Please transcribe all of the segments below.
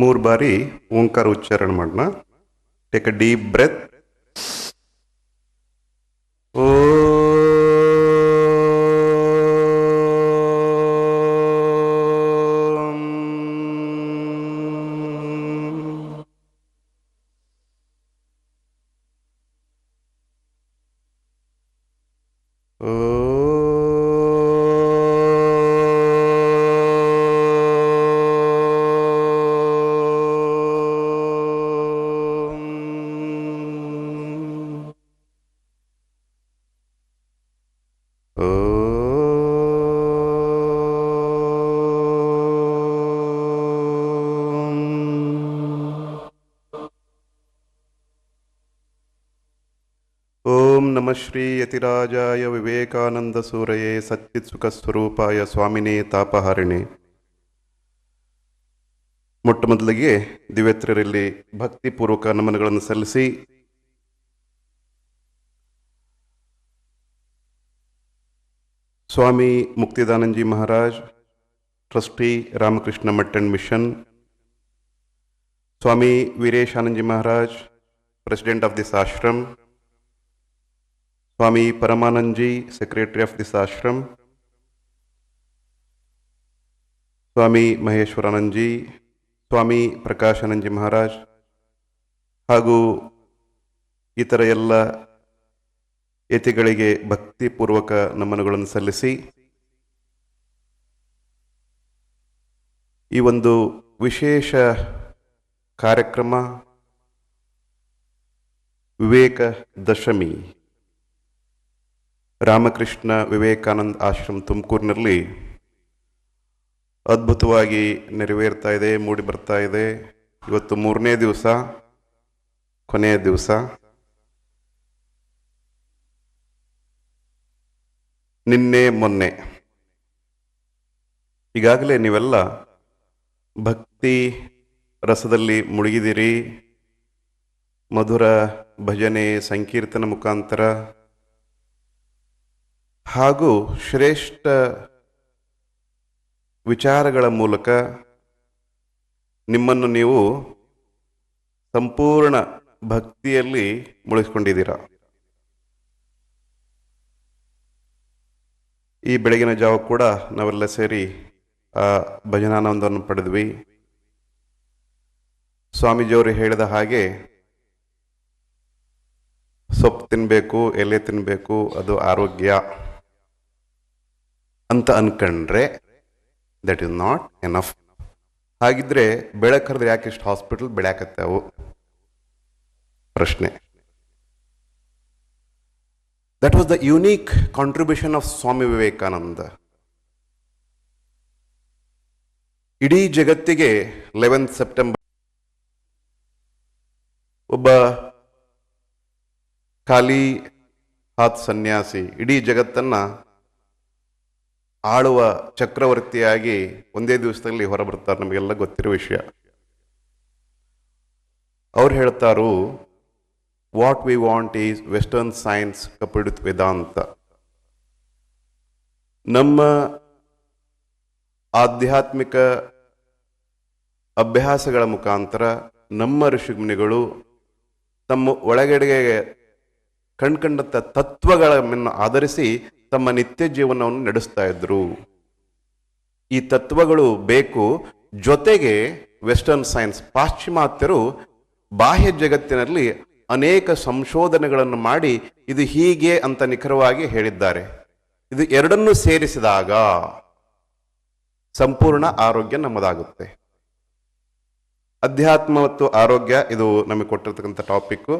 3 ಬಾರಿ ಓಂಕಾರ ಉಚ್ಚಾರಣೆ ಮಾಡೋಣ. Take a deep breath. ಓಂ ನಮಃ ಶ್ರೀ ಯತಿರಾಜಾಯ ವಿವೇಕಾನಂದ ಸೂರಯೇ ಸಚ್ಚಿತ್ ಸುಖ ಸ್ವರೂಪಾಯ ಸ್ವಾಮಿನೇ ತಾಪಹಾರಿಣೆ. ಮೊಟ್ಟ ಮೊದಲಿಗೆ ದಿವ್ಯತ್ರರಲ್ಲಿ ಭಕ್ತಿಪೂರ್ವಕ ನಮನಗಳನ್ನು ಸಲ್ಲಿಸಿ Swami Muktidanandaji Maharaj, trustee Ramakrishna Math and mission, Swami Vireshanandaji Maharaj, president of this ashram, Swami Paramanandaji, secretary of this ashram, Swami Maheshwaranandaji, Swami Prakashanandaji Maharaj ಹಾಗೂ ಇತರ ಎಲ್ಲ ಯತಿಗಳಿಗೆ ಭಕ್ತಿಪೂರ್ವಕ ನಮನಗಳನ್ನು ಸಲ್ಲಿಸಿ ಈ ಒಂದು ವಿಶೇಷ ಕಾರ್ಯಕ್ರಮ ವಿವೇಕ ದಶಮಿ ರಾಮಕೃಷ್ಣ ವಿವೇಕಾನಂದ ಆಶ್ರಮ ತುಮಕೂರಿನಲ್ಲಿ ಅದ್ಭುತವಾಗಿ ನೆರವೇರ್ತಾ ಇದೆ, ಮೂಡಿ ಬರ್ತಾ ಇದೆ. ಇವತ್ತು 3ನೇ ದಿವಸ, ಕೊನೆಯ ದಿವಸ. ನಿನ್ನೆ ಮೊನ್ನೆ ಈಗಾಗಲೇ ನೀವೆಲ್ಲ ಭಕ್ತಿ ರಸದಲ್ಲಿ ಮುಳುಗಿದಿರಿ. ಮಧುರ ಭಜನೆ, ಸಂಕೀರ್ತನ ಮುಖಾಂತರ ಹಾಗೂ ಶ್ರೇಷ್ಠ ವಿಚಾರಗಳ ಮೂಲಕ ನಿಮ್ಮನ್ನು ನೀವು ಸಂಪೂರ್ಣ ಭಕ್ತಿಯಲ್ಲಿ ಮುಳುಗಿಸ್ಕೊಂಡಿದ್ದೀರ. ಈ ಬೆಳಗಿನ ಜಾವ ಕೂಡ ನಾವೆಲ್ಲ ಸೇರಿ ಆ ಭಜನಾನಂದವನ್ನು ಪಡೆದ್ವಿ. ಸ್ವಾಮೀಜಿಯವರು ಹೇಳಿದ ಹಾಗೆ ಸೊಪ್ಪು ತಿನ್ನಬೇಕು, ಎಲೆ ತಿನ್ನಬೇಕು, ಅದು ಆರೋಗ್ಯ ಅಂತ ಅನ್ಕೊಂಡ್ರೆ ದಟ್ ಇಸ್ ನಾಟ್ ಎನಫ್. ಹಾಗಿದ್ರೆ ಬೆಳಕರ್ದ್ರೆ ಯಾಕೆ ಇಷ್ಟು ಹಾಸ್ಪಿಟಲ್ ಬೆಳ್ಯಾಕತ್ತಾವು? ಪ್ರಶ್ನೆ. That was the unique contribution of Swami Vivekananda. ಇಡೀ ಜಗತ್ತಿಗೆ 11 ಸೆಪ್ಟೆಂಬರ್ ಒಬ್ಬ ಖಾಲಿ ಹಾತ್ ಸನ್ಯಾಸಿ ಇಡೀ ಜಗತ್ತನ್ನ ಆಳುವ ಚಕ್ರವರ್ತಿಯಾಗಿ ಒಂದೇ ದಿವಸದಲ್ಲಿ ಹೊರಬರ್ತಾರೆ. ನಮಗೆಲ್ಲ ಗೊತ್ತಿರೋ ವಿಷಯ. ಅವ್ರು ಹೇಳ್ತಾರು, what we want is western science coupled with Vedanta. ನಮ್ಮ ಆಧ್ಯಾತ್ಮಿಕ ಅಭ್ಯಾಸಗಳ ಮುಖಾಂತರ ನಮ್ಮ ಋಷಿಮುನಿಗಳು ತಮ್ಮ ಒಳಗಡೆಗೆ ಕಂಡುಕೊಂಡಂಥ ತತ್ವಗಳನ್ನು ಆಧರಿಸಿ ತಮ್ಮ ನಿತ್ಯ ಜೀವನವನ್ನು ನಡೆಸ್ತಾ ಇದ್ರು. ಈ ತತ್ವಗಳು ಬೇಕು. ಜೊತೆಗೆ ವೆಸ್ಟರ್ನ್ ಸೈನ್ಸ್, ಪಾಶ್ಚಿಮಾತ್ಯರು ಬಾಹ್ಯ ಜಗತ್ತಿನಲ್ಲಿ ಅನೇಕ ಸಂಶೋಧನೆಗಳನ್ನು ಮಾಡಿ ಇದು ಹೀಗೆ ಅಂತ ನಿಖರವಾಗಿ ಹೇಳಿದ್ದಾರೆ. ಇದು ಎರಡನ್ನೂ ಸೇರಿಸಿದಾಗ ಸಂಪೂರ್ಣ ಆರೋಗ್ಯ ನಮ್ಮದಾಗುತ್ತೆ. ಅಧ್ಯಾತ್ಮ ಮತ್ತು ಆರೋಗ್ಯ, ಇದು ನಮಗೆ ಕೊಟ್ಟಿರ್ತಕ್ಕಂಥ ಟಾಪಿಕ್ಕು.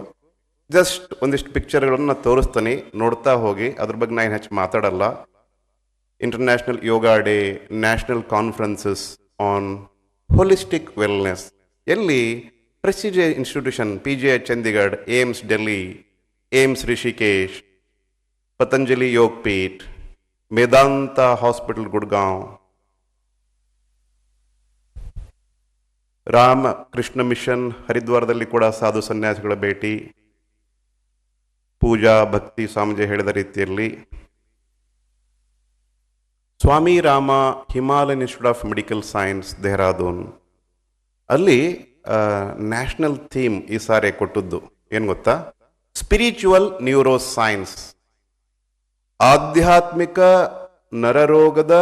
ಜಸ್ಟ್ ಒಂದಿಷ್ಟು ಪಿಕ್ಚರ್ಗಳನ್ನು ನಾನು ತೋರಿಸ್ತೀನಿ, ನೋಡ್ತಾ ಹೋಗಿ. ಅದ್ರ ಬಗ್ಗೆ ನಾನು ಹೆಚ್ಚು ಮಾತಾಡಲ್ಲ. International yoga day, national conferences on holistic wellness, ಎಲ್ಲಿ prestigious institution PGI Chandigarh, AIIMS Delhi, AIIMS Rishikesh, Patanjali Yog Peeth, Vedanta hospital Gurgaon, Rama Krishna mission ಹರಿದ್ವಾರದಲ್ಲಿ ಕೂಡ ಸಾಧು ಸನ್ಯಾಸಿಗಳ ಭೇಟಿ, ಪೂಜಾ ಭಕ್ತಿ ಸ್ವಾಮೀಜಿ ಹೇಳಿದ ರೀತಿಯಲ್ಲಿ. Swami Rama Himalayan institute of medical science, Dehradun, ಅಲ್ಲಿ ನ್ಯಾಷನಲ್ ಥೀಮ್ ಈ ಸಾರಿ ಕೊಟ್ಟದ್ದು ಏನು ಗೊತ್ತಾ? ಸ್ಪಿರಿಚುವಲ್ ನ್ಯೂರೋ ಸೈನ್ಸ್, ಆಧ್ಯಾತ್ಮಿಕ ನರರೋಗದ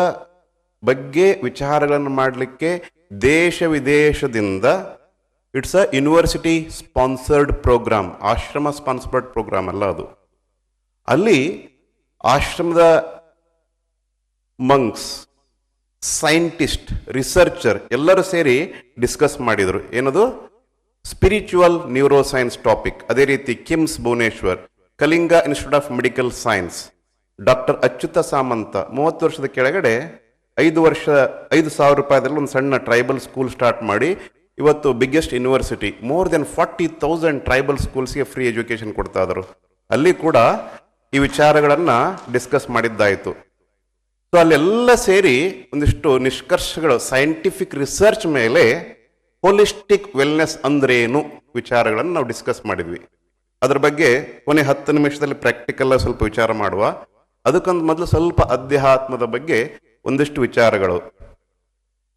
ಬಗ್ಗೆ ವಿಚಾರಗಳನ್ನು ಮಾಡಲಿಕ್ಕೆ ದೇಶ ವಿದೇಶದಿಂದ, it's a university sponsored programme, ಆಶ್ರಮ ಸ್ಪಾನ್ಸರ್ಡ್ ಪ್ರೋಗ್ರಾಮ್ ಅಲ್ಲ ಅದು. ಅಲ್ಲಿ ಆಶ್ರಮದ ಮಂಕ್ಸ್, ಸೈಂಟಿಸ್ಟ್, ರಿಸರ್ಚರ್ ಎಲ್ಲರೂ ಸೇರಿ ಡಿಸ್ಕಸ್ ಮಾಡಿದರು. ಏನದು? Spiritual neuro science topic. ಅದೇ ರೀತಿ KIMS Bhubaneswar, Kalinga institute of medical science, doctor Achyuta Samanta 30 ವರ್ಷದ ಕೆಳಗಡೆ 5,000 ರೂಪಾಯಿದಲ್ಲಿ ಒಂದು ಸಣ್ಣ ಟ್ರೈಬಲ್ ಸ್ಕೂಲ್ ಸ್ಟಾರ್ಟ್ ಮಾಡಿ ಇವತ್ತು biggest university, more than 40,000 tribal ಸ್ಕೂಲ್ಸ್ಗೆ ಫ್ರೀ ಎಜುಕೇಶನ್ ಕೊಡ್ತಾ ಇದ್ರು. ಅಲ್ಲಿ ಕೂಡ ಈ ವಿಚಾರಗಳನ್ನು ಡಿಸ್ಕಸ್ ಮಾಡಿದ್ದಾಯಿತು. ಸೊ ಅಲ್ಲೆಲ್ಲ ಸೇರಿ ಒಂದಿಷ್ಟು ನಿಷ್ಕರ್ಷಗಳು, ಸೈಂಟಿಫಿಕ್ ರಿಸರ್ಚ್ ಮೇಲೆ ಹೋಲಿಸ್ಟಿಕ್ ವೆಲ್ನೆಸ್ ಅಂದ್ರೇನು ವಿಚಾರಗಳನ್ನು ನಾವು ಡಿಸ್ಕಸ್ ಮಾಡಿದ್ವಿ. ಅದ್ರ ಬಗ್ಗೆ ಕೊನೆ 10 ನಿಮಿಷದಲ್ಲಿ ಪ್ರಾಕ್ಟಿಕಲ್ ಸ್ವಲ್ಪ ವಿಚಾರ ಮಾಡುವ. ಅದಕ್ಕೊಂದು ಮೊದಲು ಸ್ವಲ್ಪ ಅಧ್ಯಾತ್ಮದ ಬಗ್ಗೆ ಒಂದಿಷ್ಟು ವಿಚಾರಗಳು.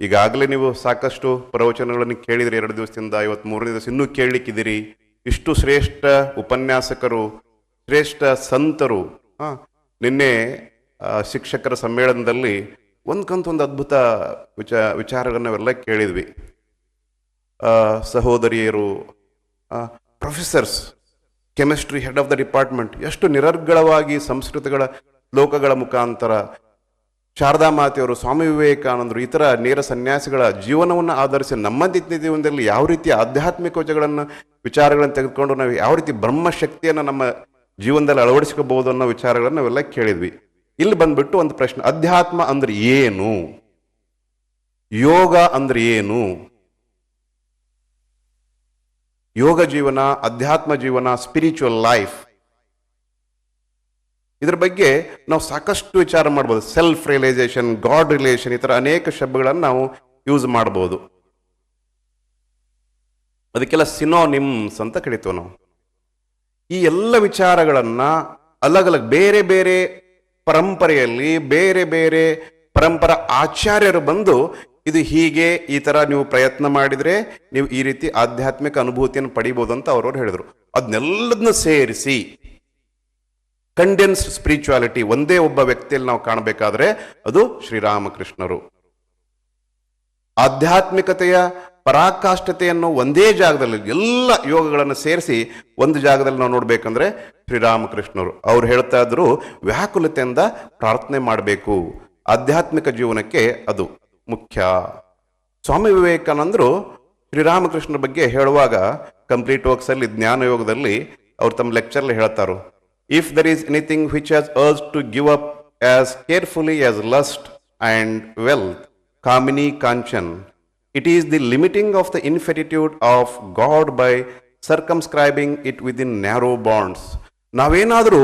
ಈಗಾಗಲೇ ನೀವು ಸಾಕಷ್ಟು ಪ್ರವಚನಗಳನ್ನು ಕೇಳಿದ್ರಿ 2 ದಿವಸದಿಂದ, ಇವತ್ತು 3ನೇ ದಿವಸ ಇನ್ನೂ ಕೇಳಲಿಕ್ಕಿದ್ದೀರಿ. ಇಷ್ಟು ಶ್ರೇಷ್ಠ ಉಪನ್ಯಾಸಕರು, ಶ್ರೇಷ್ಠ ಸಂತರು. ನಿನ್ನೆ ಶಿಕ್ಷಕರ ಸಮ್ಮೇಳನದಲ್ಲಿ ಒಂದು ಅದ್ಭುತ ವಿಚಾರಗಳನ್ನ ನಾವೆಲ್ಲ ಕೇಳಿದ್ವಿ. ಸಹೋದರಿಯರು, professors, chemistry head of the department ಎಷ್ಟು ನಿರರ್ಗಳವಾಗಿ ಸಂಸ್ಕೃತಗಳ ಶ್ಲೋಕಗಳ ಮುಖಾಂತರ, ಶಾರದಾ ಮಾತೆಯವರು, ಸ್ವಾಮಿ ವಿವೇಕಾನಂದರು, ಇತರ ನೇರ ಸನ್ಯಾಸಿಗಳ ಜೀವನವನ್ನು ಆಧರಿಸಿ ನಮ್ಮ ನಿತ್ಯ ಜೀವನದಲ್ಲಿ ಯಾವ ರೀತಿ ಆಧ್ಯಾತ್ಮಿಕ ವಿಚಾರಗಳನ್ನು ತೆಗೆದುಕೊಂಡು ನಾವು ಯಾವ ರೀತಿ ಬ್ರಹ್ಮಶಕ್ತಿಯನ್ನು ನಮ್ಮ ಜೀವನದಲ್ಲಿ ಅಳವಡಿಸ್ಕೋಬಹುದು ಅನ್ನೋ ವಿಚಾರಗಳನ್ನು ನಾವೆಲ್ಲ ಕೇಳಿದ್ವಿ. ಇಲ್ಲಿ ಬಂದ್ಬಿಟ್ಟು ಒಂದು ಪ್ರಶ್ನೆ, ಅಧ್ಯಾತ್ಮ ಅಂದ್ರೆ ಏನು? ಯೋಗ ಅಂದ್ರೆ ಏನು? ಯೋಗ ಜೀವನ, ಅಧ್ಯಾತ್ಮ ಜೀವನ, ಸ್ಪಿರಿಚುವಲ್ ಲೈಫ್, ಇದ್ರ ಬಗ್ಗೆ ನಾವು ಸಾಕಷ್ಟು ವಿಚಾರ ಮಾಡ್ಬೋದು. ಸೆಲ್ಫ್ ರಿಯಲೈಸೇಷನ್, ಗಾಡ್ ರಿಲೇಷನ್, ಈ ಥರ ಅನೇಕ ಶಬ್ದಗಳನ್ನು ನಾವು ಯೂಸ್ ಮಾಡ್ಬೋದು. ಅದಕ್ಕೆಲ್ಲ ಸಿನೋನಿಮ್ಸ್ ಅಂತ ಕರಿತೀವಿ ನಾವು. ಈ ಎಲ್ಲ ವಿಚಾರಗಳನ್ನ ಅಲಗ್ ಬೇರೆ ಬೇರೆ ಪರಂಪರೆಯಲ್ಲಿ ಬೇರೆ ಬೇರೆ ಪರಂಪರಾ ಆಚಾರ್ಯರು ಬಂದು ಇದು ಹೀಗೆ, ಈ ತರ ನೀವು ಪ್ರಯತ್ನ ಮಾಡಿದ್ರೆ ನೀವು ಈ ರೀತಿ ಆಧ್ಯಾತ್ಮಿಕ ಅನುಭೂತಿಯನ್ನು ಪಡಿಬಹುದು ಅಂತ ಅವ್ರವ್ರು ಹೇಳಿದ್ರು. ಅದನ್ನೆಲ್ಲದನ್ನ ಸೇರಿಸಿ ಕಂಡೆನ್ಸ್ಡ್ ಸ್ಪಿರಿಚುವಾಲಿಟಿ ಒಂದೇ ಒಬ್ಬ ವ್ಯಕ್ತಿಯಲ್ಲಿ ನಾವು ಕಾಣಬೇಕಾದ್ರೆ ಅದು ಶ್ರೀರಾಮಕೃಷ್ಣರು. ಆಧ್ಯಾತ್ಮಿಕತೆಯ ಪರಾಕಾಷ್ಠತೆಯನ್ನು ಒಂದೇ ಜಾಗದಲ್ಲಿ ಎಲ್ಲ ಯೋಗಗಳನ್ನು ಸೇರಿಸಿ ಒಂದು ಜಾಗದಲ್ಲಿ ನಾವು ನೋಡ್ಬೇಕಂದ್ರೆ ಶ್ರೀರಾಮಕೃಷ್ಣರು. ಅವ್ರು ಹೇಳ್ತಾ ಇದ್ರು, ವ್ಯಾಕುಲತೆಯಿಂದ ಪ್ರಾರ್ಥನೆ ಮಾಡಬೇಕು, ಆಧ್ಯಾತ್ಮಿಕ ಜೀವನಕ್ಕೆ ಅದು ಮುಖ್ಯ. ಸ್ವಾಮಿ ವಿವೇಕಾನಂದರು ಶ್ರೀರಾಮಕೃಷ್ಣರ ಬಗ್ಗೆ ಹೇಳುವಾಗ ಕಂಪ್ಲೀಟ್ ವರ್ಕ್ಸ್ ಅಲ್ಲಿ ಜ್ಞಾನ ಯೋಗದಲ್ಲಿ ಅವ್ರು ತಮ್ಮ ಲೆಕ್ಚರ್ಲಿ ಹೇಳ್ತಾರು, if there is anything which has urge to give up as carefully as lust and wealth, ಕಾಮಿನಿ ಕಾಂಚನ್, it is the limiting of the infinitude of God by circumscribing it within narrow bonds. ನಾವೇನಾದರೂ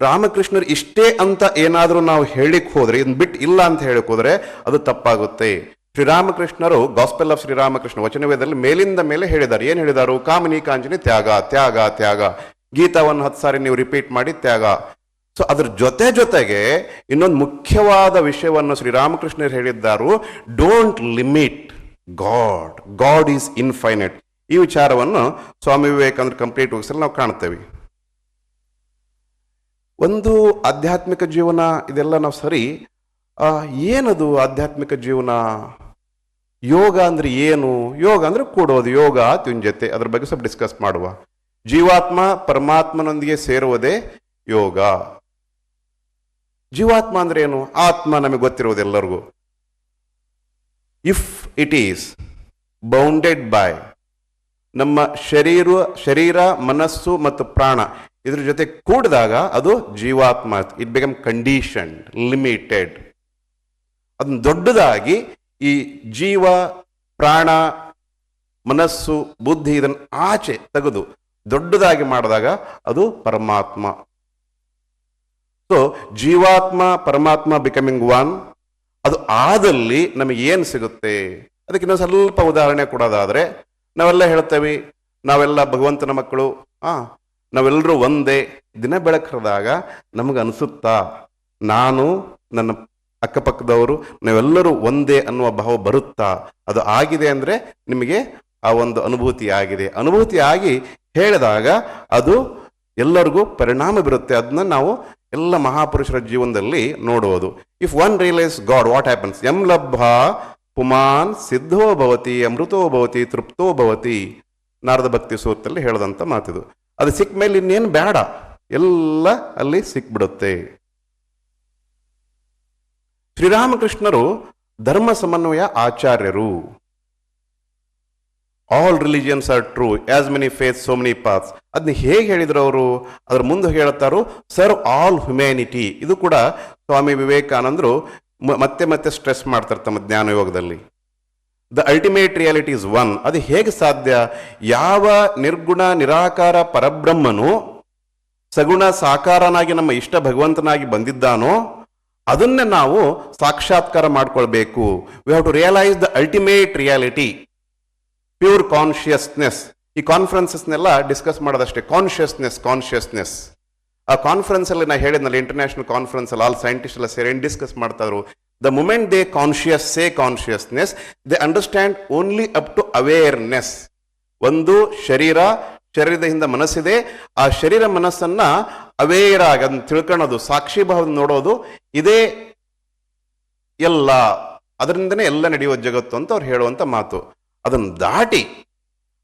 ರಾಮಕೃಷ್ಣರು ಇಷ್ಟೇ ಅಂತ ಏನಾದರೂ ನಾವು ಹೇಳಿಕ್ ಹೋದ್ರೆ, ಇದನ್ನ ಬಿಟ್ಟು ಇಲ್ಲ ಅಂತ ಹೇಳಿಕ್ ಹೋದ್ರೆ ಅದು ತಪ್ಪಾಗುತ್ತೆ. ಶ್ರೀರಾಮಕೃಷ್ಣರು ಗಾಸ್ಪೆಲ್ ಆಫ್ ಶ್ರೀರಾಮಕೃಷ್ಣ ವಚನವೇದದಲ್ಲಿ ಮೇಲಿಂದ ಮೇಲೆ ಹೇಳಿದ್ದಾರೆ. ಏನ್ ಹೇಳಿದಾರು? ಕಾಮಿನಿ ಕಾಂಚನಿ ತ್ಯಾಗ, ತ್ಯಾಗ, ತ್ಯಾಗ. ಗೀತಾವನ್ನು 10 ಸಾರಿ ನೀವು ರಿಪೀಟ್ ಮಾಡಿ ತ್ಯಾಗ. ಸೊ ಅದ್ರ ಜೊತೆಗೆ ಇನ್ನೊಂದು ಮುಖ್ಯವಾದ ವಿಷಯವನ್ನು ಶ್ರೀರಾಮಕೃಷ್ಣರು ಹೇಳಿದ್ದಾರು, don't limit God is infinite. ಈ ವಿಚಾರವನ್ನು ಸ್ವಾಮಿ ವಿವೇಕಾನಂದ ಕಂಪ್ಲೀಟ್ ವರ್ಕ್ಸ್ ನಾವು ಕಾಣ್ತೇವೆ. ಒಂದು ಆಧ್ಯಾತ್ಮಿಕ ಜೀವನ ಇದೆಲ್ಲ ನಾವು ಸರಿ, ಏನದು ಆಧ್ಯಾತ್ಮಿಕ ಜೀವನ? ಯೋಗ ಅಂದ್ರೆ ಏನು? ಯೋಗ ಅಂದ್ರೆ ಕೂಡೋದು, ಯೋಗ ತ್ಯುಂಜತೆ. ಅದ್ರ ಬಗ್ಗೆ ಸ್ವಲ್ಪ ಡಿಸ್ಕಸ್ ಮಾಡುವ. ಜೀವಾತ್ಮ ಪರಮಾತ್ಮನೊಂದಿಗೆ ಸೇರುವುದೇ ಯೋಗ. ಜೀವಾತ್ಮ ಅಂದ್ರೆ ಏನು? ಆತ್ಮ ನಮಗೆ ಗೊತ್ತಿರುವುದು ಎಲ್ಲರಿಗೂ. If it is bounded by ನಮ್ಮ ಶರೀರ, ಮನಸ್ಸು ಮತ್ತು ಪ್ರಾಣ ಇದ್ರ ಜೊತೆ ಕೂಡಿದಾಗ ಅದು ಜೀವಾತ್ಮ. It become conditioned, limited. ಅದನ್ನ ದೊಡ್ಡದಾಗಿ ಈ ಜೀವ, ಪ್ರಾಣ, ಮನಸ್ಸು, ಬುದ್ಧಿ ಇದನ್ನು ಆಚೆ ತೆಗೆದು ದೊಡ್ಡದಾಗಿ ಮಾಡಿದಾಗ ಅದು ಪರಮಾತ್ಮ. ಸೊ ಜೀವಾತ್ಮ ಪರಮಾತ್ಮ ಬಿಕಮಿಂಗ್ ಒನ್. ಅದು ಆದಲ್ಲಿ ನಮಗೆ ಏನು ಸಿಗುತ್ತೆ? ಅದಕ್ಕೆ ನಾವು ಸ್ವಲ್ಪ ಉದಾಹರಣೆ ಕೊಡೋದಾದ್ರೆ, ನಾವೆಲ್ಲ ಹೇಳ್ತೇವೆ ನಾವೆಲ್ಲ ಭಗವಂತನ ಮಕ್ಕಳು, ನಾವೆಲ್ಲರೂ ಒಂದೇ. ದಿನ ಬೆಳಕರದಾಗ ನಮಗೆ ಅನಿಸುತ್ತಾ ನಾನು ನನ್ನ ಅಕ್ಕಪಕ್ಕದವರು ನಾವೆಲ್ಲರೂ ಒಂದೇ ಅನ್ನುವ ಭಾವ ಬರುತ್ತಾ? ಅದು ಆಗಿದೆ ಅಂದರೆ ನಿಮಗೆ ಆ ಒಂದು ಅನುಭೂತಿ ಆಗಿದೆ. ಅನುಭೂತಿ ಆಗಿ ಹೇಳಿದಾಗ ಅದು ಎಲ್ಲರಿಗೂ ಪರಿಣಾಮ ಬೀರುತ್ತೆ. ಅದನ್ನ ನಾವು ಎಲ್ಲ ಮಹಾಪುರುಷರ ಜೀವನದಲ್ಲಿ ನೋಡುವುದು. If one realise God, what happens? ಎಂ ಲಬ್ಧ ಪುಮಾನ್ ಸಿದ್ಧೋ ಭವತಿ ಅಮೃತೋ ಭವತಿ ತೃಪ್ತೋ ಭವತಿ, ನಾರದ ಭಕ್ತಿ ಸೂತ್ರದಲ್ಲಿ ಹೇಳದಂತ ಮಾತಿದು. ಅದು ಸಿಕ್ಕ ಮೇಲೆ ಇನ್ನೇನು ಬೇಡ, ಎಲ್ಲ ಅಲ್ಲಿ ಸಿಕ್ಬಿಡುತ್ತೆ. ಶ್ರೀರಾಮಕೃಷ್ಣರು ಧರ್ಮ ಸಮನ್ವಯ ಆಚಾರ್ಯರು. All religions are true, as many faith so many paths. ಅದನ್ನ ಹೇಗೆ ಹೇಳಿದ್ರು ಅವರು? ಅದ್ರ ಮುಂದೆ ಹೇಳ್ತಾರೋ ಸರ್ವ್ ಆಲ್ ಹ್ಯುಮ್ಯಾನಿಟಿ. ಇದು ಕೂಡ ಸ್ವಾಮಿ ವಿವೇಕಾನಂದರು ಮತ್ತೆ ಮತ್ತೆ ಸ್ಟ್ರೆಸ್ ಮಾಡ್ತಾರೆ ತಮ್ಮ ಜ್ಞಾನಯೋಗದಲ್ಲಿ. The ultimate reality is one. ಅದು ಹೇಗೆ ಸಾಧ್ಯ? ಯಾವ ನಿರ್ಗುಣ ನಿರಾಕಾರ ಪರಬ್ರಹ್ಮನು ಸಗುಣ ಸಾಕಾರನಾಗಿ ನಮ್ಮ ಇಷ್ಟ ಭಗವಂತನಾಗಿ ಬಂದಿದ್ದಾನೋ ಅದನ್ನೇ ನಾವು ಸಾಕ್ಷಾತ್ಕಾರ ಮಾಡ್ಕೊಳ್ಬೇಕು. We have to realise the ultimate reality, pure consciousness. ಈ ಕಾನ್ಫರೆನ್ಸಸ್ನೆಲ್ಲ ಡಿಸ್ಕಸ್ ಮಾಡೋದಷ್ಟೇ, ಕಾನ್ಷಿಯಸ್ನೆಸ್. ಆ ಕಾನ್ಫರೆನ್ಸ್ ಅಲ್ಲಿ ನಾ ಹೇಳಿದ್ನಲ್ಲ, ಇಂಟರ್ನ್ಯಾಷನಲ್ ಕಾನ್ಫರೆನ್ಸ್ ಅಲ್ಲಿ ಆಲ್ ಸೈಂಟಿಸ್ಟ್ ಎಲ್ಲ ಸೇರಿ ಡಿಸ್ಕಸ್ ಮಾಡ್ತಾರು. The moment they say consciousness, they understand only up to awareness. ಒಂದು ಶರೀರದ ಹಿಂದೆ ಮನಸ್ಸಿದೆ, ಆ ಶರೀರ ಮನಸ್ಸನ್ನ ಅವೇರ್ ಆಗಿ ಅದನ್ನ ತಿಳ್ಕೊಳ್ಳೋದು, ಸಾಕ್ಷಿ ಭಾವ ನೋಡೋದು, ಇದೇ ಎಲ್ಲ, ಅದರಿಂದನೇ ಎಲ್ಲ ನಡೆಯುವ ಜಗತ್ತು ಅಂತ ಅವ್ರು ಹೇಳುವಂತ ಮಾತು. ಅದನ್ನು ದಾಟಿ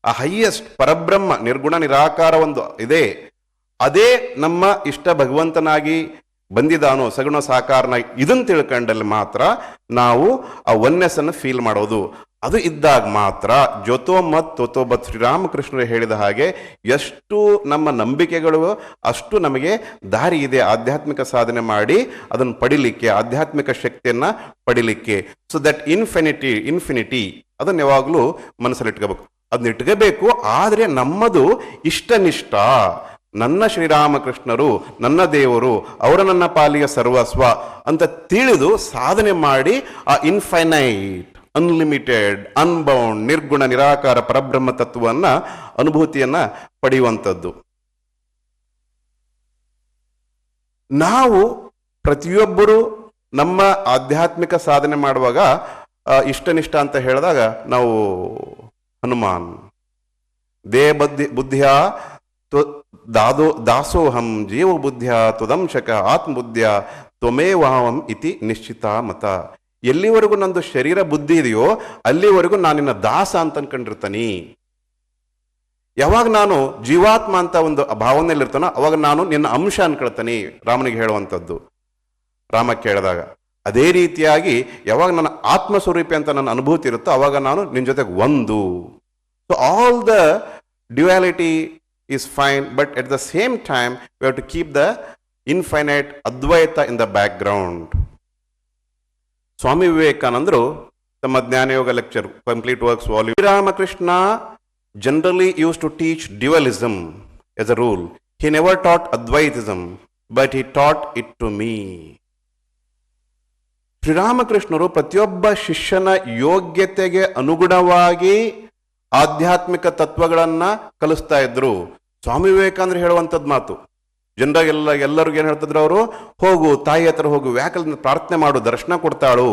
ಆ ಹೈಯೆಸ್ಟ್ ಪರಬ್ರಹ್ಮ ನಿರ್ಗುಣ ನಿರಾಕಾರ ಒಂದು ಇದೆ, ಅದೇ ನಮ್ಮ ಇಷ್ಟ ಭಗವಂತನಾಗಿ ಬಂದಿದ್ದಾನೋ ಸಗುಣ ಸಾಕಾರನಾಗಿ, ಇದನ್ನು ತಿಳ್ಕೊಂಡಲ್ಲಿ ಮಾತ್ರ ನಾವು ಆ ಒನ್ನೆಸ್ ಅನ್ನು ಫೀಲ್ ಮಾಡೋದು. ಅದು ಇದ್ದಾಗ ಮಾತ್ರ ಜ್ಯೋತೋಮತ್ ತೋತೋಬತ್ ಶ್ರೀರಾಮಕೃಷ್ಣರು ಹೇಳಿದ ಹಾಗೆ ಎಷ್ಟು ನಮ್ಮ ನಂಬಿಕೆಗಳು ಅಷ್ಟು ನಮಗೆ ದಾರಿ ಇದೆ ಆಧ್ಯಾತ್ಮಿಕ ಸಾಧನೆ ಮಾಡಿ ಅದನ್ನು ಪಡಿಲಿಕ್ಕೆ, ಆಧ್ಯಾತ್ಮಿಕ ಶಕ್ತಿಯನ್ನ ಪಡಿಲಿಕ್ಕೆ. ಸೊ ದಟ್ ಇನ್ಫಿನಿಟಿ ಅದನ್ನ ಯಾವಾಗಲೂ ಮನಸ್ಸಲ್ಲಿ ಇಟ್ಕೋಬೇಕು. ಅದನ್ನ ಇಟ್ಕೋಬೇಕು, ಆದರೆ ನಮ್ಮದು ಇಷ್ಟನಿಷ್ಠ. ನನ್ನ ಶ್ರೀರಾಮಕೃಷ್ಣರು ನನ್ನ ದೇವರು, ಅವರ ನನ್ನ ಪಾಲಿಯ ಸರ್ವಸ್ವ ಅಂತ ತಿಳಿದು ಸಾಧನೆ ಮಾಡಿ ಆ ಇನ್ಫೈನೈಟ್, ಅನ್ಲಿಮಿಟೆಡ್, ಅನ್ಬೌಂಡ್, ನಿರ್ಗುಣ ನಿರಾಕಾರ ಪರಬ್ರಹ್ಮ ತತ್ವವನ್ನ ಅನುಭೂತಿಯನ್ನ ಪಡೆಯುವಂಥದ್ದು. ನಾವು ಪ್ರತಿಯೊಬ್ಬರು ನಮ್ಮ ಆಧ್ಯಾತ್ಮಿಕ ಸಾಧನೆ ಮಾಡುವಾಗ ಇಷ್ಟನಿಷ್ಠ ಅಂತ ಹೇಳಿದಾಗ ನಾವು ಹನುಮಾನ್ ದೇ ಬುದ್ಧಿಯ ದಾಸೋಹಂ ಜೀವ ಬುದ್ಧಿಯ ತ್ವದಂಶಕ ಆತ್ಮಬುದ್ಧಿಯ ತ್ವಮೇವಾಹಂ ಇತಿ ನಿಶ್ಚಿತ ಮತ. ಎಲ್ಲಿವರೆಗೂ ನಂದು ಶರೀರ ಬುದ್ಧಿ ಇದೆಯೋ ಅಲ್ಲಿವರೆಗೂ ನಾನಿನ್ನ ದಾಸ ಅಂತ ಅನ್ಕೊಂಡಿರ್ತಾನೆ. ಯಾವಾಗ ನಾನು ಜೀವಾತ್ಮ ಅಂತ ಒಂದು ಭಾವನೆಯಲ್ಲಿ ಇರ್ತಾನೋ ಅವಾಗ ನಾನು ನಿನ್ನ ಅಂಶ ಅನ್ಕೊಳ್ತಾನೆ, ರಾಮನಿಗೆ ಹೇಳುವಂಥದ್ದು ರಾಮ ಕೇಳಿದಾಗ. ಅದೇ ರೀತಿಯಾಗಿ ಯಾವಾಗ ನನ್ನ ಆತ್ಮಸ್ವರೂಪಿ ಅಂತ ನನ್ನ ಅನುಭೂತಿ ಇರುತ್ತೋ ಅವಾಗ ನಾನು ನಿನ್ನ ಜೊತೆಗೆ ಒಂದು. So all the duality is fine, but at the same time we have to keep the infinite advaita in the background. Swami ವಿವೇಕಾನಂದರು ತಮ್ಮ Jnana Yoga lecture complete works volume, Sri Ramakrishna generally used to teach dualism as a rule. He never taught advaitism, but he taught it to me. ಶ್ರೀರಾಮಕೃಷ್ಣರು ಪ್ರತಿಯೊಬ್ಬ ಶಿಷ್ಯನ ಯೋಗ್ಯತೆಗೆ ಅನುಗುಣವಾಗಿ ಆಧ್ಯಾತ್ಮಿಕ ತತ್ವಗಳನ್ನ ಕಲಿಸ್ತಾ ಇದ್ರು. ಸ್ವಾಮಿ ವಿವೇಕಾನಂದರು ಹೇಳುವಂಥದ್ದು ಮಾತು ಎಲ್ಲರಿಗೂ ಏನು ಹೇಳ್ತಿದ್ರು ಅವರು? ಹೋಗು ತಾಯಿ ಹತ್ರ ಹೋಗು, ವ್ಯಾಕಲ ಪ್ರಾರ್ಥನೆ ಮಾಡು, ದರ್ಶನ ಕೊಡ್ತಾಳು.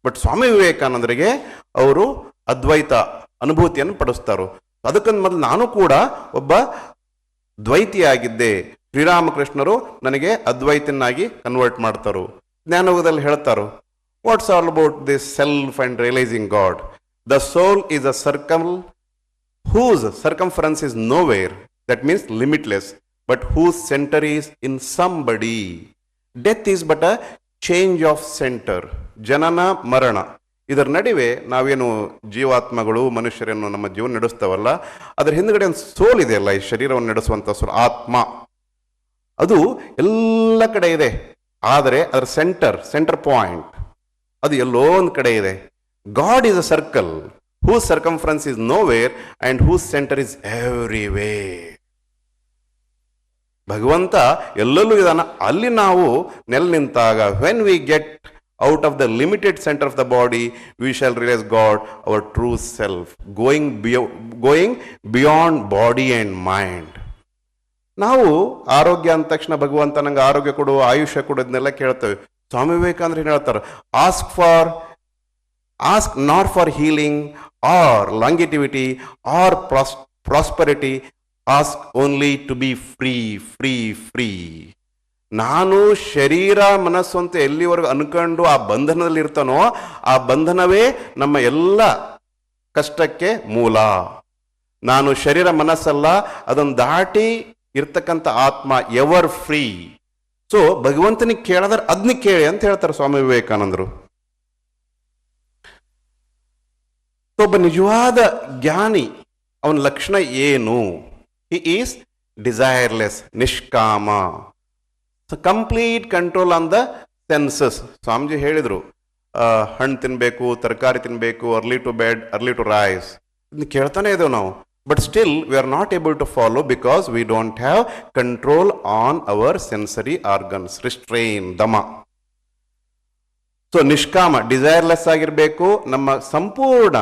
ಬಟ್ ಸ್ವಾಮಿ ವಿವೇಕಾನಂದರಿಗೆ ಅವರು ಅದ್ವೈತ ಅನುಭೂತಿಯನ್ನು ಪಡಿಸ್ತಾರು. ಅದಕ್ಕಂತ ಮೊದಲು ನಾನು ಕೂಡ ಒಬ್ಬ ದ್ವೈತಿಯಾಗಿದ್ದೆ, ಶ್ರೀರಾಮಕೃಷ್ಣರು ನನಗೆ ಅದ್ವೈತನಾಗಿ ಕನ್ವರ್ಟ್ ಮಾಡ್ತಾರು. ಜ್ಞಾನಯೋಗದಲ್ಲಿ ಹೇಳ್ತಾರು, what's all about this self and realising God. The soul is a circle whose circumference is nowhere, that means limitless, but whose center is in somebody. Death is but a change of center. ಜನನ ಮರಣ ಇದರ ನಡುವೆ ನಾವೇನು ಜೀವಾತ್ಮಗಳು ಮನುಷ್ಯರನ್ನು ನಮ್ಮ ಜೀವನ ನಡೆಸ್ತಾವಲ್ಲ, ಅದರ ಹಿಂದ್ಗಡೆ ಒಂದು ಸೋಲ್ ಇದೆಯಲ್ಲ, ಈ ಶರೀರವನ್ನು ನಡೆಸುವಂಥ ಸೋಲ್ ಆತ್ಮ, ಅದು ಎಲ್ಲ ಕಡೆ ಇದೆ. ಆದರೆ ಅದರ ಸೆಂಟರ್ ಪಾಯಿಂಟ್ ಅದು ಎಲ್ಲೋ ಒಂದು ಕಡೆ ಇದೆ. God is a circle whose circumference is nowhere and whose center is everywhere. ಭಗವಂತ ಎಲ್ಲೆಲ್ಲೂ ಇದಾನ. ಅಲ್ಲಿ ನಾವು ನೆಲೆ ನಿಂತಾಗ, when we get out of the limited center of the body, we shall realize God, our true self, going beyond body and mind. ನಾವು ಆರೋಗ್ಯ ಅಂದ ತಕ್ಷಣ ಭಗವಂತ ನಂಗೆ ಆರೋಗ್ಯ ಕೊಡು, ಆಯುಷ್ಯ ಕೊಡು, ಇದನ್ನೆಲ್ಲ ಕೇಳ್ತೇವೆ. ಸ್ವಾಮಿ ವಿವೇಕಾನಂದ್ರ ಏನು ಹೇಳ್ತಾರೆ, ask not for healing or longevity or prosperity, ask only to be free free free. ನಾನು ಶರೀರ ಮನಸ್ಸು ಅಂತ ಎಲ್ಲಿವರೆಗೂ ಅನ್ಕೊಂಡು ಆ ಬಂಧನದಲ್ಲಿ ಇರ್ತಾನೋ ಆ ಬಂಧನವೇ ನಮ್ಮ ಎಲ್ಲ ಕಷ್ಟಕ್ಕೆ ಮೂಲ. ನಾನು ಶರೀರ ಮನಸ್ಸಲ್ಲ, ಅದನ್ನು ದಾಟಿ ಇರ್ತಕ್ಕಂಥ ಆತ್ಮ, ಎವರ್ ಫ್ರೀ. ಸೊ ಭಗವಂತನಿಗೆ ಕೇಳಿದ್ರೆ ಅದನ್ನ ಕೇಳಿ ಅಂತ ಹೇಳ್ತಾರೆ ಸ್ವಾಮಿ ವಿವೇಕಾನಂದರು. ಒಬ್ಬ ನಿಜವಾದ ಜ್ಞಾನಿ ಅವನ ಲಕ್ಷಣ ಏನು? ಹಿ ಈಸ್ ಡಿಸೈರ್ಲೆಸ್, ನಿಷ್ಕಾಮ, complete control on the senses. Swamiji ಹೇಳಿದರು, ಹಣ್ಣು ತಿನ್ನಬೇಕು, ತರಕಾರಿ ತಿನ್ನಬೇಕು, early to bed, early to rise, ಇದನ್ನ ಕೇಳ್ತಾನೆ ಇದ್ದೇವೆ ನಾವು. But still we are not able to follow because we don't have control on our sensory organs, restrain, ದಮ. ಸೊ ನಿಷ್ಕಾಮ, ಡಿಸೈರ್ಲೆಸ್ ಆಗಿರಬೇಕು, ನಮ್ಮ ಸಂಪೂರ್ಣ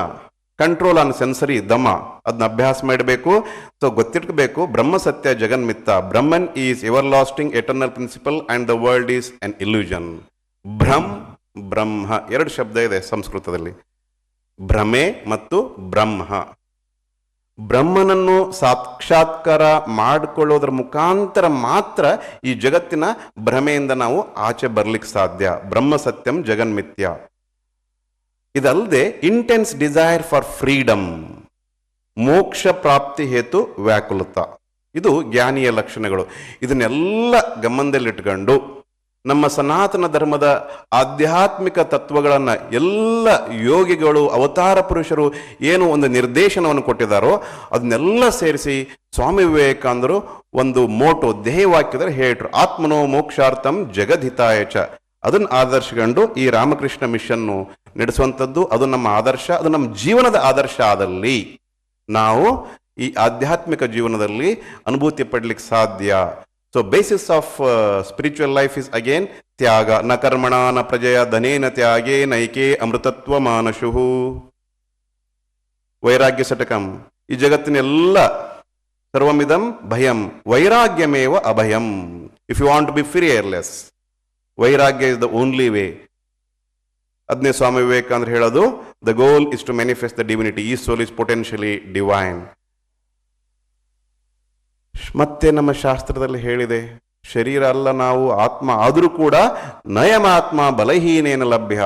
ಕಂಟ್ರೋಲ್ ಆನ್ ಸೆನ್ಸರಿ ದಮ, ಅದನ್ನ ಅಭ್ಯಾಸ ಮಾಡಬೇಕು. ಸೊ ಗೊತ್ತಿಟ್ಬೇಕು, ಬ್ರಹ್ಮ ಸತ್ಯ ಜಗನ್ಮಿತ್ತ, Brahman is everlasting eternal principle and the world is an illusion. ಬ್ರಹ್ಮ, ಎರಡು ಶಬ್ದ ಇದೆ ಸಂಸ್ಕೃತದಲ್ಲಿ, ಭ್ರಮೆ ಮತ್ತು ಬ್ರಹ್ಮ. ಬ್ರಹ್ಮನನ್ನು ಸಾಕ್ಷಾತ್ಕಾರ ಮಾಡಿಕೊಳ್ಳೋದ್ರ ಮುಖಾಂತರ ಮಾತ್ರ ಈ ಜಗತ್ತಿನ ಭ್ರಮೆಯಿಂದ ನಾವು ಆಚೆ ಬರ್ಲಿಕ್ಕೆ ಸಾಧ್ಯ. ಬ್ರಹ್ಮ ಸತ್ಯಂ ಜಗನ್ಮಿತ್ಯ. ಇದಲ್ಲದೆ ಇಂಟೆನ್ಸ್ ಡಿಸೈರ್ ಫಾರ್ ಫ್ರೀಡಮ್, ಮೋಕ್ಷ ಪ್ರಾಪ್ತಿ ಹೇತು ವ್ಯಾಕುಲತ, ಇದು ಜ್ಞಾನಿಯ ಲಕ್ಷಣಗಳು. ಇದನ್ನೆಲ್ಲ ಗಮನದಲ್ಲಿಟ್ಕೊಂಡು ನಮ್ಮ ಸನಾತನ ಧರ್ಮದ ಆಧ್ಯಾತ್ಮಿಕ ತತ್ವಗಳನ್ನು ಎಲ್ಲ ಯೋಗಿಗಳು, ಅವತಾರ ಪುರುಷರು ಏನು ಒಂದು ನಿರ್ದೇಶನವನ್ನು ಕೊಟ್ಟಿದ್ದಾರೋ ಅದನ್ನೆಲ್ಲ ಸೇರಿಸಿ ಸ್ವಾಮಿ ವಿವೇಕಾನಂದರು ಒಂದು ಮೋಟೋ, ಧ್ಯೇಯವಾಕ್ಯದಲ್ಲಿ ಹೇಳಿಟ್ರು, ಆತ್ಮನೋ ಮೋಕ್ಷಾರ್ಥಂ ಜಗದ್ಹಿತಾಯ ಚ. ಅದನ್ನು ಆದರ್ಶಗೊಂಡು ಈ ರಾಮಕೃಷ್ಣ ಮಿಷನ್ನು ನಡೆಸುವಂಥದ್ದು, ಅದು ನಮ್ಮ ಆದರ್ಶ, ಅದು ನಮ್ಮ ಜೀವನದ ಆದರ್ಶ ಆದಲ್ಲಿ ನಾವು ಈ ಆಧ್ಯಾತ್ಮಿಕ ಜೀವನದಲ್ಲಿ ಅನುಭೂತಿ ಪಡಲಿಕ್ಕೆ ಸಾಧ್ಯ. So basis of spiritual life is again ತ್ಯಾಗ. ನ ಕರ್ಮಣ ನ ಪ್ರಜೆಯ ಧನೇನ ತ್ಯಾಗೇ ನೈಕೆ ಅಮೃತತ್ವ ಮಾನಶು. ವೈರಾಗ್ಯ ಶತಕಂ. ಈ ಜಗತ್ತಿನೆಲ್ಲ ಸರ್ವಮಿದಂ ಭಯಂ ವೈರಾಗ್ಯಮೇವ ಅಭಯಂ. If you want to be fearless, vairagya is the only way. ಅದನ್ನೇ ಸ್ವಾಮಿ ವಿವೇಕಾನಂದ್ರ ಹೇಳೋದು, the goal is to manifest the divinity, ಈ ಸೋಲ್ ಇಸ್ ಪೊಟೆನ್ಷಿಯಲಿ ಡಿವೈನ್. ಮತ್ತೆ ನಮ್ಮ ಶಾಸ್ತ್ರದಲ್ಲಿ ಹೇಳಿದೆ, ಶರೀರ ಅಲ್ಲ ನಾವು, ಆತ್ಮ ಆದರೂ ಕೂಡ ನಯಮಾತ್ಮ ಬಲಹೀನೇನ ಲಭ್ಯ.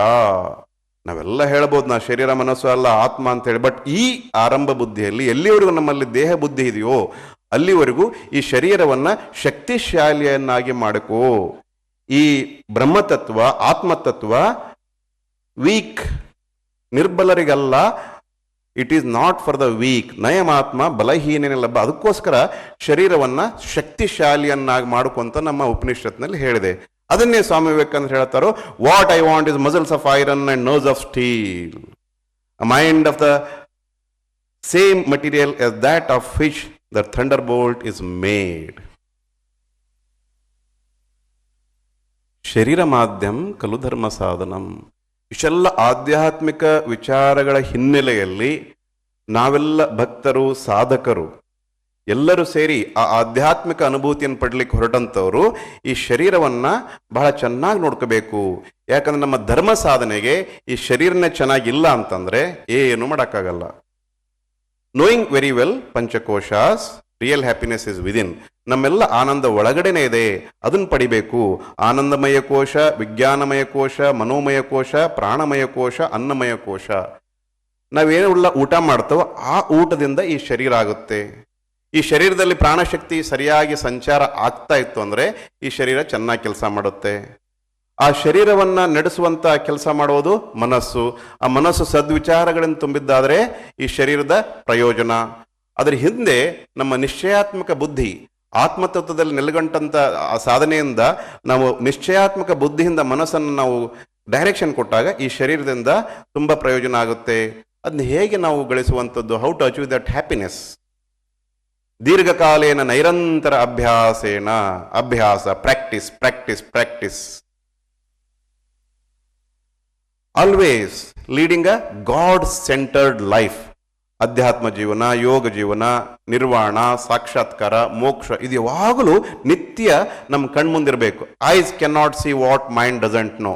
ನಾವೆಲ್ಲ ಹೇಳ್ಬೋದು ನಾ ಶರೀರ ಮನಸ್ಸು ಅಲ್ಲ ಆತ್ಮ ಅಂತ ಹೇಳಿ, ಬಟ್ ಈ ಆರಂಭ ಬುದ್ಧಿಯಲ್ಲಿ ಎಲ್ಲಿವರೆಗೂ ನಮ್ಮಲ್ಲಿ ದೇಹ ಬುದ್ಧಿ ಇದೆಯೋ ಅಲ್ಲಿವರೆಗೂ ಈ ಶರೀರವನ್ನ ಶಕ್ತಿಶಾಲಿಯನ್ನಾಗಿ ಮಾಡಕೋ. ಈ ಬ್ರಹ್ಮತತ್ವ, ಆತ್ಮತತ್ವ ವೀಕ್, ನಿರ್ಬಲರಿಗಲ್ಲ, it is not for the weak. ನಯಮಾತ್ಮ ಬಲಹೀನೇನ ಲಭ್ಯ. ಅದಕ್ಕೋಸ್ಕರ ಶರೀರವನ್ನ ಶಕ್ತಿಶಾಲಿಯನ್ನಾಗಿ ಮಾಡ್ಕೊಂತ ನಮ್ಮ ಉಪನಿಷತ್ನಲ್ಲಿ ಹೇಳಿದೆ. ಅದನ್ನೇ ಸ್ವಾಮಿ ವಿವೇಕಾನಂದ ಹೇಳ್ತಾರೋ, what I want is muscles of iron and nerves of steel, a mind of the same material as that of which the thunderbolt is made. ಶರೀರ ಮಾಧ್ಯಮ ಖಲು ಧರ್ಮ ಸಾಧನಂ. ಇಷ್ಟೆಲ್ಲ ಆಧ್ಯಾತ್ಮಿಕ ವಿಚಾರಗಳ ಹಿನ್ನೆಲೆಯಲ್ಲಿ ನಾವೆಲ್ಲ ಭಕ್ತರು, ಸಾಧಕರು ಎಲ್ಲರೂ ಸೇರಿ ಆ ಆಧ್ಯಾತ್ಮಿಕ ಅನುಭೂತಿಯನ್ನು ಪಡ್ಲಿಕ್ಕೆ ಹೊರಟಂಥವ್ರು ಈ ಶರೀರವನ್ನ ಬಹಳ ಚೆನ್ನಾಗಿ ನೋಡ್ಕೋಬೇಕು. ಯಾಕಂದ್ರೆ ನಮ್ಮ ಧರ್ಮ ಸಾಧನೆಗೆ ಈ ಶರೀರನೇ ಚೆನ್ನಾಗಿಲ್ಲ ಅಂತಂದ್ರೆ ಏನು ಮಾಡೋಕ್ಕಾಗಲ್ಲ. Knowing very well panchakoshas, real happiness is within. ನಮ್ಮೆಲ್ಲ ಆನಂದ ಒಳಗಡೆನೆ ಇದೆ, ಅದನ್ನು ಪಡಿಬೇಕು. ಆನಂದಮಯ ಕೋಶ, ವಿಜ್ಞಾನಮಯ ಕೋಶ, ಮನೋಮಯ ಕೋಶ, ಪ್ರಾಣಮಯ ಕೋಶ, ಅನ್ನಮಯ ಕೋಶ. ನಾವೇನೆಲ್ಲ ಊಟ ಮಾಡ್ತೇವೋ ಆ ಊಟದಿಂದ ಈ ಶರೀರ ಆಗುತ್ತೆ. ಈ ಶರೀರದಲ್ಲಿ ಪ್ರಾಣಶಕ್ತಿ ಸರಿಯಾಗಿ ಸಂಚಾರ ಆಗ್ತಾ ಇತ್ತು ಅಂದ್ರೆ ಈ ಶರೀರ ಚೆನ್ನಾಗಿ ಕೆಲಸ ಮಾಡುತ್ತೆ. ಆ ಶರೀರವನ್ನ ನಡೆಸುವಂತ ಕೆಲಸ ಮಾಡೋದು ಮನಸ್ಸು. ಆ ಮನಸ್ಸು ಸದ್ವಿಚಾರಗಳನ್ನು ತುಂಬಿದ್ದಾದ್ರೆ ಈ ಶರೀರದ ಪ್ರಯೋಜನ. ಅದರ ಹಿಂದೆ ನಮ್ಮ ನಿಶ್ಚಯಾತ್ಮಕ ಬುದ್ಧಿ, ಆತ್ಮತತ್ವದಲ್ಲಿ ನೆಲೆಗಂಟಂತ ಆ ಸಾಧನೆಯಿಂದ ನಾವು ನಿಶ್ಚಯಾತ್ಮಕ ಬುದ್ಧಿಯಿಂದ ಮನಸ್ಸನ್ನು ನಾವು ಡೈರೆಕ್ಷನ್ ಕೊಟ್ಟಾಗ ಈ ಶರೀರದಿಂದ ತುಂಬ ಪ್ರಯೋಜನ ಆಗುತ್ತೆ. ಅದನ್ನ ಹೇಗೆ ನಾವು ಗಳಿಸುವಂಥದ್ದು? How to achieve that happiness? ದೀರ್ಘಕಾಲೇನ ನೈರಂತರ ಅಭ್ಯಾಸೇನ. ಅಭ್ಯಾಸ, practice practice practice. Always leading a God centred life. ಅಧ್ಯಾತ್ಮ ಜೀವನ, ಯೋಗ ಜೀವನ, ನಿರ್ವಾಣ, ಸಾಕ್ಷಾತ್ಕಾರ, ಮೋಕ್ಷ ಇದು ಯಾವಾಗಲೂ ನಿತ್ಯ ನಮ್ಮ ಕಣ್ಮುಂದಿರಬೇಕು. Eyes can not see what mind doesn't know.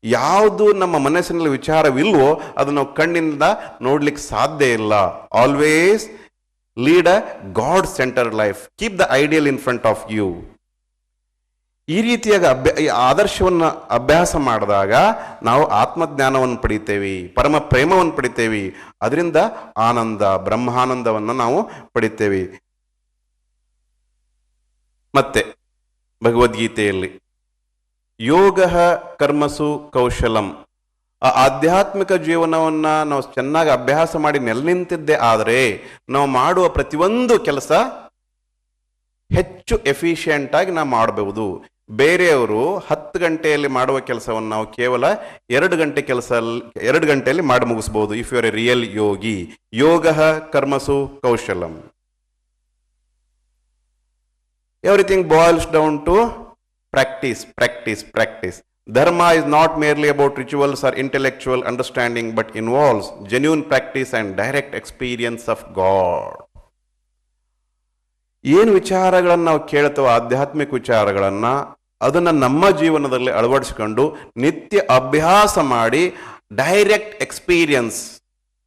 ಯಾವುದು ನಮ್ಮ ಮನಸ್ಸಿನಲ್ಲಿ ವಿಚಾರವಿಲ್ವೋ ಅದು ನಾವು ಕಣ್ಣಿಂದ ನೋಡ್ಲಿಕ್ಕೆ ಸಾಧ್ಯ ಇಲ್ಲ. Always lead a God centred life, keep the ideal in front of you. ಈ ರೀತಿಯಾಗಿ ಈ ಆದರ್ಶವನ್ನು ಅಭ್ಯಾಸ ಮಾಡಿದಾಗ ನಾವು ಆತ್ಮಜ್ಞಾನವನ್ನು ಪಡಿತೇವೆ, ಪರಮ ಪ್ರೇಮವನ್ನು ಪಡಿತೇವೆ, ಅದರಿಂದ ಆನಂದ, ಬ್ರಹ್ಮಾನಂದವನ್ನು ನಾವು ಪಡಿತೇವೆ. ಮತ್ತೆ ಭಗವದ್ಗೀತೆಯಲ್ಲಿ ಯೋಗ ಕರ್ಮಸು ಕೌಶಲಂ, ಆ ಆಧ್ಯಾತ್ಮಿಕ ಜೀವನವನ್ನು ನಾವು ಚೆನ್ನಾಗಿ ಅಭ್ಯಾಸ ಮಾಡಿ ನೆಲೆ ನಿಂತಿದ್ದೇ ಆದರೆ ನಾವು ಮಾಡುವ ಪ್ರತಿಯೊಂದು ಕೆಲಸ ಹೆಚ್ಚು ಎಫಿಷಿಯೆಂಟ್ ಆಗಿ ನಾವು ಮಾಡಬಹುದು. ಬೇರೆಯವರು 10 ಗಂಟೆಯಲ್ಲಿ ಮಾಡುವ ಕೆಲಸವನ್ನು ನಾವು ಕೇವಲ 2 ಗಂಟೆಯಲ್ಲಿ ಮಾಡಿ ಮುಗಿಸ್ಬೋದು. If you are a real yogi. ಯೋಗ ಕರ್ಮಸು ಕೌಶಲಂ. Everything boils down to practice, practice, practice. Dharma is not merely about rituals or intellectual understanding, but involves genuine practice and direct experience of God. ಏನು ವಿಚಾರಗಳನ್ನು ನಾವು ಕೇಳ್ತೇವೋ ಆಧ್ಯಾತ್ಮಿಕ ವಿಚಾರಗಳನ್ನು ಅದನ್ನು ನಮ್ಮ ಜೀವನದಲ್ಲಿ ಅಳವಡಿಸಿಕೊಂಡು ನಿತ್ಯ ಅಭ್ಯಾಸ ಮಾಡಿ ಡೈರೆಕ್ಟ್ ಎಕ್ಸ್ಪೀರಿಯನ್ಸ್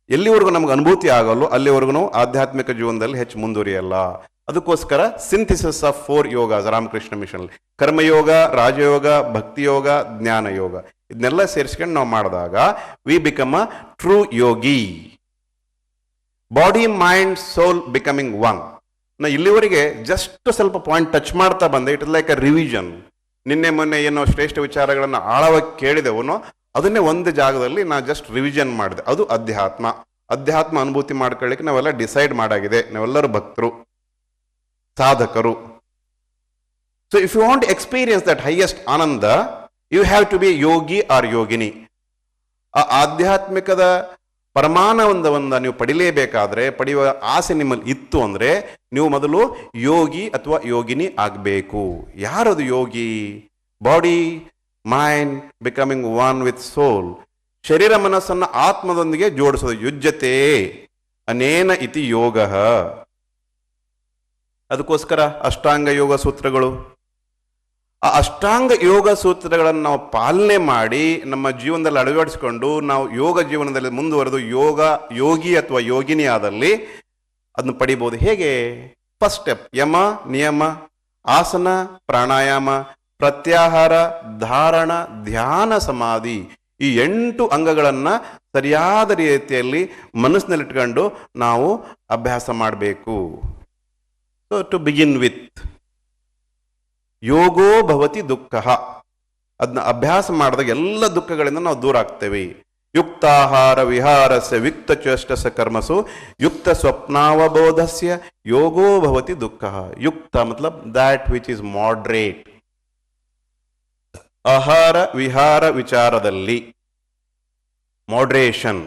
ಎಲ್ಲಿವರೆಗೂ ನಮಗೆ ಅನುಭೂತಿ ಆಗಲ್ಲೋ ಅಲ್ಲಿವರೆಗೂ ಆಧ್ಯಾತ್ಮಿಕ ಜೀವನದಲ್ಲಿ ಹೆಚ್ಚು ಮುಂದುವರಿಯಲ್ಲ. ಅದಕ್ಕೋಸ್ಕರ synthesis of 4 yogas Ramakrishna mission: ಕರ್ಮಯೋಗ, ರಾಜಯೋಗ, ಭಕ್ತಿಯೋಗ, ಜ್ಞಾನ ಯೋಗ. ಇದನ್ನೆಲ್ಲ ಸೇರಿಸ್ಕೊಂಡು ನಾವು ಮಾಡಿದಾಗ we become a true yogi. Body, mind, soul becoming one. ನಾ ಇಲ್ಲಿವರೆಗೆ ಜಸ್ಟ್ ಸ್ವಲ್ಪ ಪಾಯಿಂಟ್ ಟಚ್ ಮಾಡ್ತಾ ಬಂದೆ. It is like a revision. ನಿನ್ನೆ ಮೊನ್ನೆ ಏನೋ ಶ್ರೇಷ್ಠ ವಿಚಾರಗಳನ್ನು ಆಳವಾಗಿ ಕೇಳಿದೆವನೋ ಅದನ್ನೇ ಒಂದು ಜಾಗದಲ್ಲಿ ನಾ ಜಸ್ಟ್ ರಿವಿಷನ್ ಮಾಡಿದೆ. ಅದು ಅಧ್ಯಾತ್ಮ ಅನುಭೂತಿ ಮಾಡ್ಕೊಳ್ಳಿಕ್ಕೆ ನಾವೆಲ್ಲ ಡಿಸೈಡ್ ಮಾಡಾಗಿದೆ. ನಾವೆಲ್ಲರೂ ಭಕ್ತರು, ಸಾಧಕರು. So if you want to experience that highest ananda, you have to be yogi or yogini. ಆ ಆಧ್ಯಾತ್ಮಿಕದ ಪರಮಾನಂದವನ್ನು ನೀವು ಪಡಿಲೇಬೇಕಾದ್ರೆ, ಪಡೆಯುವ ಆಸೆ ನಿಮ್ಮಲ್ಲಿ ಇತ್ತು ಅಂದರೆ ನೀವು ಮೊದಲು ಯೋಗಿ ಅಥವಾ ಯೋಗಿನಿ ಆಗಬೇಕು. ಯಾರದು ಯೋಗಿ? Body, mind becoming one with soul. ಶರೀರ ಮನಸ್ಸನ್ನು ಆತ್ಮದೊಂದಿಗೆ ಜೋಡಿಸೋದು. ಯುಜ್ಯತೆ ಅನೇನ ಇತಿ ಯೋಗ. ಅದಕ್ಕೋಸ್ಕರ ಅಷ್ಟಾಂಗ ಯೋಗ ಸೂತ್ರಗಳು. ಆ ಅಷ್ಟಾಂಗ ಯೋಗ ಸೂತ್ರಗಳನ್ನು ನಾವು ಪಾಲನೆ ಮಾಡಿ ನಮ್ಮ ಜೀವನದಲ್ಲಿ ಅಳವಡಿಸಿಕೊಂಡು ನಾವು ಯೋಗ ಜೀವನದಲ್ಲಿ ಮುಂದುವರೆದು ಯೋಗಿ ಅಥವಾ ಯೋಗಿನಿ ಆದಲ್ಲಿ ಅದನ್ನು ಪಡಿಬೋದು. ಹೇಗೆ? ಫಸ್ಟ್ ಸ್ಟೆಪ್ ಯಮ, ನಿಯಮ, ಆಸನ, ಪ್ರಾಣಾಯಾಮ, ಪ್ರತ್ಯಾಹಾರ, ಧಾರಣ, ಧ್ಯಾನ, ಸಮಾಧಿ. ಈ 8 ಅಂಗಗಳನ್ನು ಸರಿಯಾದ ರೀತಿಯಲ್ಲಿ ಮನಸ್ಸಿನಲ್ಲಿಟ್ಕೊಂಡು ನಾವು ಅಭ್ಯಾಸ ಮಾಡಬೇಕು. ಸೊ ಟು ಬಿಗಿನ್ ವಿತ್ ಯೋಗೋ ಭವತಿ ದುಃಖ. ಅದನ್ನ ಅಭ್ಯಾಸ ಮಾಡಿದಾಗ ಎಲ್ಲ ದುಃಖಗಳಿಂದ ನಾವು ದೂರ ಆಗ್ತೇವೆ. ಯುಕ್ತಾಹಾರ ವಿಹಾರಸ್ಯ ವಿಕ್ತ ಚೇಷ್ಟಸ ಕರ್ಮಸು ಯುಕ್ತ ಸ್ವಪ್ನಾವಬೋಧಸ್ಯ ಯೋಗೋ ಭವತಿ ದುಃಖ. ಯುಕ್ತ ಮತ್ಲಬ್ ದ್ಯಾಟ್ ವಿಚ್ ಇಸ್ ಮಾಡ್ರೇಟ್. ಆಹಾರ ವಿಹಾರ ವಿಚಾರದಲ್ಲಿ ಮಾಡ್ರೇಷನ್.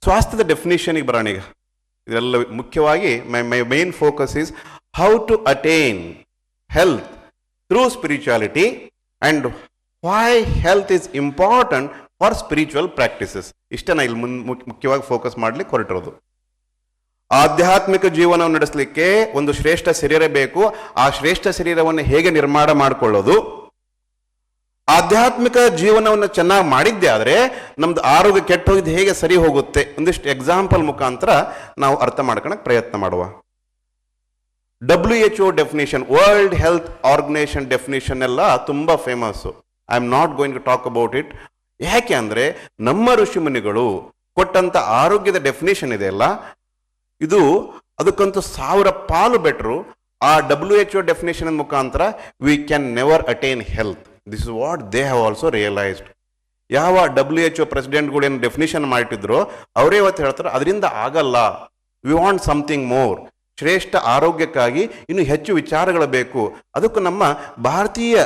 ಸ್ವಾಸ್ಥ್ಯದ ಡೆಫಿನಿಷನ್ಗೆ ಬರೋಣ ಈಗ. ಇದೆಲ್ಲ ಮುಖ್ಯವಾಗಿ my main focus is how to attain health through spirituality and why health is important for spiritual practices. ಇಷ್ಟೇ ನಾ ಇಲ್ಲಿ ಮುಖ್ಯವಾಗಿ ಫೋಕಸ್ ಮಾಡ್ಲಿಕ್ಕೆ ಹೊರಟಿರೋದು. ಆಧ್ಯಾತ್ಮಿಕ ಜೀವನವನ್ನು ನಡೆಸಲಿಕ್ಕೆ ಒಂದು ಶ್ರೇಷ್ಠ ಶರೀರ ಬೇಕು. ಆ ಶ್ರೇಷ್ಠ ಶರೀರವನ್ನು ಹೇಗೆ ನಿರ್ಮಾಣ ಮಾಡಿಕೊಳ್ಳೋದು, ಆಧ್ಯಾತ್ಮಿಕ ಜೀವನವನ್ನು ಚೆನ್ನಾಗಿ ಮಾಡಿದ್ದೆ ಆದರೆ ನಮ್ದು ಆರೋಗ್ಯ ಕೆಟ್ಟು ಹೋಗಿದ್ದು ಹೇಗೆ ಸರಿ ಹೋಗುತ್ತೆ, ಒಂದಿಷ್ಟು ಎಕ್ಸಾಂಪಲ್ ಮುಖಾಂತರ ನಾವು ಅರ್ಥ ಮಾಡ್ಕೊಳಕ್ಕೆ ಪ್ರಯತ್ನ ಮಾಡುವ. WHO definition, world health organisation definition ಎಲ್ಲ ತುಂಬಾ famous. I am not going to talk about it. ಯಾಕೆ ಅಂದ್ರೆ ನಮ್ಮ ಋಷಿಮುನಿಗಳು ಕೊಟ್ಟಂತ ಆರೋಗ್ಯದ ಡೆಫಿನೇಷನ್ ಇದೆ ಅಲ್ಲ, ಇದು ಅದಕ್ಕಂತೂ 1000 ಪಾಲು ಬೆಟರು. ಆ WHO ಡೆಫಿನೇಷನ್ ಮುಖಾಂತರ we can never attain health. This is what they have also realised. ಯಾವ WHO ಪ್ರೆಸಿಡೆಂಟ್ಗಳು ಏನು ಡೆಫಿನೇಷನ್ ಮಾಡಿಟ್ಟಿದ್ರು ಅವರೇ ಇವತ್ತು ಹೇಳ್ತಾರೆ ಅದರಿಂದ ಆಗಲ್ಲ. We want something more. ಶ್ರೇಷ್ಠ ಆರೋಗ್ಯಕ್ಕಾಗಿ ಇನ್ನು ಹೆಚ್ಚು ವಿಚಾರಗಳು ಬೇಕು. ಅದಕ್ಕೂ ನಮ್ಮ ಭಾರತೀಯ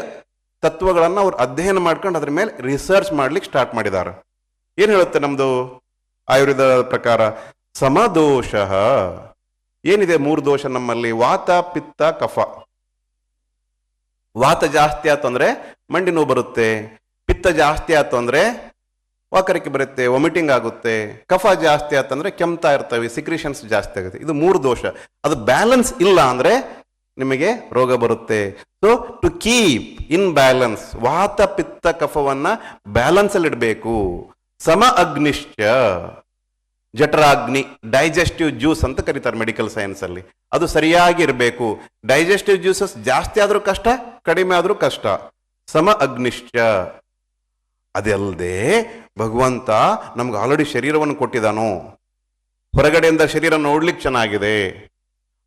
ತತ್ವಗಳನ್ನು ಅವ್ರು ಅಧ್ಯಯನ ಮಾಡ್ಕೊಂಡು ಅದ್ರ ಮೇಲೆ ರಿಸರ್ಚ್ ಮಾಡ್ಲಿಕ್ಕೆ ಸ್ಟಾರ್ಟ್ ಮಾಡಿದ್ದಾರೆ. ಏನು ಹೇಳುತ್ತೆ ನಮ್ದು ಆಯುರ್ವೇದ ಪ್ರಕಾರ? ಸಮದೋಷ. ಏನಿದೆ 3 ದೋಷ ನಮ್ಮಲ್ಲಿ? ವಾತ, ಪಿತ್ತ, ಕಫ. ವಾತ ಜಾಸ್ತಿ ಆಯ್ತು ಅಂದ್ರೆ ಮಂಡಿ ನೋವು ಬರುತ್ತೆ. ಪಿತ್ತ ಜಾಸ್ತಿ ಆಯ್ತು ಅಂದ್ರೆ ವಾಕರಿಕೆ ಬರುತ್ತೆ, ವಾಮಿಟಿಂಗ್ ಆಗುತ್ತೆ. ಕಫ ಜಾಸ್ತಿ ಆತಂದ್ರೆ ಕೆಮ್ತಾ ಇರ್ತವೆ, ಸಿಕ್ರಿಷನ್ಸ್ ಜಾಸ್ತಿ ಆಗುತ್ತೆ. ಇದು 3 ದೋಷ. ಅದು ಬ್ಯಾಲೆನ್ಸ್ ಇಲ್ಲ ಅಂದ್ರೆ ನಿಮಗೆ ರೋಗ ಬರುತ್ತೆ. So to keep in balance, ವಾತ ಪಿತ್ತ ಕಫವನ್ನ ಬ್ಯಾಲೆನ್ಸ್ ಅಲ್ಲಿ ಇಡಬೇಕು. ಸಮ ಅಗ್ನಿಶ್ಚ, ಜಠರಾಗ್ನಿ, ಡೈಜೆಸ್ಟಿವ್ ಜ್ಯೂಸ್ ಅಂತ ಕರೀತಾರೆ ಮೆಡಿಕಲ್ ಸೈನ್ಸ್ ಅಲ್ಲಿ, ಅದು ಸರಿಯಾಗಿ ಇರಬೇಕು. ಡೈಜೆಸ್ಟಿವ್ ಜ್ಯೂಸಸ್ ಜಾಸ್ತಿ ಆದ್ರೂ ಕಷ್ಟ, ಕಡಿಮೆ ಆದ್ರೂ ಕಷ್ಟ. ಸಮ ಅಗ್ನಿಶ್ಚ. ಅದಲ್ಲದೆ ಭಗವಂತ ನಮ್ಗೆ ಆಲ್ರೆಡಿ ಶರೀರವನ್ನು ಕೊಟ್ಟಿದ್ದಾನೋ. ಹೊರಗಡೆಯಿಂದ ಶರೀರ ನೋಡ್ಲಿಕ್ಕೆ ಚೆನ್ನಾಗಿದೆ,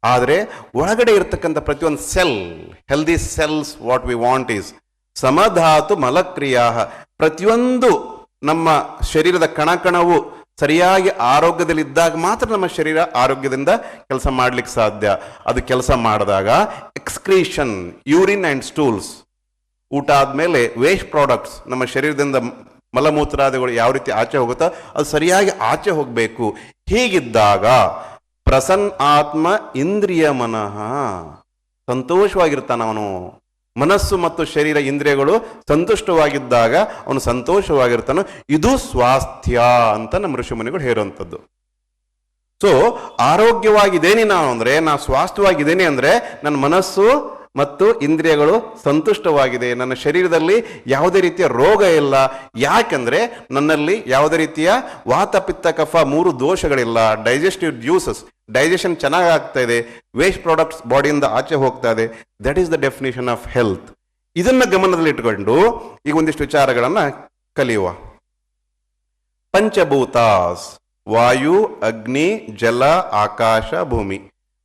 ಆದರೆ ಒಳಗಡೆ ಇರತಕ್ಕಂಥ ಪ್ರತಿಯೊಂದು cell, healthy cells, what we want is ಸಮಧಾತು ಮಲಕ್ರಿಯಾ. ಪ್ರತಿಯೊಂದು ನಮ್ಮ ಶರೀರದ ಕಣಕಣವು ಸರಿಯಾಗಿ ಆರೋಗ್ಯದಲ್ಲಿದ್ದಾಗ ಮಾತ್ರ ನಮ್ಮ ಶರೀರ ಆರೋಗ್ಯದಿಂದ ಕೆಲಸ ಮಾಡ್ಲಿಕ್ಕೆ ಸಾಧ್ಯ. ಅದು ಕೆಲಸ ಮಾಡಿದಾಗ ಎಕ್ಸ್ಕ್ರೀಷನ್, ಯೂರಿನ್ ಆ್ಯಂಡ್ ಸ್ಟೂಲ್ಸ್, ಊಟ ಆದಮೇಲೆ ವೇಸ್ಟ್ ಪ್ರಾಡಕ್ಟ್ಸ್, ನಮ್ಮ ಶರೀರದಿಂದ ಮಲಮೂತ್ರಾದಿಗಳು ಯಾವ ರೀತಿ ಆಚೆ ಹೋಗುತ್ತೋ ಅದು ಸರಿಯಾಗಿ ಆಚೆ ಹೋಗಬೇಕು. ಹೀಗಿದ್ದಾಗ ಪ್ರಸನ್ನ ಆತ್ಮ ಇಂದ್ರಿಯ ಮನಃ, ಸಂತೋಷವಾಗಿರ್ತಾನ ಅವನು. ಮನಸ್ಸು ಮತ್ತು ಶರೀರ ಇಂದ್ರಿಯಗಳು ಸಂತುಷ್ಟವಾಗಿದ್ದಾಗ ಅವನು ಸಂತೋಷವಾಗಿರ್ತಾನೆ. ಇದು ಸ್ವಾಸ್ಥ್ಯ ಅಂತ ನಮ್ಮ ಋಷಿಮುನಿಗಳು ಹೇಳುವಂಥದ್ದು. ಸೊ ಆರೋಗ್ಯವಾಗಿದ್ದೇನೆ ನಾನು ಅಂದ್ರೆ, ನಾ ಸ್ವಾಸ್ಥ್ಯವಾಗಿದ್ದೇನೆ ಅಂದ್ರೆ ನನ್ನ ಮನಸ್ಸು ಮತ್ತು ಇಂದ್ರಿಯಗಳು ಸಂತುಷ್ಟವಾಗಿದೆ, ನನ್ನ ಶರೀರದಲ್ಲಿ ಯಾವುದೇ ರೀತಿಯ ರೋಗ ಇಲ್ಲ. ಯಾಕೆಂದ್ರೆ ನನ್ನಲ್ಲಿ ಯಾವುದೇ ರೀತಿಯ ವಾತ ಪಿತ್ತ ಕಫ 3 ದೋಷಗಳಿಲ್ಲ. ಡೈಜೆಸ್ಟಿವ್ ಜ್ಯೂಸಸ್, ಡೈಜೆಷನ್ ಚೆನ್ನಾಗಿ ಆಗ್ತಾ ಇದೆ, ವೇಸ್ಟ್ ಪ್ರಾಡಕ್ಟ್ಸ್ ಬಾಡಿಯಿಂದ ಆಚೆ ಹೋಗ್ತಾ ಇದೆ. That is the definition of health. ಇದನ್ನ ಗಮನದಲ್ಲಿ ಇಟ್ಕೊಂಡು ಈಗ ಒಂದಿಷ್ಟು ವಿಚಾರಗಳನ್ನ ಕಲಿಯುವ. ಪಂಚಭೂತಾಸ್, ವಾಯು, ಅಗ್ನಿ, ಜಲ, ಆಕಾಶ, ಭೂಮಿ.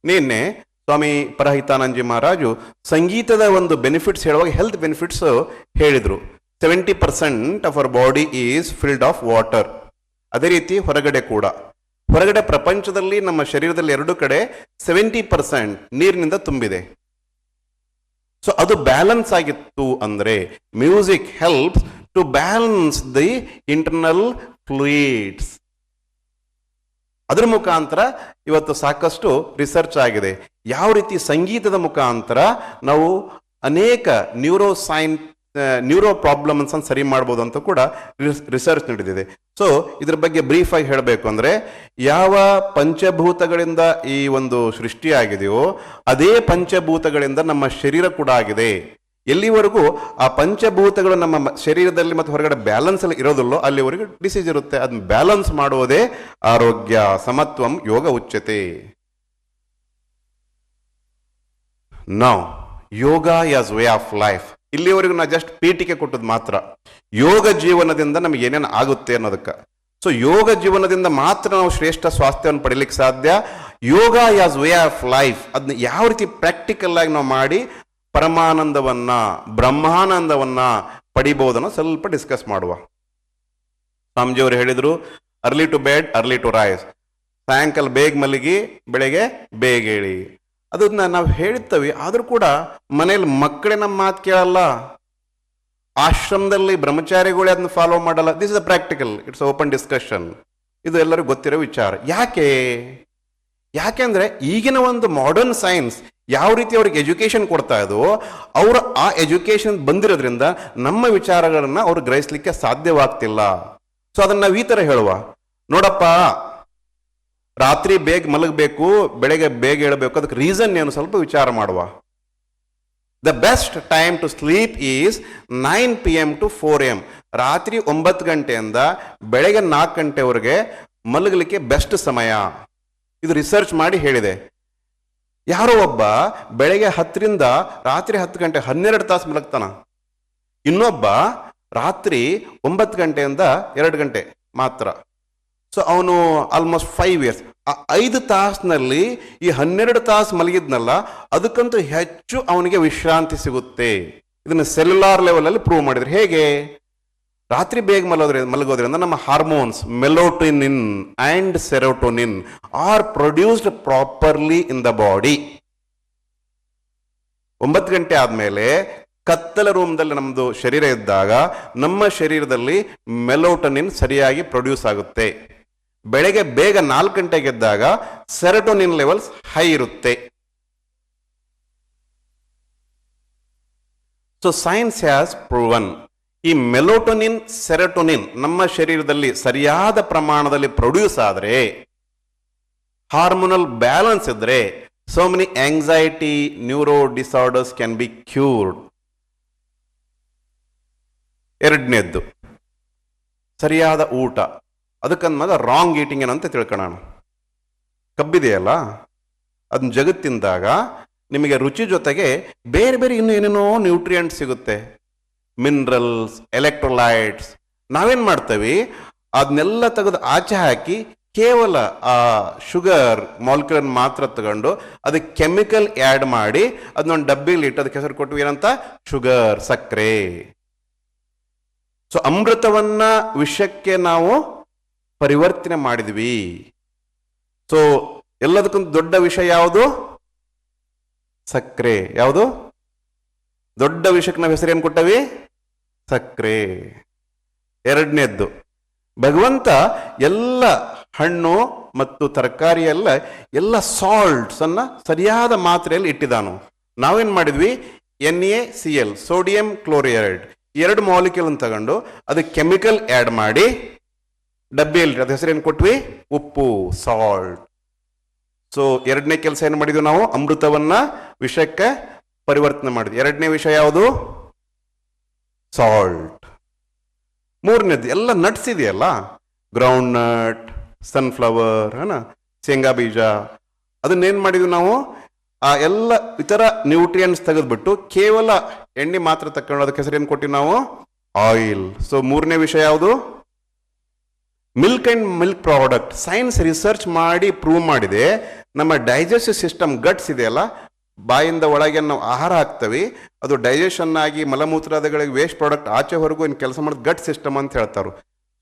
ನಿನ್ನೆ ಸ್ವಾಮಿ ಪರಹಿತಾನಂದಜಿ ಮಹಾರಾಜು ಸಂಗೀತದ ಒಂದು ಬೆನಿಫಿಟ್ಸ್ ಹೇಳುವಾಗ ಹೆಲ್ತ್ ಬೆನಿಫಿಟ್ಸ್ ಹೇಳಿದ್ರು. 70% of our body is filled of water. ಅದೇ ರೀತಿ ಹೊರಗಡೆ ಕೂಡ, ಹೊರಗಡೆ ಪ್ರಪಂಚದಲ್ಲಿ ನಮ್ಮ ಶರೀರದಲ್ಲಿ 2 ಕಡೆ 70% ನೀರಿನಿಂದ ತುಂಬಿದೆ. ಸೊ ಅದು ಬ್ಯಾಲೆನ್ಸ್ ಆಗಿತ್ತು ಅಂದ್ರೆ music helps to balance the internal fluids. ಅದರ ಮುಖಾಂತರ ಇವತ್ತು ಸಾಕಷ್ಟು ರಿಸರ್ಚ್ ಆಗಿದೆ. ಯಾವ ರೀತಿ ಸಂಗೀತದ ಮುಖಾಂತರ ನಾವು ಅನೇಕ ನ್ಯೂರೋ ಪ್ರಾಬ್ಲಮ್ಸ್ ಅನ್ನು ಸರಿ ಮಾಡ್ಬೋದು ಅಂತ ಕೂಡ ರಿಸರ್ಚ್ ನಡೆದಿದೆ. ಸೊ ಇದ್ರ ಬಗ್ಗೆ ಬ್ರೀಫ್ ಆಗಿ ಹೇಳಬೇಕು ಅಂದ್ರೆ, ಯಾವ ಪಂಚಭೂತಗಳಿಂದ ಈ ಒಂದು ಸೃಷ್ಟಿಯಾಗಿದೆಯೋ ಅದೇ ಪಂಚಭೂತಗಳಿಂದ ನಮ್ಮ ಶರೀರ ಕೂಡ ಆಗಿದೆ. ಎಲ್ಲಿವರೆಗೂ ಆ ಪಂಚಭೂತಗಳು ನಮ್ಮ ಶರೀರದಲ್ಲಿ ಮತ್ತು ಹೊರಗಡೆ ಬ್ಯಾಲೆನ್ಸ್ ಅಲ್ಲಿ ಇರೋದಿಲ್ಲೋ ಅಲ್ಲಿವರೆಗೂ ಡಿಸೀಸ್ ಇರುತ್ತೆ. ಅದನ್ನ ಬ್ಯಾಲೆನ್ಸ್ ಮಾಡುವುದೇ ಆರೋಗ್ಯ. ಸಮತ್ವಂ ಯೋಗ ಉಚ್ಯತೆ. Now yoga as way of life. ಇಲ್ಲಿವರೆಗೂ ನಾ ಜಸ್ಟ್ ಪೀಠಿಕೆ ಕೊಟ್ಟದ್ದು ಮಾತ್ರ. ಯೋಗ ಜೀವನದಿಂದ ನಮಗೆ ಏನೇನು ಆಗುತ್ತೆ ಅನ್ನೋದಕ್ಕೆ. ಸೊ ಯೋಗ ಜೀವನದಿಂದ ಮಾತ್ರ ನಾವು ಶ್ರೇಷ್ಠ ಸ್ವಾಸ್ಥ್ಯವನ್ನು ಪಡಿಲಿಕ್ಕೆ ಸಾಧ್ಯ. ಯೋಗ ಆಸ್ ವೇ ಆಫ್ ಲೈಫ್, ಅದನ್ನ ಯಾವ ರೀತಿ ಪ್ರಾಕ್ಟಿಕಲ್ ಆಗಿ ನಾವು ಮಾಡಿ ಪರಮಾನಂದವನ್ನ, ಬ್ರಹ್ಮಾನಂದವನ್ನ ಪಡಿಬಹುದನ್ನು ಸ್ವಲ್ಪ ಡಿಸ್ಕಸ್ ಮಾಡುವ. ಸ್ವಾಮೀಜಿಯವರು ಹೇಳಿದ್ರು, early to bed early to rise. ಸಾಯಂಕಾಲ ಬೇಗ ಮಲಗಿ ಬೆಳಗ್ಗೆ ಬೇಗ ಹೇಳಿ. ಅದನ್ನ ನಾವು ಹೇಳ್ತೇವೆ, ಆದ್ರೂ ಕೂಡ ಮನೇಲಿ ಮಕ್ಕಳೇ ನಮ್ಮ ಮಾತು ಕೇಳಲ್ಲ. ಆಶ್ರಮದಲ್ಲಿ ಬ್ರಹ್ಮಚಾರಿಗಳೇ ಅದನ್ನ ಫಾಲೋ ಮಾಡಲ್ಲ. This is a practical, it's open discussion. ಇದು ಎಲ್ಲರಿಗೂ ಗೊತ್ತಿರೋ ವಿಚಾರ. ಯಾಕೆಂದ್ರೆ ಈಗಿನ ಒಂದು ಮಾಡರ್ನ್ ಸೈನ್ಸ್ ಯಾವ ರೀತಿ ಅವ್ರಿಗೆ ಎಜುಕೇಶನ್ ಕೊಡ್ತಾ ಇದೋ, ಅವರು ಆ ಎಜುಕೇಶನ್ ಬಂದಿರೋದ್ರಿಂದ ನಮ್ಮ ವಿಚಾರಗಳನ್ನ ಅವ್ರು ಗ್ರಹಿಸ್ಲಿಕ್ಕೆ ಸಾಧ್ಯವಾಗ್ತಿಲ್ಲ. ಸೊ ಅದನ್ನ ನಾವು ಈ ತರ ಹೇಳುವ, ನೋಡಪ್ಪ ರಾತ್ರಿ ಬೇಗ ಮಲಗಬೇಕು, ಬೆಳಗ್ಗೆ ಬೇಗ ಹೇಳಬೇಕು, ಅದಕ್ಕೆ ರೀಸನ್ ಏನು ಸ್ವಲ್ಪ ವಿಚಾರ ಮಾಡುವ. The best time to sleep is 9 PM to 4 AM. ರಾತ್ರಿ 9 ಗಂಟೆಯಿಂದ ಬೆಳಗ್ಗೆ 4 ಗಂಟೆವರೆಗೆ ಮಲಗಲಿಕ್ಕೆ ಬೆಸ್ಟ್ ಸಮಯ. ಇದು ರಿಸರ್ಚ್ ಮಾಡಿ ಹೇಳಿದೆ. ಯಾರೋ ಒಬ್ಬ ಬೆಳಗ್ಗೆ 10ರಿಂದ ರಾತ್ರಿ 10 ಗಂಟೆ 12 ತಾಸು ಮಲಗ್ತಾನ. ಇನ್ನೊಬ್ಬ ರಾತ್ರಿ 9 ಗಂಟೆಯಿಂದ 2 ಗಂಟೆ ಮಾತ್ರ. ಸೊ ಅವನು ಆಲ್ಮೋಸ್ಟ್ 5 years. ಆ 5 ತಾಸಿನಲ್ಲಿ ಈ 12 ತಾಸು ಮಲಗಿದ್ನಲ್ಲ, ಅದಕ್ಕಂತೂ ಹೆಚ್ಚು ಅವನಿಗೆ ವಿಶ್ರಾಂತಿ ಸಿಗುತ್ತೆ. ಇದನ್ನು ಸೆಲ್ಯುಲಾರ್ ಲೆವೆಲ್ ಅಲ್ಲಿ ಪ್ರೂವ್ ಮಾಡಿದ್ರು. ಹೇಗೆ? ರಾತ್ರಿ ಬೇಗ ಮಲಗೋದ್ರಿಂದ ನಮ್ಮ hormones melatonin and serotonin R produced properly in the body. 9 ಗಂಟೆ ಆದ್ಮೇಲೆ ಕತ್ತಲ ರೂಮ್ದಲ್ಲಿ ನಮ್ದು ಶರೀರ ಇದ್ದಾಗ ನಮ್ಮ ಶರೀರದಲ್ಲಿ ಮೆಲೋಟೋನಿನ್ ಸರಿಯಾಗಿ ಪ್ರೊಡ್ಯೂಸ್ ಆಗುತ್ತೆ. ಬೆಳಗ್ಗೆ ಬೇಗ 4 ಗಂಟೆಗೆ ಎದ್ದಾಗ ಸೆರೋಟೋನಿನ್ ಲೆವೆಲ್ಸ್ ಹೈ ಇರುತ್ತೆ. ಸೊ ಸೈನ್ಸ್ ಹ್ಯಾಸ್ ಪ್ರೂವನ್, ಈ ಮೆಲೋಟೋನಿನ್, ಸೆರೋಟೋನಿನ್ ನಮ್ಮ ಶರೀರದಲ್ಲಿ ಸರಿಯಾದ ಪ್ರಮಾಣದಲ್ಲಿ ಪ್ರೊಡ್ಯೂಸ್ ಆದರೆ, ಹಾರ್ಮೋನಲ್ ಬ್ಯಾಲೆನ್ಸ್ ಇದ್ರೆ, so many anxiety, neuro disorders can be cured. ಎರಡನೇದ್ದು ಸರಿಯಾದ ಊಟ. ಅದಕ್ಕಂದಾಗ ರಾಂಗ್ ಈಟಿಂಗ್ ಏನಂತ ತಿಳ್ಕೊಳ್ಳೋಣ. ಕಬ್ಬಿದೆಯಲ್ಲ, ಅದನ್ನ ಜಗತ್ತಿಂದಾಗ ನಿಮಗೆ ರುಚಿ ಜೊತೆಗೆ ಬೇರೆ ಬೇರೆ ಇನ್ನೂ ಏನೇನೋ ನ್ಯೂಟ್ರಿಯೆಂಟ್ಸ್ ಸಿಗುತ್ತೆ, ಮಿನರಲ್ಸ್, ಎಲೆಕ್ಟ್ರೋಲೈಟ್ಸ್. ನಾವೇನು ಮಾಡ್ತೇವೆ, ಅದನ್ನೆಲ್ಲ ತೆಗೆದು ಆಚೆ ಹಾಕಿ ಕೇವಲ ಆ ಶುಗರ್ ಮಾಲಿಕ್ಯೂಲ್ ಮಾತ್ರ ತಗೊಂಡು ಅದಕ್ಕೆ ಕೆಮಿಕಲ್ ಆ್ಯಡ್ ಮಾಡಿ ಅದನ್ನೊಂದು ಡಬ್ಬಿಲಿ ಇಟ್ಟು ಅದಕ್ಕೆ ಹೆಸರು ಕೊಟ್ಟು ಏನಂತ, ಶುಗರ್, ಸಕ್ಕರೆ. ಸೊ ಅಮೃತವನ್ನ ವಿಷಕ್ಕೆ ನಾವು ಪರಿವರ್ತನೆ ಮಾಡಿದ್ವಿ. ಸೊ ಎಲ್ಲದಕ್ಕಿಂತ ದೊಡ್ಡ ವಿಷಯ ಯಾವುದು? ಸಕ್ಕರೆ. ಯಾವುದು ದೊಡ್ಡ ವಿಷಯಕ್ಕೆ ನಾವು ಹೆಸರು ಏನು ಕೊಟ್ಟವಿ? ಸಕ್ಕರೆ. ಎರಡನೇದ್ದು, ಭಗವಂತ ಎಲ್ಲ ಹಣ್ಣು ಮತ್ತು ತರಕಾರಿ ಎಲ್ಲ ಸಾಲ್ಟ್ಸ್ ಅನ್ನ ಸರಿಯಾದ ಮಾತ್ರೆಯಲ್ಲಿ ಇಟ್ಟಿದ್ದಾನು. ನಾವೇನ್ ಮಾಡಿದ್ವಿ, NaCl, ಸೋಡಿಯಂ ಕ್ಲೋರೈಡ್, ಎರಡು ಮಾಲಿಕ್ಯೂಲ್ ಅನ್ನು ತಗೊಂಡು ಅದಕ್ಕೆ ಕೆಮಿಕಲ್ ಆ್ಯಡ್ ಮಾಡಿ ಡಬ್ಬಿಯಲ್ಲಿ ಅದ ಹೆಸರು ಏನು ಕೊಟ್ವಿ? ಉಪ್ಪು, ಸಾಲ್ಟ್. ಸೊ ಎರಡನೇ ಕೆಲಸ ಏನು ಮಾಡಿದ್ವಿ ನಾವು? ಅಮೃತವನ್ನ ವಿಷಕ್ಕೆ ಪರಿವರ್ತನೆ ಮಾಡಿದ್ವಿ. ಎರಡನೇ ವಿಷಯ ಯಾವುದು? ಸಾಲ್ಟ್. ಮೂರನೇದು ಎಲ್ಲ ನಟ್ಸ್ ಇದೆಯಲ್ಲ, ಗ್ರೌಂಡ್ ನಟ್, ಸನ್ಫ್ಲವರ್, ಶೇಂಗಾ ಬೀಜ, ಅದನ್ನೇನು ಮಾಡಿದ್ವಿ ನಾವು? ಆ ಎಲ್ಲ ಇತರ ನ್ಯೂಟ್ರಿಯೆಂಟ್ಸ್ ತೆಗೆದ್ಬಿಟ್ಟು ಕೇವಲ ಎಣ್ಣೆ ಮಾತ್ರ ತಕೊಂಡು ಅದಕ್ಕೆ ಹೆಸರು ಏನು ಕೊಟ್ಟಿವಿ ನಾವು? ಆಯಿಲ್. ಸೊ ಮೂರನೇ ವಿಷಯ ಯಾವುದು? Milk and milk product. Science research ಮಾಡಿ ಪ್ರೂವ್ ಮಾಡಿದೆ, ನಮ್ಮ ಡೈಜೆಸ್ಟಿವ್ ಸಿಸ್ಟಮ್, ಗಟ್ಸ್ ಇದೆಯಲ್ಲ, ಬಾಯಿಂದ ಒಳಗೆ ನಾವು ಆಹಾರ ಹಾಕ್ತೇವೆ, ಅದು ಡೈಜೆಷನ್ ಆಗಿ ಮಲಮೂತ್ರಾದಿಗಳಿಗೆ ವೇಸ್ಟ್ ಪ್ರಾಡಕ್ಟ್ ಆಚೆ ಹೊರಗೂ ಏನು ಕೆಲಸ ಮಾಡೋದು ಗಟ್ ಸಿಸ್ಟಮ್ ಅಂತ ಹೇಳ್ತಾರೆ.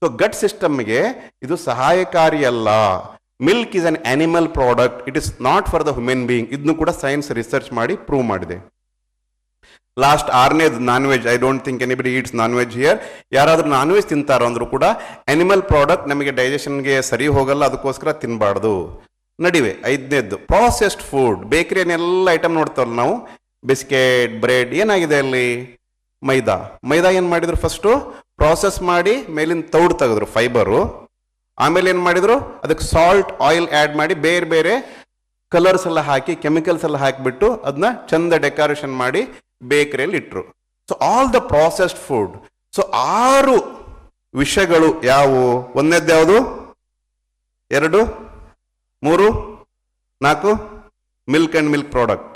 ಸೊ ಗಟ್ ಸಿಸ್ಟಮ್ಗೆ ಇದು ಸಹಾಯಕಾರಿ ಅಲ್ಲ. Milk is an animal product, it is not for the human being. ಇದನ್ನು ಕೂಡ ಸೈನ್ಸ್ ರಿಸರ್ಚ್ ಮಾಡಿ ಪ್ರೂವ್ ಮಾಡಿದೆ. ಲಾಸ್ಟ್ ಆರನೇದು non veg. I don't think anybody eats non veg here. ಯಾರಾದ್ರೂ ನಾನ್ ವೆಜ್ ತಿಂತಾರೋ ಅಂದ್ರೂ ಕೂಡ ಅನಿಮಲ್ ಪ್ರಾಡಕ್ಟ್ ನಮಗೆ ಡೈಜೆಷನ್ಗೆ ಸರಿ ಹೋಗಲ್ಲ, ಅದಕ್ಕೋಸ್ಕರ ತಿನ್ನಬಾರ್ದು. ನಡಿವೆ. ಐದನೇದ್ದು ಪ್ರಾಸೆಸ್ಡ್ ಫುಡ್. ಬೇಕರಿಯನ್ನೆಲ್ಲ ಐಟಮ್ ನೋಡ್ತಾವಲ್ಲ ನಾವು, ಬಿಸ್ಕೆಟ್, ಬ್ರೆಡ್, ಏನಾಗಿದೆ ಅಲ್ಲಿ? ಮೈದಾ. ಮೈದಾ ಏನು ಮಾಡಿದ್ರು? ಫಸ್ಟು ಪ್ರಾಸೆಸ್ ಮಾಡಿ ಮೇಲಿನ ತೌಡು ತೆಗೆದ್ರು, ಫೈಬರು. ಆಮೇಲೆ ಏನು ಮಾಡಿದ್ರು? ಅದಕ್ಕೆ ಸಾಲ್ಟ್, ಆಯಿಲ್ ಆ್ಯಡ್ ಮಾಡಿ ಬೇರೆ ಬೇರೆ ಕಲರ್ಸ್ ಎಲ್ಲ ಹಾಕಿ, ಕೆಮಿಕಲ್ಸ್ ಎಲ್ಲ ಹಾಕಿಬಿಟ್ಟು ಅದನ್ನ ಚಂದ ಡೆಕೋರೇಷನ್ ಮಾಡಿ ಬೇಕರಿಯಲ್ಲಿ ಇಟ್ರು. So all the processed food. So 6 ವಿಷಯಗಳು ಯಾವುವು? ಒಂದನೇದ್ದು ಯಾವುದು? 2, 3, 4 milk and milk product,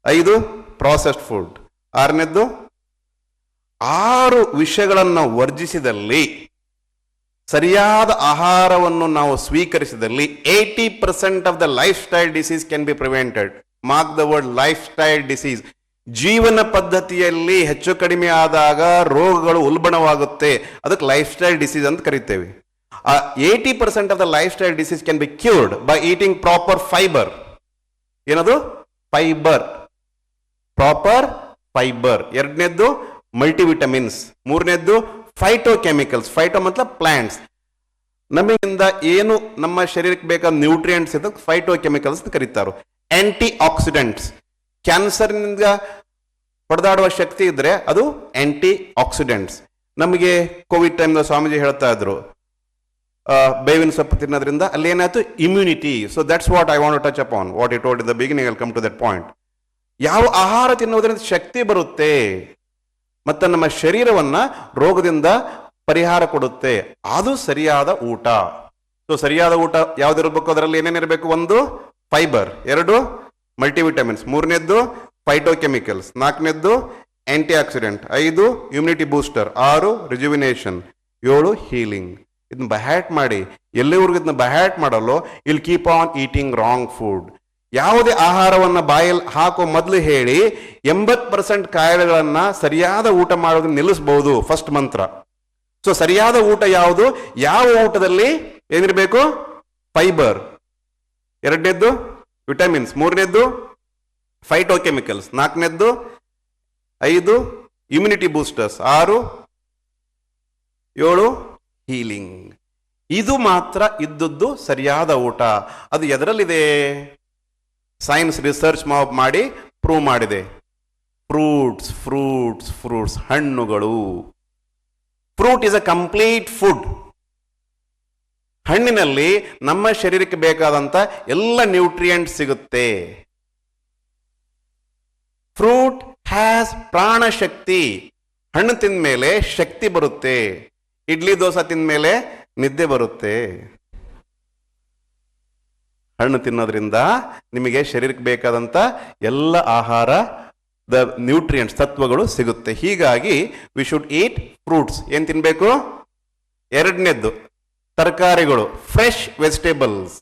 5 processed food, 6ನೇದ್ದು 6 ವಿಷಯಗಳನ್ನು ವರ್ಜಿಸಿದಲ್ಲಿ, ಸರಿಯಾದ ಆಹಾರವನ್ನು ನಾವು ಸ್ವೀಕರಿಸಿದಲ್ಲಿ 80% of the lifestyle disease can be prevented. Mark the word lifestyle disease. ಜೀವನ ಪದ್ಧತಿಯಲ್ಲಿ ಹೆಚ್ಚು ಕಡಿಮೆ ಆದಾಗ ರೋಗಗಳು ಉಲ್ಬಣವಾಗುತ್ತೆ, ಅದಕ್ಕೆ ಲೈಫ್ ಸ್ಟೈಲ್ ಡಿಸೀಸ್ ಅಂತ ಕರಿತೇವೆ. 80% of the lifestyle disease can be cured by eating proper fibre. ಏನದು? Fibre, proper fibre. ಎರಡನೇದ್ದು ಮಲ್ಟಿವಿಟಮಿನ್ಸ್. ಮೂರನೇದ್ದು ಫೈಟೋಕೆಮಿಕಲ್ಸ್. ಫೈಟೋ ಮತ್ಲ ಪ್ಲಾಂಟ್ಸ್. ನಮ್ಮಿಂದ ಏನು ನಮ್ಮ ಶರೀರಕ್ಕೆ ಬೇಕಾದ ನ್ಯೂಟ್ರಿಯೆಂಟ್ಸ್ ಇದೆ, ಫೈಟೋಕೆಮಿಕಲ್ಸ್ ಅಂತ ಕರೀತಾರೆ. Antioxidants. ಕ್ಯಾನ್ಸರ್ನಿಂದ ಹೊಡೆದಾಡುವ ಶಕ್ತಿ ಇದ್ರೆ ಅದು ಆಂಟಿ ಆಕ್ಸಿಡೆಂಟ್ಸ್. ನಮಗೆ ಕೋವಿಡ್ ಟೈಮ್ನ ಸ್ವಾಮೀಜಿ ಹೇಳ್ತಾ ಇದ್ರು, ಬೇವಿನ ಸೊಪ್ಪು ತಿನ್ನೋದ್ರಿಂದ ಅಲ್ಲಿ ಏನಾಯ್ತು? Immunity. So that's what I want to touch upon what you told in the beginning. I will come to that point. ಯಾವ ಆಹಾರ ತಿನ್ನೋದ್ರಿಂದ ಶಕ್ತಿ ಬರುತ್ತೆ ಮತ್ತು ನಮ್ಮ ಶರೀರವನ್ನ ರೋಗದಿಂದ ಪರಿಹಾರ ಕೊಡುತ್ತೆ, ಅದು ಸರಿಯಾದ ಊಟ. ಸೊ ಸರಿಯಾದ ಊಟ ಯಾವ್ದಿರಬೇಕು? ಅದರಲ್ಲಿ ಏನೇನಿರಬೇಕು? 1 ಫೈಬರ್, 2 ಮಲ್ಟಿವಿಟಮಿನ್ಸ್, 3ನೇದ್ದು ಫೈಟೋಕೆಮಿಕಲ್ಸ್, 4ನೇದ್ದು antioxidant, 5 immunity booster, 6 rejuvenation, 7 healing. ಇದನ್ನ ಬಹ್ಯಾಟ್ ಮಾಡಿ, ಎಲ್ಲಿವರೆಗೂ ಇದನ್ನ ಬಹ್ಯಾಟ್ ಮಾಡಲು will keep on eating wrong food. ಯಾವುದೇ ಆಹಾರವನ್ನು ಬಾಯಲ್ಲಿ ಹಾಕೋ ಮೊದಲು ಹೇಳಿ 80% ಕಾಯಿಲೆಗಳನ್ನ ಸರಿಯಾದ ಊಟ ಮಾಡೋದನ್ನ ನಿಲ್ಲಿಸಬಹುದು. ಫಸ್ಟ್ ಮಂತ್ರ. ಸೊ ಸರಿಯಾದ ಊಟ ಯಾವುದು? ಯಾವ ಊಟದಲ್ಲಿ ಏನಿರಬೇಕು? ಫೈಬರ್, 2ನೇದ್ದು ವಿಟಮಿನ್ಸ್, 3ನೇದ್ದು ಫೈಟೋಕೆಮಿಕಲ್ಸ್, 4ನೇದ್ದು 5 ಇಮ್ಯುನಿಟಿ ಬೂಸ್ಟರ್ಸ್, 6 7 ಹೀಲಿಂಗ್. ಇದು ಮಾತ್ರ ಇದ್ದದ್ದು ಸರಿಯಾದ ಊಟ. ಅದು ಎದರಲ್ಲಿದೆ? ಸೈನ್ಸ್ ರಿಸರ್ಚ್ ಮಾಡಿ ಪ್ರೂವ್ ಮಾಡಿದೆ. ಫ್ರೂಟ್ಸ್, ಹಣ್ಣುಗಳು. Fruit is a complete food. ಹಣ್ಣಿನಲ್ಲಿ ನಮ್ಮ ಶರೀರಕ್ಕೆ ಬೇಕಾದಂತ ಎಲ್ಲ ನ್ಯೂಟ್ರಿಯೆಂಟ್ ಸಿಗುತ್ತೆ. ಫ್ರೂಟ್ ಹ್ಯಾಸ್ ಪ್ರಾಣ ಶಕ್ತಿ. ಹಣ್ಣು ತಿಂದ ಮೇಲೆ ಶಕ್ತಿ ಬರುತ್ತೆ. ಇಡ್ಲಿ ದೋಸೆ ತಿಂದ ಮೇಲೆ ನಿದ್ದೆ ಬರುತ್ತೆ. ಹಣ್ಣು ತಿನ್ನೋದ್ರಿಂದ ನಿಮಗೆ ಶರೀರಕ್ಕೆ ಬೇಕಾದಂತ ಎಲ್ಲ ಆಹಾರ ನ್ಯೂಟ್ರಿಯೆಂಟ್ಸ್ ತತ್ವಗಳು ಸಿಗುತ್ತೆ. ಹೀಗಾಗಿ ವಿ ಶುಡ್ ಈಟ್ ಫ್ರೂಟ್ಸ್. ಏನ್ ತಿನ್ಬೇಕು? ಎರಡನೇದ್ದು ತರಕಾರಿಗಳು, ಫ್ರೆಶ್ ವೆಜಿಟೇಬಲ್ಸ್.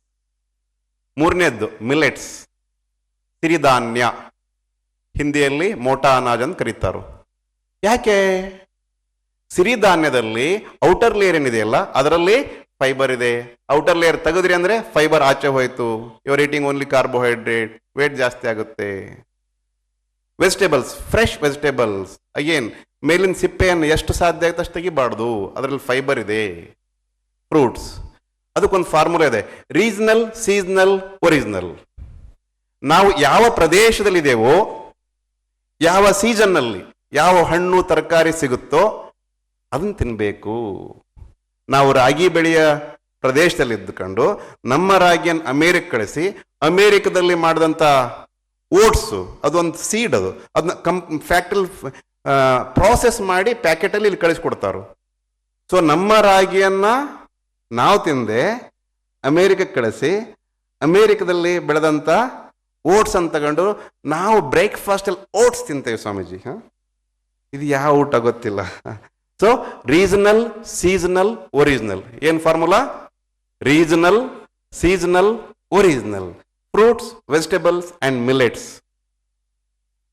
ಮೂರನೇದ್ದು ಮಿಲೆಟ್ಸ್, ಸಿರಿಧಾನ್ಯ, ಹಿಂದಿಯಲ್ಲಿ ಮೋಟಾ ಅನಾಜ್ ಅಂತ ಕರೀತಾರೋ. ಯಾಕೆ? ಸಿರಿಧಾನ್ಯದಲ್ಲಿ ಔಟರ್ ಲೇಯರ್ ಏನಿದೆಯಲ್ಲ ಅದರಲ್ಲಿ ಫೈಬರ್ ಇದೆ. ಔಟರ್ ಲೇಯರ್ ತೆಗೆದ್ರಿ ಅಂದ್ರೆ ಫೈಬರ್ ಆಚೆ ಹೋಯ್ತು. Your eating only carbohydrate, weight ಜಾಸ್ತಿ ಆಗುತ್ತೆ. ವೆಜಿಟೇಬಲ್ಸ್, ಫ್ರೆಶ್ ವೆಜಿಟೇಬಲ್ಸ್, ಅಗೇನ್ ಮೇಲಿನ ಸಿಪ್ಪೆಯನ್ನು ಎಷ್ಟು ಸಾಧ್ಯ ಆಗುತ್ತೆ ಅಷ್ಟು ತೆಗಿಬಾರ್ದು, ಅದರಲ್ಲಿ ಫೈಬರ್ ಇದೆ. ಫ್ರೂಟ್ಸ್, ಅದಕ್ಕೊಂದು ಫಾರ್ಮುಲಾ ಇದೆ, ರೀಜನಲ್, ಸೀಸನಲ್, ಒರಿಜಿನಲ್. ನಾವು ಯಾವ ಪ್ರದೇಶದಲ್ಲಿದ್ದೇವೋ, ಯಾವ ಸೀಸನ್ನಲ್ಲಿ ಯಾವ ಹಣ್ಣು ತರಕಾರಿ ಸಿಗುತ್ತೋ ಅದನ್ನು ತಿನ್ನಬೇಕು. ನಾವು ರಾಗಿ ಬೆಳೆಯ ಪ್ರದೇಶದಲ್ಲಿ ಇದ್ದುಕೊಂಡು ನಮ್ಮ ರಾಗಿಯನ್ನು ಅಮೇರಿಕ ಕಳಿಸಿ ಅಮೇರಿಕದಲ್ಲಿ ಮಾಡಿದಂಥ ಓಟ್ಸು, ಅದೊಂದು ಸೀಡ್, ಅದನ್ನ ಫ್ಯಾಕ್ಟ್ರಿಲಿ ಪ್ರಾಸೆಸ್ ಮಾಡಿ ಪ್ಯಾಕೆಟಲ್ಲಿ ಇಲ್ಲಿ ಕಳಿಸ್ಕೊಡ್ತಾರೋ. ಸೊ ನಮ್ಮ ರಾಗಿಯನ್ನ ನಾವು ತಿಂದೆ ಅಮೇರಿಕಕ್ಕೆ ಕಳಿಸಿ ಅಮೇರಿಕದಲ್ಲಿ ಬೆಳೆದಂಥ ಓಟ್ಸ್ ಅಂತ ತಗೊಂಡು ನಾವು ಬ್ರೇಕ್ಫಾಸ್ಟಲ್ಲಿ ಓಟ್ಸ್ ತಿಂತೇವೆ ಸ್ವಾಮೀಜಿ. ಇದು ಯಾವ ಊಟ ಗೊತ್ತಿಲ್ಲ. So regional, seasonal, original. ಏನ್ formula? Regional, seasonal, original. Fruits, vegetables and millets.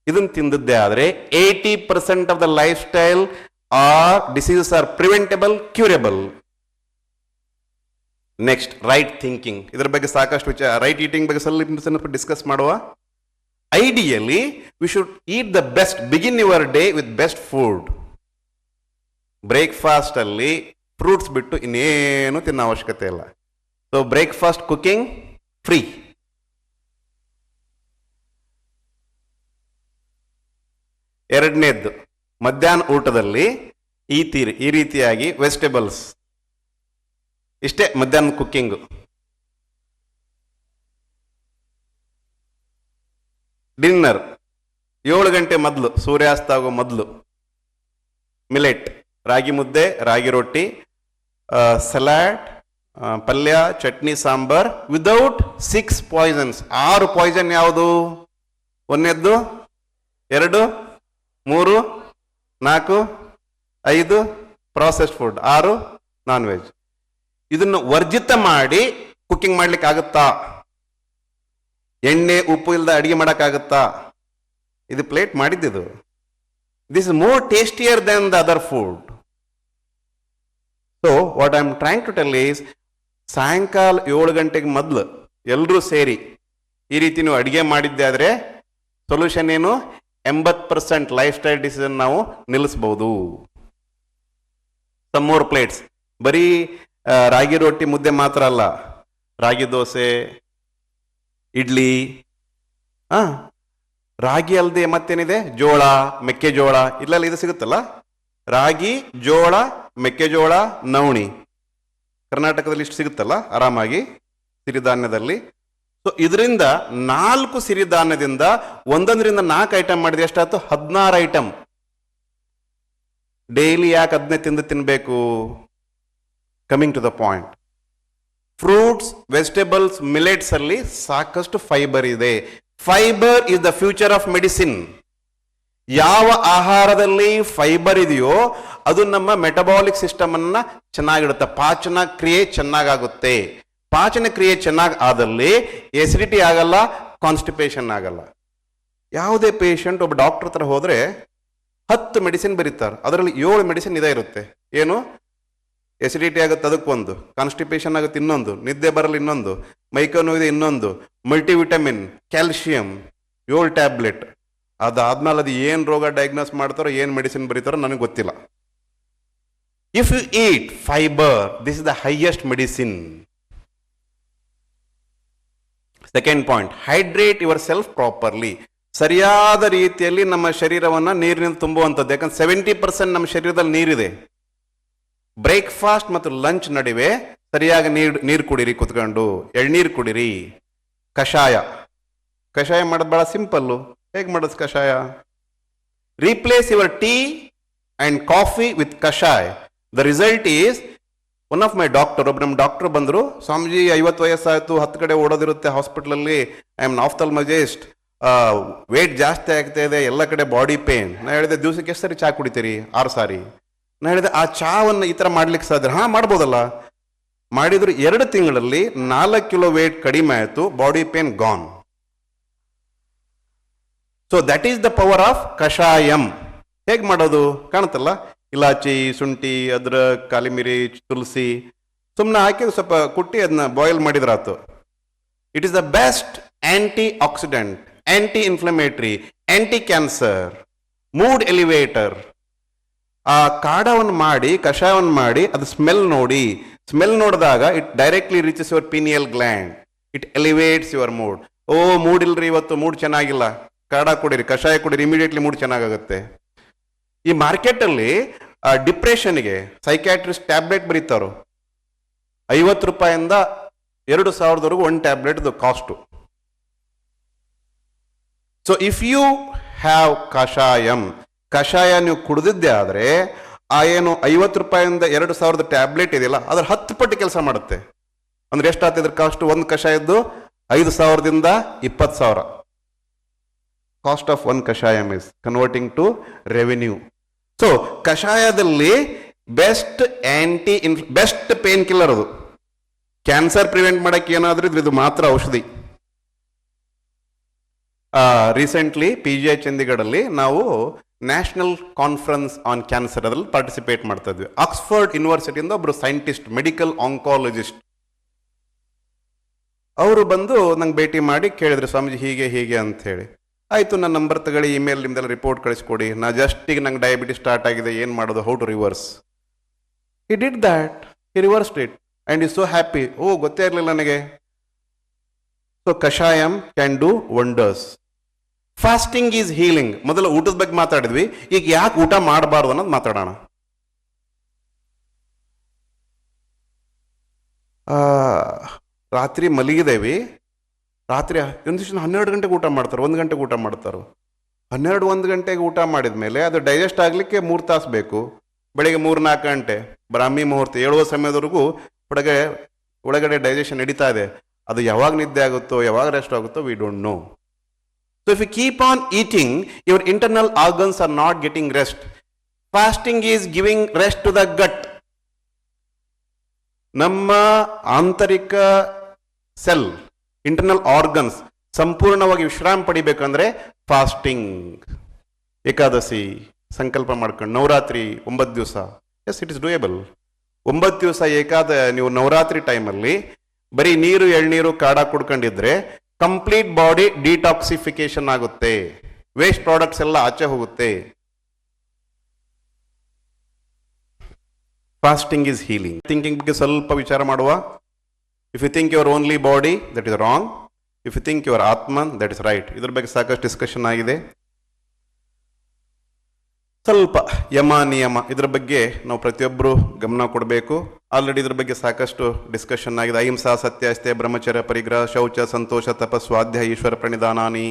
ಇದನ್ನು ತಿಂದದ್ದೇ ಆದರೆ 80% of the lifestyle are diseases are preventable, curable. Next, right thinking. ಇದರ ಬಗ್ಗೆ ಸಾಕಷ್ಟು ವಿಚಾರ, ರೈಟ್ ಈಟಿಂಗ್ ಬಗ್ಗೆ ಸ್ವಲ್ಪ ಡಿಸ್ಕಸ್ ಮಾಡುವ. Ideally we should eat the best, begin your day with best food. Breakfast ಅಲ್ಲಿ ಫ್ರೂಟ್ಸ್ ಬಿಟ್ಟು ಇನ್ನೇನು ತಿನ್ನೋ ಅವಶ್ಯಕತೆ ಇಲ್ಲ. So breakfast cooking free. ಎರಡನೇದ್ದು, ಮಧ್ಯಾಹ್ನ ಊಟದಲ್ಲಿ ಈ ರೀತಿಯಾಗಿ ವೆಜಿಟೇಬಲ್ಸ್, ಇಷ್ಟೇ ಮಧ್ಯಾಹ್ನ ಕುಕ್ಕಿಂಗು. ಡಿನ್ನರ್ 7 ಗಂಟೆ ಮೊದಲು, ಸೂರ್ಯಾಸ್ತ ಆಗೋ ಮೊದಲು ಮಿಲೆಟ್, ರಾಗಿ ಮುದ್ದೆ, ರಾಗಿ ರೊಟ್ಟಿ, ಸಲಾಡ್, ಪಲ್ಯ, chutney, sambar, without 6 poisons. 6 poison ಯಾವುದು? 1, 2, 3, 4, 5 ಪ್ರಾಸೆಸ್ಡ್ ಫುಡ್, 6 ನಾನ್ ವೆಜ್. ಇದನ್ನು ವರ್ಜಿತ ಮಾಡಿ ಕುಕ್ಕಿಂಗ್ ಮಾಡ್ಲಿಕ್ಕೆ ಆಗುತ್ತಾ? ಎಣ್ಣೆ ಉಪ್ಪು ಇಲ್ಲದ ಅಡಿಗೆ ಮಾಡೋಕ್ಕಾಗುತ್ತಾ? ಇದು ಪ್ಲೇಟ್ ಮಾಡಿದ್ದು. This is more tastier than the other food. So what I am trying to tell is, ಸಾಯಂಕಾಲ 7 ಗಂಟೆಗೆ ಮೊದಲು ಎಲ್ಲರೂ ಸೇರಿ ಈ ರೀತಿ ನೀವು ಅಡಿಗೆ ಮಾಡಿದ್ದೆ ಆದರೆ ಸೊಲ್ಯೂಷನ್ ಏನು? 80% ಲೈಫ್ ಸ್ಟೈಲ್ ಡಿಸೀಸನ್ ನಾವು ನಿಲ್ಲಿಸಬಹುದು. Some more plates. ಬರೀ ರಾಗಿ ರೊಟ್ಟಿ ಮುದ್ದೆ ಮಾತ್ರ ಅಲ್ಲ, ರಾಗಿ ದೋಸೆ, ಇಡ್ಲಿ, ರಾಗಿ ಅಲ್ಲದೆ ಮತ್ತೇನಿದೆ? ಜೋಳ, ಮೆಕ್ಕೆಜೋಳ, ಇಲ್ಲೆಲ್ಲ ಇದು ಸಿಗುತ್ತಲ್ಲ, ರಾಗಿ, ಜೋಳ, ಮೆಕ್ಕೆಜೋಳ, ನವಣಿ. ಕರ್ನಾಟಕದಲ್ಲಿ ಇಷ್ಟು ಸಿಗುತ್ತಲ್ಲ ಆರಾಮಾಗಿ ಸಿರಿಧಾನ್ಯದಲ್ಲಿ. ಸೊ ಇದರಿಂದ 4 ಸಿರಿಧಾನ್ಯದಿಂದ 1-4 ಐಟಮ್ ಮಾಡಿದ್ರೆ ಎಷ್ಟಾಯ್ತು? 16 ಐಟಮ್. ಡೈಲಿ ಯಾಕೆ ಅದನ್ನೇ ತಿನ್ನಬೇಕು? Coming to the point, fruits, vegetables, millets ಅಲ್ಲಿ ಸಾಕಷ್ಟು ಫೈಬರ್ ಇದೆ. Fibre is the future of medicine. ಯಾವ ಆಹಾರದಲ್ಲಿ ಫೈಬರ್ ಇದೆಯೋ ಅದು ನಮ್ಮ ಮೆಟಬಾಲಿಕ್ ಸಿಸ್ಟಮ್ ಅನ್ನ ಚೆನ್ನಾಗಿಡುತ್ತೆ, ಪಾಚನ ಕ್ರಿಯೆ ಚೆನ್ನಾಗಾಗುತ್ತೆ. ಪಾಚನ ಕ್ರಿಯೆ ಚೆನ್ನಾಗಿ ಆದಲ್ಲಿ ಎಸಿಡಿಟಿ ಆಗಲ್ಲ, ಕಾನ್ಸ್ಟಿಪೇಷನ್ ಆಗಲ್ಲ. ಯಾವುದೇ ಪೇಷಂಟ್ ಒಬ್ಬ ಡಾಕ್ಟರ್ ಹತ್ರ ಹೋದ್ರೆ 10 ಮೆಡಿಸಿನ್ ಬರೀತಾರೆ, ಅದರಲ್ಲಿ 7 ಮೆಡಿಸಿನ್ ಇದೇ ಇರುತ್ತೆ. ಏನು? ಎಸಿಡಿಟಿ ಆಗುತ್ತೆ ಅದಕ್ಕೊಂದು, ಕಾನ್ಸ್ಟಿಪೇಷನ್ ಆಗುತ್ತೆ ಇನ್ನೊಂದು, ನಿದ್ದೆ ಬರಲ್ಲ ಇನ್ನೊಂದು, ಮೈಕೈ ನೋವಿದೆ ಇನ್ನೊಂದು, ಮಲ್ಟಿವಿಟಮಿನ್, ಕ್ಯಾಲ್ಸಿಯಂ, 7 ಟ್ಯಾಬ್ಲೆಟ್. ಅದಾದ್ಮೇಲೆ ಅದು ಏನು ರೋಗ ಡಯಾಗ್ನೋಸ್ ಮಾಡ್ತಾರೋ, ಏನು ಮೆಡಿಸಿನ್ ಬರೀತಾರೋ ನನಗೆ ಗೊತ್ತಿಲ್ಲ. If you eat fibre, this is the highest medicine. Second point, hydrate yourself properly. ಸರಿಯಾದ ರೀತಿಯಲ್ಲಿ ನಮ್ಮ ಶರೀರವನ್ನು ನೀರಿನಿಂದ ತುಂಬುವಂಥದ್ದು. ಯಾಕಂದ್ರೆ 70% ನಮ್ಮ ಶರೀರದಲ್ಲಿ ನೀರಿದೆ. ಬ್ರೇಕ್ಫಾಸ್ಟ್ ಮತ್ತು ಲಂಚ್ ನಡುವೆ ಸರಿಯಾಗಿ ನೀರು ಕುಡಿರಿ, ಕುತ್ಕೊಂಡು ಎಳ್ನೀರು ಕುಡಿರಿ. ಕಷಾಯ ಮಾಡೋದು ಬಹಳ ಸಿಂಪಲ್ಲು. ಹೇಗೆ ಮಾಡೋದು ಕಷಾಯ? Replace your tea and coffee with kashaya. The result is, one of my doctor, ಒಬ್ಬ ನಮ್ಮ ಡಾಕ್ಟರ್ ಬಂದರು, ಸ್ವಾಮೀಜಿ 50 ವಯಸ್ಸಾಯಿತು, 10 ಕಡೆ ಓಡೋದಿರುತ್ತೆ ಹಾಸ್ಪಿಟ್ಲಲ್ಲಿ, ಐ ಆಮ್ ಆಫ್ಥಾಲ್ಮಾಲಜಿಸ್ಟ್, ವೇಟ್ ಜಾಸ್ತಿ ಆಗ್ತಾ ಇದೆ, ಎಲ್ಲ ಕಡೆ ಬಾಡಿ ಪೇನ್. ನಾ ಹೇಳಿದೆ, ದಿವಸಕ್ಕೆ ಎಷ್ಟು ಸರಿ ಚಹಾ ಕುಡಿತೀರಿ? 6 ಸಾರಿ. ನಾ ಹೇಳಿದೆ, ಆ ಚಹಾವನ್ನು ಈ ಥರ ಮಾಡ್ಲಿಕ್ಕೆ ಸಾಧ್ಯ? ಹಾಂ, ಮಾಡ್ಬೋದಲ್ಲ. ಮಾಡಿದ್ರು 2 ತಿಂಗಳಲ್ಲಿ 4 ಕಿಲೋ ವೇಟ್ ಕಡಿಮೆ ಆಯಿತು, body pain gone. So that is the power of kashayam. ಹೇಗೆ ಮಾಡೋದು ಕಾಣುತ್ತಲ್ಲ? ಇಲಾಚಿ, ಶುಂಠಿ, ಅದ್ರಕ್, ಕಾಲಿಮಿರಿ, ತುಳಸಿ ಸುಮ್ಮನೆ ಹಾಕಿ ಸ್ವಲ್ಪ ಕುಟ್ಟಿ ಅದನ್ನ ಬಾಯ್ಲ್ ಮಾಡಿದ್ರಾತು. It is the best antioxidant, anti inflammatory, anti cancer, mood elevator. ಆ ಕಾಢವನ್ನು ಮಾಡಿ, ಕಷಾಯವನ್ನು ಮಾಡಿ, ಅದು ಸ್ಮೆಲ್ ನೋಡಿ. ಸ್ಮೆಲ್ ನೋಡಿದಾಗ it directly reaches your pineal gland. It elevates your mood. ಓ, ಮೂಡ್ ಇಲ್ರಿ ಇವತ್ತು, ಮೂಡ್ ಚೆನ್ನಾಗಿಲ್ಲ, ಕಾಢ ಕುಡೀರಿ, ಕಷಾಯ ಕುಡೀರಿ, ಇಮಿಡಿಯೇಟ್ಲಿ ಮೂಡ್ ಚೆನ್ನಾಗುತ್ತೆ. ಈ ಮಾರ್ಕೆಟಲ್ಲಿ ಡಿಪ್ರೆಷನ್ಗೆ ಸೈಕ್ಯಾಟ್ರಿಸ್ಟ್ ಟ್ಯಾಬ್ಲೆಟ್ ಬರೀತಾರೋ, 50 ರೂಪಾಯಿಂದ 2,000 ಒಂದು ಟ್ಯಾಬ್ಲೆಟ್ದು cost. So if you have kashayam, ಕಷಾಯ ನೀವು ಕುಡಿದಿದ್ದೆ ಆದರೆ ಆ ಏನು 50 ರೂಪಾಯಿಂದ 2,000 ಟ್ಯಾಬ್ಲೆಟ್ ಇದೆಯಲ್ಲ, ಅದ್ರ 10 ಪಟ್ಟು ಕೆಲಸ ಮಾಡುತ್ತೆ. ಅಂದ್ರೆ ಎಷ್ಟಾಗ್ತಿದ್ರ ಕಾಸ್ಟ್? ಒಂದು ಕಷಾಯದ್ದು 5,000ದಿಂದ 20,000. Cost of one kashayam is converting to revenue. So ಕಷಾಯದಲ್ಲಿ ಬೆಸ್ಟ್ ಬೆಸ್ಟ್ ಪೇನ್ ಕಿಲ್ಲರ್ ಅದು. ಕ್ಯಾನ್ಸರ್ ಪ್ರಿವೆಂಟ್ ಮಾಡಕ್ಕೆ ಏನಾದ್ರೂ ಇದು ಮಾತ್ರ ಔಷಧಿ. ರೀಸೆಂಟ್ಲಿ PGI ಚಂಡೀಗಢಲ್ಲಿ ನಾವು ನ್ಯಾಷನಲ್ ಕಾನ್ಫರೆನ್ಸ್ ಆನ್ ಕ್ಯಾನ್ಸರ್ ಅದರಲ್ಲಿ ಪಾರ್ಟಿಸಿಪೇಟ್ ಮಾಡ್ತಾ ಇದ್ವಿ. ಆಕ್ಸ್ಫರ್ಡ್ ಯೂನಿವರ್ಸಿಟಿಯಿಂದ ಒಬ್ರು ಸೈಂಟಿಸ್ಟ್, ಮೆಡಿಕಲ್ ಆಂಕಾಲಜಿಸ್ಟ್, ಅವರು ಬಂದು ನಂಗೆ ಭೇಟಿ ಮಾಡಿ ಕೇಳಿದ್ರು, ಸ್ವಾಮೀಜಿ ಹೀಗೆ ಹೀಗೆ ಅಂತ ಹೇಳಿ. ಆಯಿತು, ನನ್ನ ನಂಬರ್ ತಗೊಳ್ಳಿ, ಇಮೇಲ್ ನಿಮ್ದೆಲ್ಲ ರಿಪೋರ್ಟ್ ಕಳಿಸ್ಕೊಡಿ, ನಾ ಜಸ್ಟ್ ಈಗ ನಂಗೆ ಡಯಾಬಿಟಿಸ್ ಸ್ಟಾರ್ಟ್ ಆಗಿದೆ, ಏನು ಮಾಡೋದು, how to reverse. He did that, he reversed it and is so happy. ಓ, ಗೊತ್ತೇ ಇರಲಿಲ್ಲ ನನಗೆ. So kashayam can do wonders. Fasting is healing. ಮೊದಲು ಊಟದ ಬಗ್ಗೆ ಮಾತಾಡಿದ್ವಿ, ಈಗ ಯಾಕೆ ಊಟ ಮಾಡಬಾರ್ದು ಅನ್ನೋದು ಮಾತಾಡೋಣ. ರಾತ್ರಿ ಮಲಗಿದೇವಿ, ರಾತ್ರಿ 12 ಗಂಟೆಗೆ ಊಟ ಮಾಡ್ತಾರೆ, 1 ಗಂಟೆಗೆ ಊಟ ಮಾಡ್ತಾರೆ. 12-1 ಗಂಟೆಗೆ ಊಟ ಮಾಡಿದ ಮೇಲೆ ಅದು ಡೈಜೆಸ್ಟ್ ಆಗಲಿಕ್ಕೆ 3 ತಾಸು ಬೇಕು. ಬೆಳಿಗ್ಗೆ 3-4 ಗಂಟೆ ಬ್ರಾಹ್ಮಿ ಮುಹೂರ್ತ ಏಳುವ ಸಮಯದವರೆಗೂ ಒಳಗಡೆ ಡೈಜೆಷನ್ ನಡೀತಾ ಇದೆ. ಅದು ಯಾವಾಗ ನಿದ್ದೆ ಆಗುತ್ತೋ, ಯಾವಾಗ ರೆಸ್ಟ್ ಆಗುತ್ತೋ, we don't know. So if you keep on eating, your internal organs are not getting rest. Fasting is giving rest to the gut. ನಮ್ಮ ಆಂತರಿಕ ಸೆಲ್, ಇಂಟರ್ನಲ್ ಆರ್ಗನ್ಸ್ ಸಂಪೂರ್ಣವಾಗಿ ವಿಶ್ರಾಮ ಪಡಿಬೇಕಂದ್ರೆ ಫಾಸ್ಟಿಂಗ್. ಏಕಾದಶಿ ಸಂಕಲ್ಪ ಮಾಡ್ಕೊಂಡು ನವರಾತ್ರಿ 9 ದಿವಸ, ಎಸ್ ಇಟ್ ಇಸ್ ಡೂಯಬಲ್. 9 ದಿವಸ ನೀವು ನವರಾತ್ರಿ ಟೈಮಲ್ಲಿ ಬರೀ ನೀರು, ಎಳ್ನೀರು, ಕಾಢ ಕುಡ್ಕೊಂಡಿದ್ರೆ ಕಂಪ್ಲೀಟ್ ಬಾಡಿ ಡಿಟಾಕ್ಸಿಫಿಕೇಶನ್ ಆಗುತ್ತೆ, ವೇಸ್ಟ್ ಪ್ರಾಡಕ್ಟ್ಸ್ ಎಲ್ಲ ಆಚೆ ಹೋಗುತ್ತೆ. Fasting is healing. ಥಿಂಕಿಂಗ್ ಬಗ್ಗೆ ಸ್ವಲ್ಪ ವಿಚಾರ ಮಾಡುವ. If you think your only body, that is wrong. If you think your atman, that is right. ಇದ್ರ ಬಗ್ಗೆ ಸಾಕಷ್ಟು ಡಿಸ್ಕಷನ್ ಆಗಿದೆ. ಸ್ವಲ್ಪ ಯಮ ನಿಯಮ, ಇದ್ರ ಬಗ್ಗೆ ನಾವು ಪ್ರತಿಯೊಬ್ಬರು ಗಮನ ಕೊಡಬೇಕು. ಆಲ್ರೆಡಿ ಇದ್ರ ಬಗ್ಗೆ ಸಾಕಷ್ಟು ಡಿಸ್ಕಷನ್ ಆಗಿದೆ. ಅಹಿಂಸಾ, ಸತ್ಯಾಸ್ತೆ, ಬ್ರಹ್ಮಚರ್ಯ, ಪರಿಗ್ರಹ, ಶೌಚ, ಸಂತೋಷ, ತಪಸ್ಸು, ಸ್ವಾಧ್ಯಾಯ, ಈಶ್ವರ ಪ್ರಣಿಧಾನಾನಿ.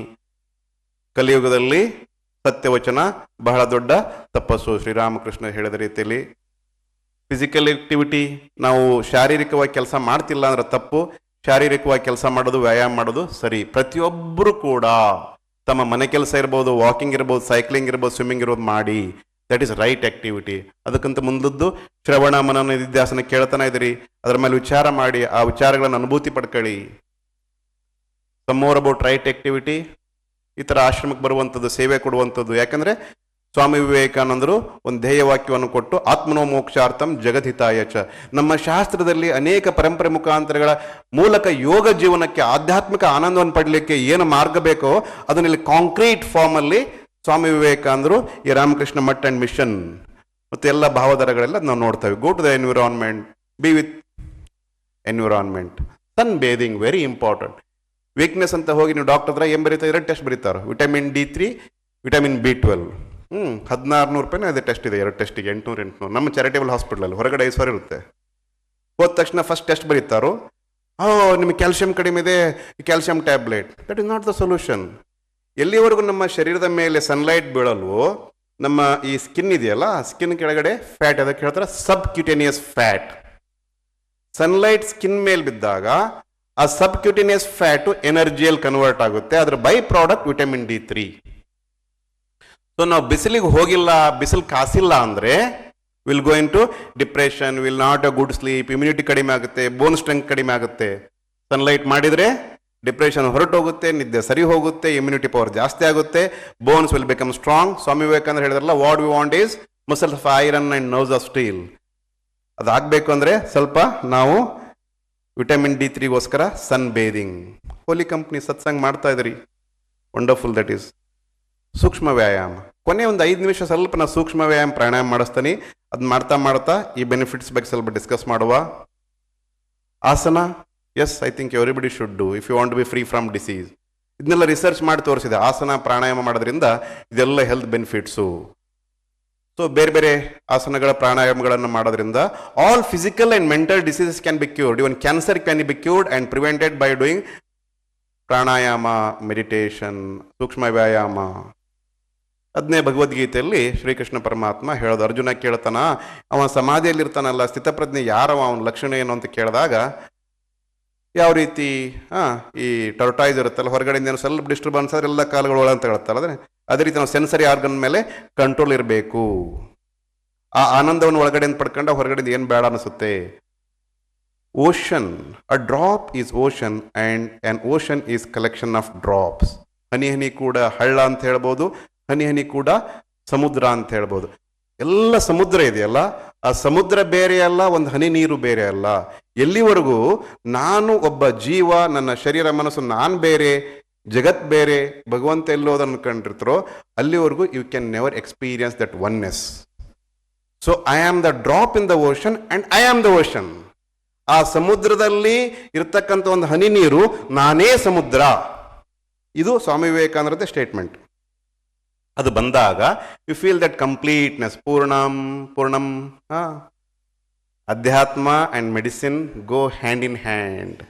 ಕಲಿಯುಗದಲ್ಲಿ ಸತ್ಯವಚನ ಬಹಳ ದೊಡ್ಡ ತಪಸ್ಸು. ಶ್ರೀರಾಮಕೃಷ್ಣ ಹೇಳಿದ ರೀತಿಯಲ್ಲಿ ಫಿಸಿಕಲ್ ಆಕ್ಟಿವಿಟಿ, ನಾವು ಶಾರೀರಿಕವಾಗಿ ಕೆಲಸ ಮಾಡ್ತಿಲ್ಲ ಅಂದ್ರೆ ತಪ್ಪು. ಶಾರೀರಿಕವಾಗಿ ಕೆಲಸ ಮಾಡೋದು, ವ್ಯಾಯಾಮ ಮಾಡೋದು ಸರಿ. ಪ್ರತಿಯೊಬ್ಬರು ಕೂಡ ತಮ್ಮ ಮನೆ ಕೆಲಸ ಇರ್ಬೋದು, ವಾಕಿಂಗ್ ಇರ್ಬೋದು, ಸೈಕ್ಲಿಂಗ್ ಇರ್ಬೋದು, ಸ್ವಿಮ್ಮಿಂಗ್ ಇರ್ಬೋದು ಮಾಡಿ. That is right activity. ಅದಕ್ಕಂತ ಮುಂದದ್ದು ಶ್ರವಣ, ಮನನ, ನಿಧಿಧ್ಯಾಸನ ಕೇಳ್ತಾನೆ ಇದ್ರಿ, ಅದರ ಮೇಲೆ ವಿಚಾರ ಮಾಡಿ, ಆ ವಿಚಾರಗಳನ್ನು ಅನುಭೂತಿ ಪಡ್ಕೊಳ್ಳಿ. Some more about right activity. ಈ ಥರ ಆಶ್ರಮಕ್ಕೆ ಬರುವಂಥದ್ದು, ಸೇವೆ ಕೊಡುವಂಥದ್ದು. ಯಾಕಂದರೆ ಸ್ವಾಮಿ ವಿವೇಕಾನಂದರು ಒಂದು ಧ್ಯೇಯವಾಕ್ಯವನ್ನು ಕೊಟ್ಟು, ಆತ್ಮನೋ ಮೋಕ್ಷಾರ್ಥಂ ಜಗದ್ಹಿತಾಯ ಚ. ನಮ್ಮ ಶಾಸ್ತ್ರದಲ್ಲಿ ಅನೇಕ ಪರಂಪರೆ ಮುಖಾಂತರಗಳ ಮೂಲಕ ಯೋಗ ಜೀವನಕ್ಕೆ, ಆಧ್ಯಾತ್ಮಿಕ ಆನಂದವನ್ನು ಪಡಲಿಕ್ಕೆ ಏನು ಮಾರ್ಗ ಬೇಕೋ ಅದನ್ನಲ್ಲಿ ಕಾಂಕ್ರೀಟ್ ಫಾರ್ಮಲ್ಲಿ ಸ್ವಾಮಿ ವಿವೇಕಾನಂದರು ಈ ರಾಮಕೃಷ್ಣ ಮಠ್ ಆ್ಯಂಡ್ ಮಿಷನ್ ಮತ್ತು ಎಲ್ಲ ಭಾವಧಾರಗಳೆಲ್ಲ ನಾವು ನೋಡ್ತೇವೆ. Go to the environment, be with environment. Sunbathing very important. Weakness ಅಂತ ಹೋಗಿ ನೀವು ಡಾಕ್ಟರ್ ಹತ್ರ ಏನು ಬರೀತಾರೆ? 2 ಟೆಸ್ಟ್ ಬರೀತಾರೆ, ವಿಟಮಿನ್ D3, ವಿಟಮಿನ್ B12. ₹1600 ಇದೆ ಟೆಸ್ಟ್ ಇದೆ, 2 ಟೆಸ್ಟಿಗೆ 800. ನಮ್ಮ ಚಾರಿಟೇಬಲ್ ಹಾಸ್ಪಿಟಲಲ್ಲಿ ಹೊರಗಡೆ 5,000 ಇರುತ್ತೆ. ಹೋದ ತಕ್ಷಣ ಫಸ್ಟ್ ಟೆಸ್ಟ್ ಬರೀತಾರೋ, ನಿಮಗೆ ಕ್ಯಾಲ್ಸಿಯಂ ಕಡಿಮೆ ಇದೆ, calcium tablet. That is not the solution. ಎಲ್ಲಿವರೆಗೂ ನಮ್ಮ ಶರೀರದ ಮೇಲೆ ಸನ್ಲೈಟ್ ಬೀಳಲ್ವೋ, ನಮ್ಮ ಈ ಸ್ಕಿನ್ ಇದೆಯಲ್ಲ, ಸ್ಕಿನ್ ಕೆಳಗಡೆ ಫ್ಯಾಟ್, ಅದಕ್ಕೆ ಹೇಳ್ತಾರೆ ಸಬ್ ಕ್ಯೂಟೇನಿಯಸ್ ಫ್ಯಾಟ್. ಸನ್ಲೈಟ್ ಸ್ಕಿನ್ ಮೇಲೆ ಬಿದ್ದಾಗ ಆ ಸಬ್ ಕ್ಯೂಟೇನಿಯಸ್ ಫ್ಯಾಟು ಎನರ್ಜಿಯಲ್ಲಿ ಕನ್ವರ್ಟ್ ಆಗುತ್ತೆ. ಅದರ by product vitamin D3. So ನಾವು ಬಿಸಿಲಿಗೆ ಹೋಗಿಲ್ಲ, ಬಿಸಿಲು ಕಾಸಿಲ್ಲ ಅಂದರೆ will go into depression, will not a good sleep, immunity ಕಡಿಮೆ ಆಗುತ್ತೆ, ಬೋನ್ ಸ್ಟ್ರೆಂತ್ ಕಡಿಮೆ ಆಗುತ್ತೆ. ಸನ್ಲೈಟ್ ಮಾಡಿದರೆ ಡಿಪ್ರೆಷನ್ ಹೊರಟೋಗುತ್ತೆ, ನಿದ್ದೆ ಸರಿ ಹೋಗುತ್ತೆ, ಇಮ್ಯುನಿಟಿ ಪವರ್ ಜಾಸ್ತಿ ಆಗುತ್ತೆ, bones will become strong. Swami Vivekananda ಹೇಳಿದ್ರಲ್ಲ, what we want is muscles of iron and nerves of steel. ಅದಾಗಬೇಕು ಅಂದರೆ ಸ್ವಲ್ಪ ನಾವು ವಿಟಮಿನ್ D3ಗೋಸ್ಕರ ಸನ್ ಬೇದಿಂಗ್. ಹೋಲಿ ಕಂಪ್ನಿ ಸತ್ಸಂಗ್ ಮಾಡ್ತಾ ಇದ್ರಿ, ವಂಡರ್ಫುಲ್. ದಟ್ ಈಸ್ ಸೂಕ್ಷ್ಮ ವ್ಯಾಯಾಮ. ಕೊನೆ ಒಂದು 5 ನಿಮಿಷ ಸ್ವಲ್ಪ ನಾವು ಸೂಕ್ಷ್ಮ ವ್ಯಾಯಾಮ ಪ್ರಾಣಾಯಾಮ ಮಾಡಿಸ್ತೀನಿ. ಅದು ಮಾಡ್ತಾ ಮಾಡ್ತಾ ಈ ಬೆನಿಫಿಟ್ಸ್ ಬಗ್ಗೆ ಸ್ವಲ್ಪ ಡಿಸ್ಕಸ್ ಮಾಡುವ. ಆಸನ, yes, I think everybody should do if you want to be free from disease. ಇದನ್ನೆಲ್ಲ ರಿಸರ್ಚ್ ಮಾಡಿ ತೋರಿಸಿದೆ. ಆಸನ ಪ್ರಾಣಾಯಾಮ ಮಾಡೋದ್ರಿಂದ ಇದೆಲ್ಲ ಹೆಲ್ತ್ ಬೆನಿಫಿಟ್ಸು. ಸೊ ಬೇರೆ ಬೇರೆ ಆಸನಗಳ ಪ್ರಾಣಾಯಾಮಗಳನ್ನು ಮಾಡೋದ್ರಿಂದ all physical and mental diseases can be cured. Even cancer can be cured and prevented by doing pranayama, meditation, ಸೂಕ್ಷ್ಮ ವ್ಯಾಯಾಮ. ಅದನ್ನೇ ಭಗವದ್ಗೀತೆಯಲ್ಲಿ ಶ್ರೀಕೃಷ್ಣ ಪರಮಾತ್ಮ ಹೇಳೋದು. ಅರ್ಜುನ ಕೇಳ್ತಾನ, ಅವ ಸಮಾಧಿಯಲ್ಲಿರ್ತಾನಲ್ಲ, ಸ್ಥಿತಪ್ರಜ್ಞೆ ಯಾರವ, ಅವನ ಲಕ್ಷಣ ಏನು ಅಂತ ಕೇಳಿದಾಗ, ಯಾವ ರೀತಿ ಈ ಟರ್ಟಾಯ್ಸ್ ಇರುತ್ತಲ್ಲ, ಹೊರಗಡೆಯಿಂದ ಏನು ಸ್ವಲ್ಪ ಡಿಸ್ಟರ್ಬೆನ್ಸ್ ಆದರೆ ಎಲ್ಲ ಕಾಲುಗಳು ಒಳ ಅಂತ ಹೇಳ್ತಾರೆ. ಅದೇ ರೀತಿ ನಾವು ಸೆನ್ಸರಿ ಆರ್ಗನ್ ಮೇಲೆ ಕಂಟ್ರೋಲ್ ಇರಬೇಕು. ಆ ಆನಂದವನ್ನು ಒಳಗಡೆಯಿಂದ ಪಡ್ಕೊಂಡ ಹೊರಗಡೆಯಿಂದ ಏನು ಬೇಡ ಅನಿಸುತ್ತೆ. Ocean, a drop is ocean and an ocean is collection of drops. ಹನಿ ಹನಿ ಕೂಡ ಹಳ್ಳ ಅಂತ ಹೇಳ್ಬೋದು, ಹನಿ ಹನಿ ಕೂಡ ಸಮುದ್ರ ಅಂತ ಹೇಳ್ಬೋದು. ಎಲ್ಲ ಸಮುದ್ರ ಇದೆಯಲ್ಲ, ಆ ಸಮುದ್ರ ಬೇರೆ ಅಲ್ಲ, ಒಂದು ಹನಿ ನೀರು ಬೇರೆ ಅಲ್ಲ. ಎಲ್ಲಿವರೆಗೂ ನಾನು ಒಬ್ಬ ಜೀವ, ನನ್ನ ಶರೀರ ಮನಸ್ಸು ನಾನು ಬೇರೆ, ಜಗತ್ ಬೇರೆ, ಭಗವಂತ ಎಲ್ಲೋದನ್ನು ಕಂಡಿರ್ತಾರೋ ಅಲ್ಲಿವರೆಗೂ you can never experience that oneness. So I am the drop in the ocean and I am the ocean. ಆ ಸಮುದ್ರದಲ್ಲಿ ಇರ್ತಕ್ಕಂಥ ಒಂದು ಹನಿ ನೀರು, ನಾನೇ ಸಮುದ್ರ. ಇದು ಸ್ವಾಮಿ ವಿವೇಕಾನಂದರ ಸ್ಟೇಟ್ಮೆಂಟ್. ಅದು ಬಂದಾಗ ಯು ಫೀಲ್ ದಟ್ ಕಂಪ್ಲೀಟ್ನೆಸ್, ಪೂರ್ಣಂ. ಅಧ್ಯಾತ್ಮ and medicine go hand in hand.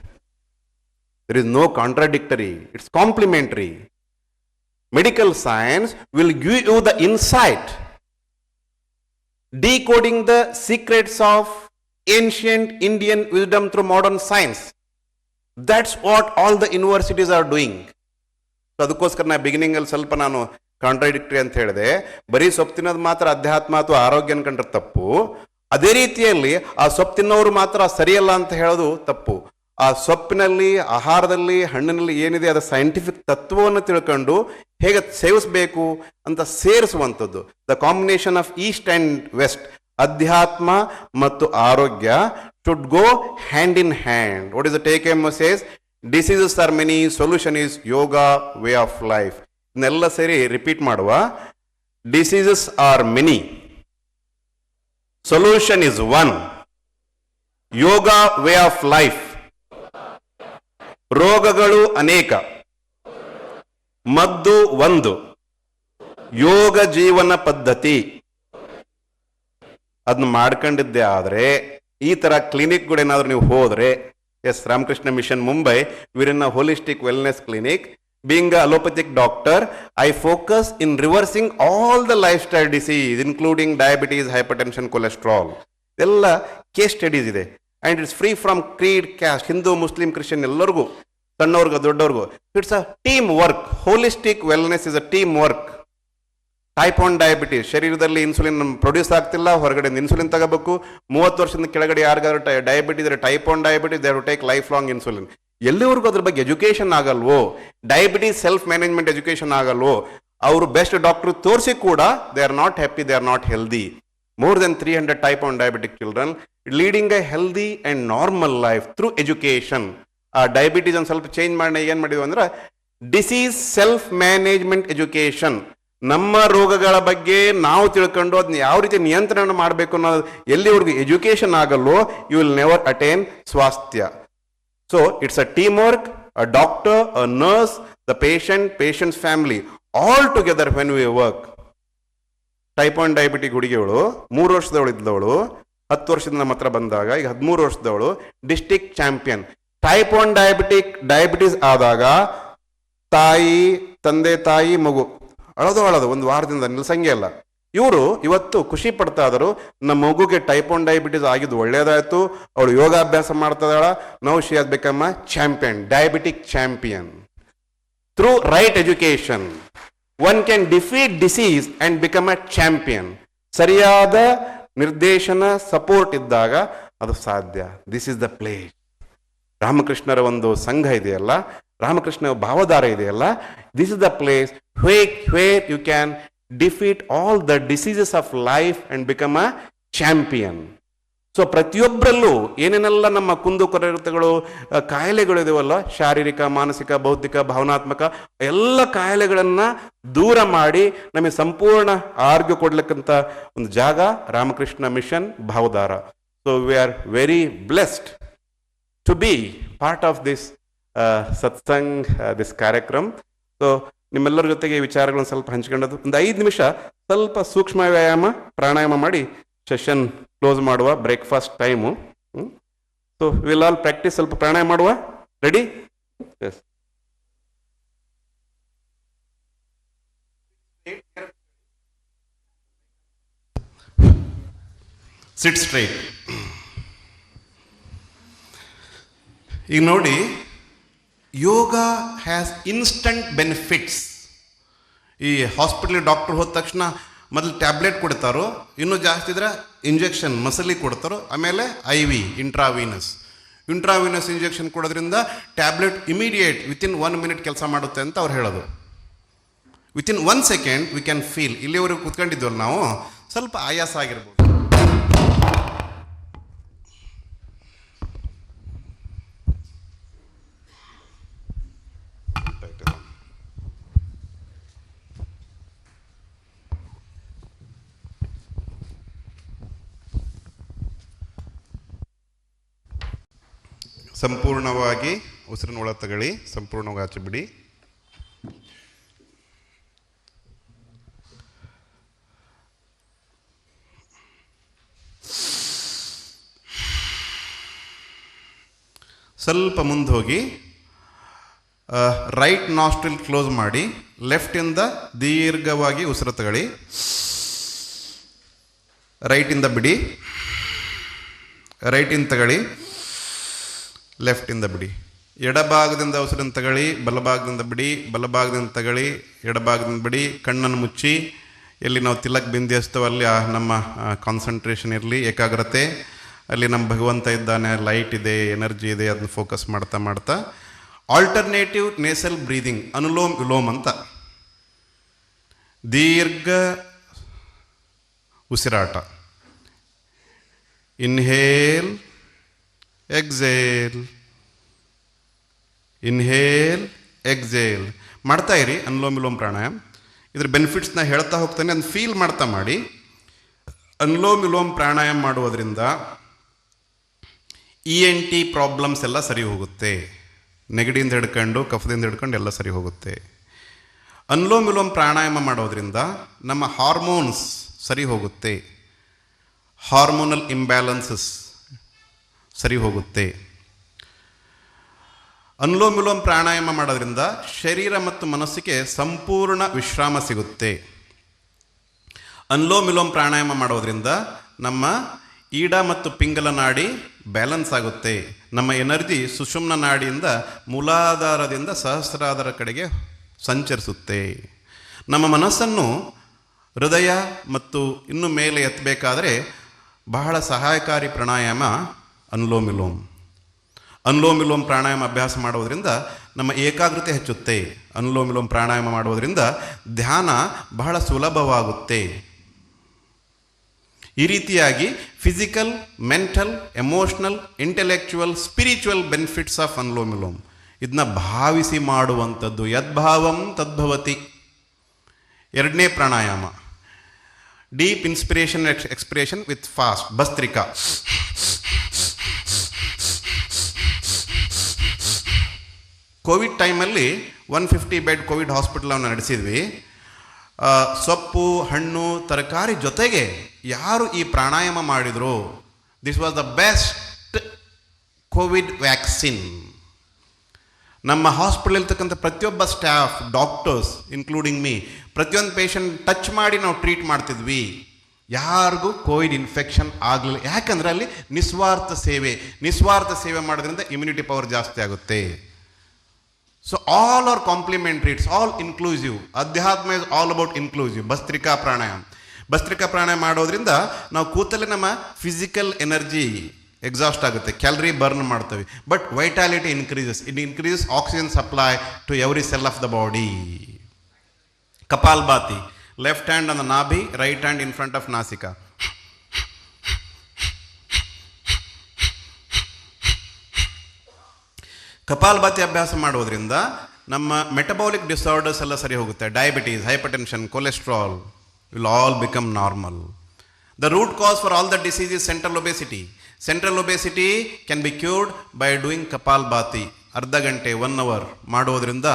There is no contradictory, it's complementary. Medical science will give you the insight, decoding the secrets of ancient Indian wisdom through modern science. That's what all the universities are doing. So ಅದಕ್ಕೋಸ್ಕರ ನಾ ಬಿಗಿನಿಂಗಲ್ಲಿ ಸ್ವಲ್ಪ ನಾನು contradictory ಅಂತ ಹೇಳಿದೆ. ಬರೀ ಸೊಪ್ಪು ತಿನ್ನೋದು ಮಾತ್ರ ಅಧ್ಯಾತ್ಮ ಅಥವಾ ಆರೋಗ್ಯ ಅನ್ಕೊಂಡ್ರೆ ತಪ್ಪು. ಅದೇ ರೀತಿಯಲ್ಲಿ ಆ ಸೊಪ್ಪು ತಿನ್ನೋರು ಮಾತ್ರ ಸರಿಯಲ್ಲ ಅಂತ ಹೇಳೋದು ತಪ್ಪು. ಆ ಸೊಪ್ಪಿನಲ್ಲಿ, ಆಹಾರದಲ್ಲಿ, ಹಣ್ಣಿನಲ್ಲಿ ಏನಿದೆ ಅದರ ಸೈಂಟಿಫಿಕ್ ತತ್ವವನ್ನು ತಿಳ್ಕೊಂಡು ಹೇಗೆ ಸೇವಿಸಬೇಕು ಅಂತ ಸೇರಿಸುವಂಥದ್ದು. The combination of east and west, ಅಧ್ಯಾತ್ಮ ಮತ್ತು ಆರೋಗ್ಯ should go hand in hand. What is the take home message? Diseases are many, solution is yoga way of life. ಇದನ್ನೆಲ್ಲ ಸೇರಿ ರಿಪೀಟ್ ಮಾಡುವ. Diseases are many, solution is one, yoga way of life. ರೋಗಗಳು ಅನೇಕ, ಮದ್ದು ಒಂದು, ಯೋಗ ಜೀವನ ಪದ್ಧತಿ. ಅದನ್ನ ಮಾಡ್ಕೊಂಡಿದ್ದೆ ಆದರೆ ಈ ತರ ಕ್ಲಿನಿಕ್ಗಳು ಏನಾದ್ರು ನೀವು ಹೋದ್ರೆ, yes, Ramakrishna Mission Mumbai, we're in a holistic wellness clinic. Being a allopathic doctor, I focus in reversing all the lifestyle disease, including diabetes, hypertension, cholesterol. ಎಲ್ಲ ಕೇಸ್ ಸ್ಟಡೀಸ್ ಇದೆ. And it's free from creed, caste, Hindu, Muslim, Christian, ಎಲ್ಲರಿಗೂ, ಸಣ್ಣವ್ರಿಗೂ ದೊಡ್ಡವ್ರಿಗೂ. It's a teamwork. Holistic wellness is a teamwork. Type 1 diabetes, ಶರೀರದಲ್ಲಿ insulin produce ಆಗ್ತಿಲ್ಲ, ಹೊರಗಡೆ insulin ತಗೋಬೇಕು. 30 ವರ್ಷದ ಕೆಳಗಡೆ ಯಾರಿಗಾದ್ರೂ ಡಯಾಬಿಟೀಸ್ ಇದ್ರೆ, type 1 diabetes, they take lifelong insulin. ಎಲ್ಲಿವರೆಗೂ ಅದ್ರ ಬಗ್ಗೆ ಎಜುಕೇಶನ್ ಆಗಲ್ವೋ, ಡಯಾಬಿಟೀಸ್ ಸೆಲ್ಫ್ ಮ್ಯಾನೇಜ್ಮೆಂಟ್ ಎಜುಕೇಶನ್ ಆಗಲ್ವೋ, ಅವರು ಬೆಸ್ಟ್ ಡಾಕ್ಟರ್ ತೋರಿಸಿ ಕೂಡ they are not happy, they are not healthy. More than 300 type 1 diabetic children leading a healthy and normal life through education. Diabetes ಒಂದು ಸ್ವಲ್ಪ ಚೇಂಜ್ ಮಾಡಿ ಏನು ಮಾಡಿದ್ವಿ ಅಂದ್ರೆ, ಡಿಸೀಸ್ ಸೆಲ್ಫ್ ಮ್ಯಾನೇಜ್ಮೆಂಟ್ ಎಜುಕೇಶನ್. ನಮ್ಮ ರೋಗಗಳ ಬಗ್ಗೆ ನಾವು ತಿಳ್ಕೊಂಡು ಅದನ್ನ ಯಾವ ರೀತಿ ನಿಯಂತ್ರಣ ಮಾಡಬೇಕು ಅನ್ನೋದು ಎಲ್ಲಿವರೆಗೂ ಎಜುಕೇಶನ್ ಆಗಲ್ಲೋ, you will never attain swasthya. So it's a teamwork, a doctor, a nurse, the patient, patients family, all together when we work. Type 1 diabetic ಹುಡುಗಿಯವಳು 3 ವರ್ಷದವಳು ಇದ್ದವಳು 10 ವರ್ಷದಿಂದ ನಮ್ಮ ಹತ್ರ ಬಂದಾಗ ಈಗ 13 ವರ್ಷದವಳು ಡಿಸ್ಟಿಕ್ ಚಾಂಪಿಯನ್. ಟೈಪ್ 1 ಡಯಾಬಿಟೀಸ್ ಆದಾಗ ತಂದೆ ತಾಯಿ ಮಗು ಅಳೋದು ಒಂದು ವಾರದಿಂದ ನಿಲ್ಸಂಗೆ ಅಲ್ಲ. ಇವರು ಇವತ್ತು ಖುಷಿ ಪಡ್ತಾ ಇದ್ರು, ನಮ್ಮ ಮಗುಗೆ ಟೈಪ್ 1 ಡಯಾಬಿಟೀಸ್ ಆಗಿದ್ದು ಒಳ್ಳೇದಾಯ್ತು, ಅವಳು ಯೋಗಾಭ್ಯಾಸ ಮಾಡ್ತಾ ಇದ್ದಾಳ. Now she has become a champion, diabetic champion. Through right education one can defeat disease and become a champion. ಸರಿಯಾದ ನಿರ್ದೇಶನ, ಸಪೋರ್ಟ್ ಇದ್ದಾಗ ಅದು ಸಾಧ್ಯ. This is the place. ರಾಮಕೃಷ್ಣರ ಒಂದು ಸಂಘ ಇದೆಯಲ್ಲ, ರಾಮಕೃಷ್ಣ ಭಾವಧಾರ ಇದೆಯಲ್ಲ, this is the place where you can defeat all the diseases of life and become a champion. So ಪ್ರತಿಯೊಬ್ಬರಲ್ಲೂ ಏನೇನೆಲ್ಲ ನಮ್ಮ ಕುಂದುಕೊರತೆಗಳು, ಕಾಯಿಲೆಗಳು ಇದೆಯಲ್ಲ, ಶಾರೀರಿಕ, ಮಾನಸಿಕ, ಬೌದ್ಧಿಕ, ಭಾವನಾತ್ಮಕ ಎಲ್ಲ ಕಾಯಿಲೆಗಳನ್ನ ದೂರ ಮಾಡಿ ನಮಗೆ ಸಂಪೂರ್ಣ ಆರೋಗ್ಯ ಕೊಡ್ಲಿಕ್ಕಂತ ಒಂದು ಜಾಗ Ramakrishna Mission Bhavadhara. So we are very blessed to be part of this satsang, this karyakrama. So ನಿಮ್ಮೆಲ್ಲರ ಜೊತೆಗೆ ವಿಚಾರಗಳನ್ನು ಸ್ವಲ್ಪ ಹಂಚ್ಕೊಂಡದ್ದು. ಒಂದು 5 ನಿಮಿಷ ಸ್ವಲ್ಪ ಸೂಕ್ಷ್ಮ ವ್ಯಾಯಾಮ, ಪ್ರಾಣಾಯಾಮ ಮಾಡಿ ಸೆಷನ್ ಕ್ಲೋಸ್ ಮಾಡುವ. Breakfast time. So will all practice. ಸ್ವಲ್ಪ ಪ್ರಾಣಾಯಾಮ ಮಾಡುವ. ರೆಡಿ? ಎಸ್. ಸಿಟ್ ಸ್ಟ್ರೈಟ್. ಈಗ ನೋಡಿ, ಯೋಗ ಹ್ಯಾಸ್ ಇನ್ಸ್ಟಂಟ್ ಬೆನಿಫಿಟ್ಸ್. ಈ ಹಾಸ್ಪಿಟ್ಲಿಗೆ ಡಾಕ್ಟರ್ ಹೋದ ತಕ್ಷಣ ಮೊದಲು ಟ್ಯಾಬ್ಲೆಟ್ ಕೊಡ್ತಾರೋ, ಇನ್ನೂ ಜಾಸ್ತಿ ಇದ್ರೆ ಇಂಜೆಕ್ಷನ್ ಮಸಲಿ ಕೊಡ್ತಾರೋ, ಆಮೇಲೆ IV ಇಂಟ್ರಾವೀನಸ್ ಇಂಜೆಕ್ಷನ್ ಕೊಡೋದ್ರಿಂದ ಟ್ಯಾಬ್ಲೆಟ್ ಇಮಿಡಿಯೇಟ್ ವಿತಿನ್ 1 ಮಿನಿಟ್ ಕೆಲಸ ಮಾಡುತ್ತೆ ಅಂತ ಅವ್ರು ಹೇಳೋದು. Within 1 second we can feel. ಇಲ್ಲಿವರೆಗೂ ಕೂತ್ಕೊಂಡಿದ್ವಲ್ಲ ನಾವು, ಸ್ವಲ್ಪ ಆಯಾಸ ಆಗಿರ್ಬೋದು. ಸಂಪೂರ್ಣವಾಗಿ ಉಸಿರನ್ನ ಒಳ ತಗೊಳ್ಳಿ, ಸಂಪೂರ್ಣವಾಗಿ ಆಚೆ ಬಿಡಿ. ಸ್ವಲ್ಪ ಮುಂದೆ ಹೋಗಿ ರೈಟ್ ನಾಸ್ಟ್ರಿಲ್ ಕ್ಲೋಸ್ ಮಾಡಿ, ಲೆಫ್ಟಿಂದ ದೀರ್ಘವಾಗಿ ಉಸಿರು ತಗೊಳ್ಳಿ, ರೈಟಿಂದ ಬಿಡಿ, ರೈಟಿಂದ ತಗೊಳ್ಳಿ, ಲೆಫ್ಟಿಂದ ಬಿಡಿ. ಎಡಭಾಗದಿಂದ ಉಸಿರನ್ನು ತಗೊಳ್ಳಿ, ಬಲಭಾಗದಿಂದ ಬಿಡಿ, ಬಲಭಾಗದಿಂದ ತಗೊಳ್ಳಿ, ಎಡಭಾಗದಿಂದ ಬಿಡಿ. ಕಣ್ಣನ್ನು ಮುಚ್ಚಿ, ಎಲ್ಲಿ ನಾವು ತಿಲಕ್ ಬಿಂದಿ ಹಚ್ತೇವೆ ಅಲ್ಲಿ ನಮ್ಮ ಕಾನ್ಸಂಟ್ರೇಷನ್ ಇರಲಿ, ಏಕಾಗ್ರತೆ. ಅಲ್ಲಿ ನಮ್ಮ ಭಗವಂತ ಇದ್ದಾನೆ, ಲೈಟ್ ಇದೆ, ಎನರ್ಜಿ ಇದೆ, ಅದನ್ನ ಫೋಕಸ್ ಮಾಡ್ತಾ ಮಾಡ್ತಾ ಆಲ್ಟರ್ನೇಟಿವ್ ನೇಸಲ್ ಬ್ರೀದಿಂಗ್, ಅನುಲೋಮ್ ವಿಲೋಮ್ ಅಂತ ದೀರ್ಘ ಉಸಿರಾಟ. ಇನ್ಹೇಲ್, ಎಕ್ಸೇಲ್, ಇನ್ಹೇಲ್, ಎಕ್ಸೇಲ್ ಮಾಡ್ತಾ ಇರಿ. ಅನುಲೋಮ್ ವಿಲೋಮ್ ಪ್ರಾಣಾಯಾಮ. ಇದ್ರ ಬೆನಿಫಿಟ್ಸ್ನ ಹೇಳ್ತಾ ಹೋಗ್ತಾನೆ, ಅದನ್ನ ಫೀಲ್ ಮಾಡ್ತಾ ಮಾಡಿ. ಅನುಲೋಮ್ ವಿಲೋಮ್ ಪ್ರಾಣಾಯಾಮ ಮಾಡುವುದರಿಂದ ENT ಪ್ರಾಬ್ಲಮ್ಸ್ ಎಲ್ಲ ಸರಿ ಹೋಗುತ್ತೆ. ನೆಗಡಿಯಿಂದ ಹಿಡ್ಕೊಂಡು, ಕಫದಿಂದ ಹಿಡ್ಕೊಂಡು ಎಲ್ಲ ಸರಿ ಹೋಗುತ್ತೆ. ಅನುಲೋಮ್ ವಿಲೋಮ್ ಪ್ರಾಣಾಯಾಮ ಮಾಡೋದ್ರಿಂದ ನಮ್ಮ ಹಾರ್ಮೋನ್ಸ್ ಸರಿ ಹೋಗುತ್ತೆ, ಹಾರ್ಮೋನಲ್ ಇಂಬ್ಯಾಲೆನ್ಸಸ್ ಸರಿ ಹೋಗುತ್ತೆ. ಅನುಲೋಮ್ ವಿಲೋಮ್ ಪ್ರಾಣಾಯಾಮ ಮಾಡೋದ್ರಿಂದ ಶರೀರ ಮತ್ತು ಮನಸ್ಸಿಗೆ ಸಂಪೂರ್ಣ ವಿಶ್ರಾಮ ಸಿಗುತ್ತೆ. ಅನುಲೋಮ್ ವಿಲೋಮ್ ಪ್ರಾಣಾಯಾಮ ಮಾಡೋದ್ರಿಂದ ನಮ್ಮ ಈಡ ಮತ್ತು ಪಿಂಗಲ ನಾಡಿ ಬ್ಯಾಲೆನ್ಸ್ ಆಗುತ್ತೆ. ನಮ್ಮ ಎನರ್ಜಿ ಸುಷುಮ್ನ ನಾಡಿಯಿಂದ ಮೂಲಾಧಾರದಿಂದ ಸಹಸ್ರಾಧಾರ ಕಡೆಗೆ ಸಂಚರಿಸುತ್ತೆ. ನಮ್ಮ ಮನಸ್ಸನ್ನು ಹೃದಯ ಮತ್ತು ಇನ್ನು ಮೇಲೆ ಎತ್ತಬೇಕಾದರೆ ಬಹಳ ಸಹಾಯಕಾರಿ ಪ್ರಾಣಾಯಾಮ ಅನುಲೋಮ್ ವಿಲೋಮ್. ಅನುಲೋಮ್ ವಿಲೋಮ್ ಪ್ರಾಣಾಯಾಮ ಅಭ್ಯಾಸ ಮಾಡೋದ್ರಿಂದ ನಮ್ಮ ಏಕಾಗ್ರತೆ ಹೆಚ್ಚುತ್ತೆ. ಅನುಲೋಮ್ ವಿಲೋಮ್ ಪ್ರಾಣಾಯಾಮ ಮಾಡೋದ್ರಿಂದ ಧ್ಯಾನ ಬಹಳ ಸುಲಭವಾಗುತ್ತೆ. ಈ ರೀತಿಯಾಗಿ physical, mental, emotional, intellectual, spiritual benefits of anulom vilom ಇದನ್ನ ಭಾವಿಸಿ ಮಾಡುವಂಥದ್ದು. ಯದ್ಭಾವಂ ತದ್ಭವತಿ. 2ನೇ pranayama deep inspiration expiration with fast bhastrika. Covid ಟೈಮಲ್ಲಿ 150 ಬೆಡ್ ಕೋವಿಡ್ ಹಾಸ್ಪಿಟಲ್ ನಾವು ನಡೆಸಿದ್ವಿ. ಸೊಪ್ಪು ಹಣ್ಣು ತರಕಾರಿ ಜೊತೆಗೆ ಯಾರು ಈ ಪ್ರಾಣಾಯಾಮ ಮಾಡಿದ್ರು, this was the best Covid vaccine. ನಮ್ಮ ಹಾಸ್ಪಿಟಲ್ ಇರ್ತಕ್ಕಂಥ ಪ್ರತಿಯೊಬ್ಬ ಸ್ಟಾಫ್, ಡಾಕ್ಟರ್ಸ್ ಇನ್ಕ್ಲೂಡಿಂಗ್ ಮೀ, ಪ್ರತಿಯೊಂದು ಪೇಷಂಟ್ ಟಚ್ ಮಾಡಿ ನಾವು ಟ್ರೀಟ್ ಮಾಡ್ತಿದ್ವಿ. ಯಾರಿಗೂ ಕೋವಿಡ್ ಇನ್ಫೆಕ್ಷನ್ ಆಗಲಿಲ್ಲ. ಯಾಕಂದರೆ ಅಲ್ಲಿ ನಿಸ್ವಾರ್ಥ ಸೇವೆ ಮಾಡೋದ್ರಿಂದ ಇಮ್ಯುನಿಟಿ ಪವರ್ ಜಾಸ್ತಿ ಆಗುತ್ತೆ. So all are complementary, it's all inclusive. Adhyatma is all about inclusive. Bhastrika pranayama ಮಾಡೋದ್ರಿಂದ ನಾವು ಕೂತಲ್ಲೇ ನಮ್ಮ ಫಿಸಿಕಲ್ ಎನರ್ಜಿ ಎಕ್ಸಾಸ್ಟ್ ಆಗುತ್ತೆ, ಕ್ಯಾಲರಿ ಬರ್ನ್ ಮಾಡ್ತೇವೆ, but vitality increases. It increases oxygen supply to every cell of the body. Kapalbhati, left hand on the nabhi, right hand in front of nasika. Kapalbhati ಅಭ್ಯಾಸ ಮಾಡೋದ್ರಿಂದ ನಮ್ಮ metabolic disorders ಎಲ್ಲ ಸರಿ ಹೋಗುತ್ತೆ. Diabetes, hypertension, cholesterol will all become normal. The root cause for all the disease is central obesity. Central obesity can be cured by doing kapalbhati. ಅರ್ಧ ಗಂಟೆ 1 hour ಮಾಡೋದ್ರಿಂದ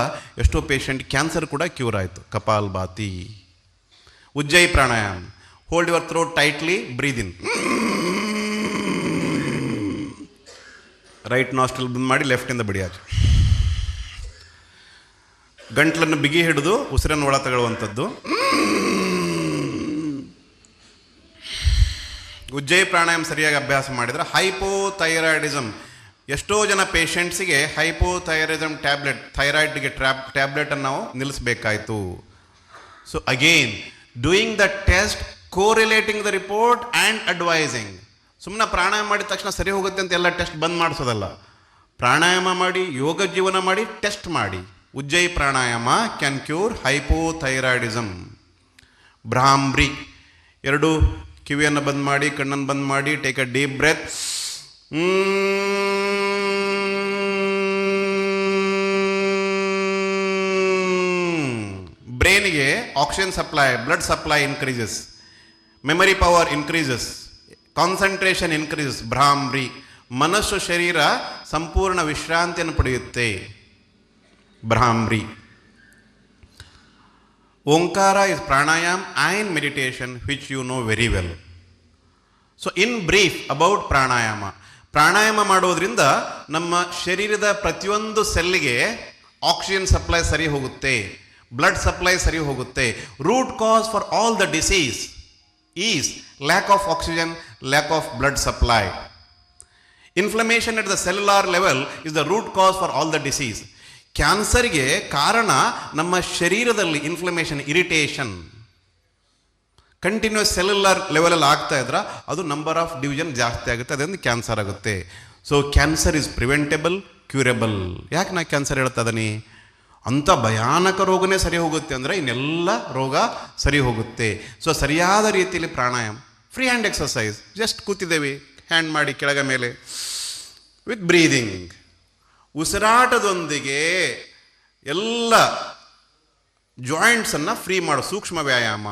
ಎಷ್ಟೋ ಪೇಷಂಟ್ ಕ್ಯಾನ್ಸರ್ ಕೂಡ ಕ್ಯೂರ್ ಆಯಿತು. Kapalbhati. Ujjayi pranayama, hold your throat tightly, breathe in, right nostril ಬಂದ್ ಮಾಡಿ, ಲೆಫ್ಟಿಂದ ಬಿಡಿಯಾಚು. ಗಂಟ್ಲನ್ನು ಬಿಗಿ ಹಿಡಿದು ಉಸಿರನ್ನು ಒಳ ತಗೊಳ್ಳುವಂಥದ್ದು. ಉಜ್ಜಯಿ ಪ್ರಾಣಾಯಾಮ ಸರಿಯಾಗಿ ಅಭ್ಯಾಸ ಮಾಡಿದರೆ ಹೈಪೋಥೈರಾಯ್ಡಿಸಮ್, ಎಷ್ಟೋ ಜನ ಪೇಷಂಟ್ಸಿಗೆ ಹೈಪೋಥೈರಾಯ್ಡಿಸಮ್ ಥೈರಾಯ್ಡ್ಗೆ ಟ್ಯಾಬ್ಲೆಟನ್ನು ನಾವು ನಿಲ್ಲಿಸಬೇಕಾಯಿತು. So again doing the test, correlating the report and advising. ಸುಮ್ಮನೆ ಪ್ರಾಣಾಯಾಮ ಮಾಡಿದ ತಕ್ಷಣ ಸರಿ ಹೋಗುತ್ತೆ ಅಂತ ಎಲ್ಲ ಟೆಸ್ಟ್ ಬಂದ್ ಮಾಡಿಸೋದಲ್ಲ. ಪ್ರಾಣಾಯಾಮ ಮಾಡಿ, ಯೋಗ ಜೀವನ ಮಾಡಿ, ಟೆಸ್ಟ್ ಮಾಡಿ. Ujjayi pranayama can cure hypothyroidism. Bhramari, ಎರಡು ಕಿವಿಯನ್ನು ಬಂದ್ ಮಾಡಿ, ಕಣ್ಣನ್ನು ಬಂದ್ ಮಾಡಿ, ಟೇಕ್ ಅ ಡೀಪ್ ಬ್ರೆತ್. ಬ್ರೈನ್ಗೆ oxygen supply, blood supply increases, memory power increases, concentration increases. Bhramari. ಮನಸ್ಸು ಶರೀರ ಸಂಪೂರ್ಣ ವಿಶ್ರಾಂತಿಯನ್ನು ಪಡೆಯುತ್ತೆ. Bhramari. Omkara is pranayam and meditation which you know very well. So in brief about pranayama ಮಾಡೋದ್ರಿಂದ ನಮ್ಮ ಶರೀರದ ಪ್ರತಿಯೊಂದು ಸೆಲ್ಗೆ ಆಕ್ಸಿಜನ್ ಸಪ್ಲೈ ಸರಿ ಹೋಗುತ್ತೆ, ಬ್ಲಡ್ ಸಪ್ಲೈ ಸರಿ ಹೋಗುತ್ತೆ. Root cause for all the disease is lack of oxygen, lack of blood supply. Inflammation at the cellular level is the root cause for all the disease. ಕ್ಯಾನ್ಸರ್ಗೆ ಕಾರಣ ನಮ್ಮ ಶರೀರದಲ್ಲಿ inflammation, irritation continuous cellular ಲೆವೆಲಲ್ಲಿ ಆಗ್ತಾ ಇದ್ರೆ ಅದು number of division ಜಾಸ್ತಿ ಆಗುತ್ತೆ, ಅದರಿಂದ ಕ್ಯಾನ್ಸರ್ ಆಗುತ್ತೆ. So cancer is preventable, curable. ಯಾಕೆ ನಾ ಕ್ಯಾನ್ಸರ್ ಹೇಳ್ತಾ ಇದ್ದೀನಿ? ಅಂಥ ಭಯಾನಕ ರೋಗನೇ ಸರಿ ಹೋಗುತ್ತೆ ಅಂದರೆ ಇನ್ನೆಲ್ಲ ರೋಗ ಸರಿ ಹೋಗುತ್ತೆ. ಸೊ ಸರಿಯಾದ ರೀತಿಯಲ್ಲಿ pranayama, free hand exercise, just ಕೂತಿದ್ದೇವೆ, ಹ್ಯಾಂಡ್ ಮಾಡಿ ಕೆಳಗ ಮೇಲೆ, ವಿತ್ ಬ್ರೀದಿಂಗ್, ಉಸಿರಾಟದೊಂದಿಗೆ ಎಲ್ಲ ಜಾಯಿಂಟ್ಸನ್ನು ಫ್ರೀ ಮಾಡೋ ಸೂಕ್ಷ್ಮ ವ್ಯಾಯಾಮ.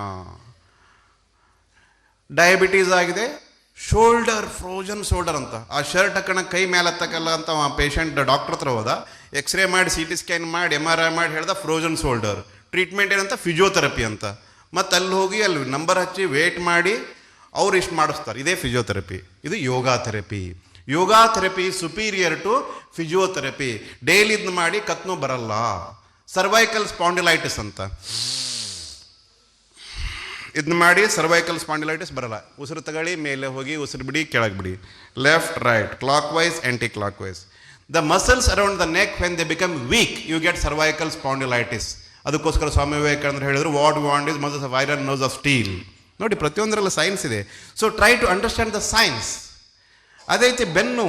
ಡಯಾಬಿಟೀಸ್ ಆಗಿದೆ, ಶೋಲ್ಡರ್, ಫ್ರೋಜನ್ ಶೋಲ್ಡರ್ ಅಂತ, ಆ ಶರ್ಟ್ ಹಾಕೋಣ ಕೈ ಮೇಲೆ ಹತ್ತಕ್ಕಲ್ಲ ಅಂತ ಪೇಷಂಟ್ ಡಾಕ್ಟರ್ ಹತ್ರ ಹೋದ, ಎಕ್ಸ್ರೇ ಮಾಡಿ, CT ಸ್ಕ್ಯಾನ್ ಮಾಡಿ, MRI ಮಾಡಿ ಹೇಳ್ದ ಫ್ರೋಜನ್ ಶೋಲ್ಡರ್. ಟ್ರೀಟ್ಮೆಂಟ್ ಏನಂತ ಫಿಜಿಯೋಥೆರಪಿ ಅಂತ. ಮತ್ತು ಅಲ್ಲಿ ಹೋಗಿ ಅಲ್ಲಿ ನಂಬರ್ ಹಚ್ಚಿ ವೇಟ್ ಮಾಡಿ ಅವ್ರು ಇಷ್ಟು ಮಾಡಿಸ್ತಾರೆ. ಇದೇ ಫಿಜಿಯೋಥೆರಪಿ, ಇದು yoga therapy. Yoga therapy superior to physiotherapy. Daily ಇದನ್ನ ಮಾಡಿ ಕತ್ನೂ ಬರಲ್ಲ. ಸರ್ವೈಕಲ್ ಸ್ಪಾಂಡಿಲೈಟಿಸ್ ಅಂತ ಇದನ್ನ ಮಾಡಿ ಸರ್ವೈಕಲ್ ಸ್ಪಾಂಡಿಲೈಟಿಸ್ ಬರಲ್ಲ. ಉಸಿರು ತಗೊಳ್ಳಿ, ಮೇಲೆ ಹೋಗಿ, ಉಸಿರು ಬಿಡಿ, ಕೆಳಗೆ ಬಿಡಿ, left right, clockwise, anticlockwise. The muscles around the neck when they become weak you get cervical spondylitis. ಅದಕ್ಕೋಸ್ಕರ ಸ್ವಾಮಿ ವಿವೇಕಾನಂದರು ಹೇಳಿದ್ರು, what want is muscles of iron, nerves of steel. ನೋಡಿ, ಪ್ರತಿಯೊಂದರಲ್ಲ ಸೈನ್ಸ್ ಇದೆ. So try to understand the science. ಅದೇ ರೀತಿ ಬೆನ್ನು,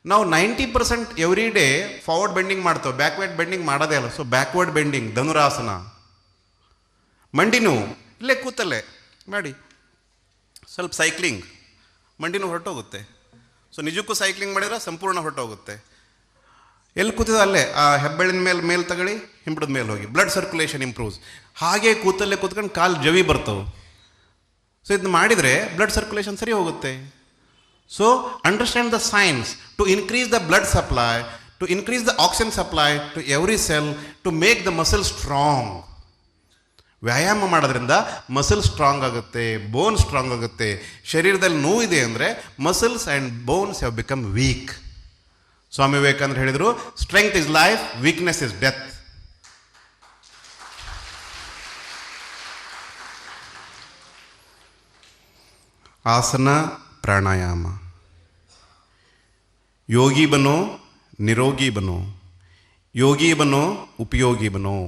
ನಾವು 90% ಎವ್ರಿ ಡೇ ಫಾರ್ವರ್ಡ್ ಬೆಂಡಿಂಗ್ ಮಾಡ್ತೇವೆ, ಬ್ಯಾಕ್ವರ್ಡ್ ಬೆಂಡಿಂಗ್ ಮಾಡೋದೇ ಅಲ್ಲ. So backward bending, dhanurasana. ಮಂಡಿನೂ ಇಲ್ಲೇ ಕೂತಲ್ಲೇ ಮಾಡಿ, ಸ್ವಲ್ಪ ಸೈಕ್ಲಿಂಗ್, ಮಂಡಿನೂ ಹೊರಟೋಗುತ್ತೆ. ಸೊ ನಿಜಕ್ಕೂ ಸೈಕ್ಲಿಂಗ್ ಮಾಡಿದ್ರೆ ಸಂಪೂರ್ಣ ಹೊರಟೋಗುತ್ತೆ. ಎಲ್ಲಿ ಕೂತಿದ ಅಲ್ಲೇ ಆ ಹೆಬ್ಬೆಳಿನ ಮೇಲೆ ತಗೊಳ್ಳಿ, ಹಿಂಪಡದ ಮೇಲೆ ಹೋಗಿ, ಬ್ಲಡ್ ಸರ್ಕ್ಯುಲೇಷನ್ ಇಂಪ್ರೂವ್ಸ್. ಹಾಗೆ ಕೂತಲ್ಲೇ ಕೂತ್ಕೊಂಡು ಕಾಲು ಜವಿ ಬರ್ತವೆ. ಸೊ ಇದನ್ನ ಮಾಡಿದರೆ ಬ್ಲಡ್ ಸರ್ಕ್ಯುಲೇಷನ್ ಸರಿ ಹೋಗುತ್ತೆ. So understand the science to increase the blood supply, to increase the oxygen supply to every cell, to make the muscle strong. ವ್ಯಾಯಾಮ ಮಾಡೋದ್ರಿಂದ ಮಸಲ್ ಸ್ಟ್ರಾಂಗ್ ಆಗುತ್ತೆ, ಬೋನ್ ಸ್ಟ್ರಾಂಗ್ ಆಗುತ್ತೆ. ಶರೀರದಲ್ಲಿ ನೋವಿದೆ ಅಂದರೆ muscles and bones have become weak. Swami ವಿವೇಕಾನಂದರು ಹೇಳಿದರು, strength is life, weakness is death. Asana, pranayama. Yogi ಬನೋ, ನಿರೋಗಿ ಬನೋ, Yogi ಬನೋ, ಉಪಯೋಗಿ ಬನೋ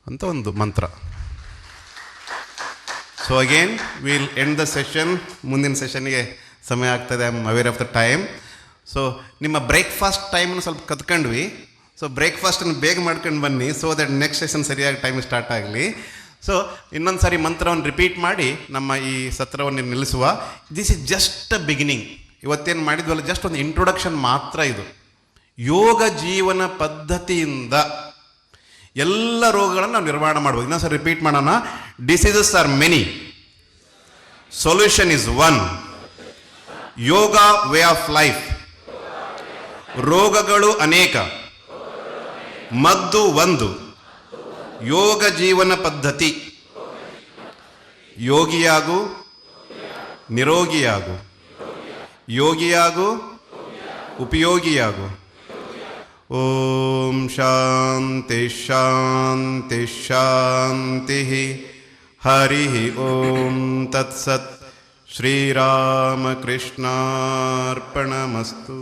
ಅಂತ ಒಂದು ಮಂತ್ರ. So again will end the session. ಮುಂದಿನ ಸೆಷನ್ಗೆ ಸಮಯ ಆಗ್ತದೆ. I am aware of the time. So ನಿಮ್ಮ ಬ್ರೇಕ್ಫಾಸ್ಟ್ ಟೈಮನ್ನು ಸ್ವಲ್ಪ ಕತ್ಕೊಂಡ್ವಿ. ಸೊ ಬ್ರೇಕ್ಫಾಸ್ಟನ್ನು ಬೇಗ ಮಾಡ್ಕೊಂಡು ಬನ್ನಿ, ಸೊ ದಟ್ ನೆಕ್ಸ್ಟ್ ಸೆಷನ್ ಸರಿಯಾಗಿ ಟೈಮ್ ಸ್ಟಾರ್ಟ್ ಆಗಲಿ. ಸೊ ಇನ್ನೊಂದು ಸಾರಿ ಮಂತ್ರವನ್ನು ರಿಪೀಟ್ ಮಾಡಿ ನಮ್ಮ ಈ ಸತ್ರವನ್ನು ನಿಲ್ಲಿಸುವ. This is just a beginning. ಇವತ್ತೇನು ಮಾಡಿದ್ವಲ್ಲ, ಜಸ್ಟ್ ಒಂದು ಇಂಟ್ರೊಡಕ್ಷನ್ ಮಾತ್ರ ಇದು. ಯೋಗ ಜೀವನ ಪದ್ಧತಿಯಿಂದ ಎಲ್ಲ ರೋಗಗಳನ್ನು ನಾವು ನಿರ್ವಹಣೆ ಮಾಡ್ಬೋದು. ಇನ್ನೊಂದು ಸರಿ ರಿಪೀಟ್ ಮಾಡೋಣ. Diseases are many, solution is one. Yoga way of life. ರೋಗಗಳು ಅನೇಕ, ಮದ್ದು ಒಂದು. ಯೋಗ ಜೀವನ ಪದ್ಧತಿ. ಯೋಗಿಯಾಗು, ನಿರೋಗಿಯಾಗು. ಯೋಗಿಯಾಗು, ಉಪಯೋಗಿಯಾಗು. ಓಂ ಶಾಂತಿ ಶಾಂತಿ ಶಾಂತಿ. ಹರಿ ಓಂ ತತ್ಸತ್. ಶ್ರೀರಾಮಕೃಷ್ಣಾರ್ಪಣಮಸ್ತು.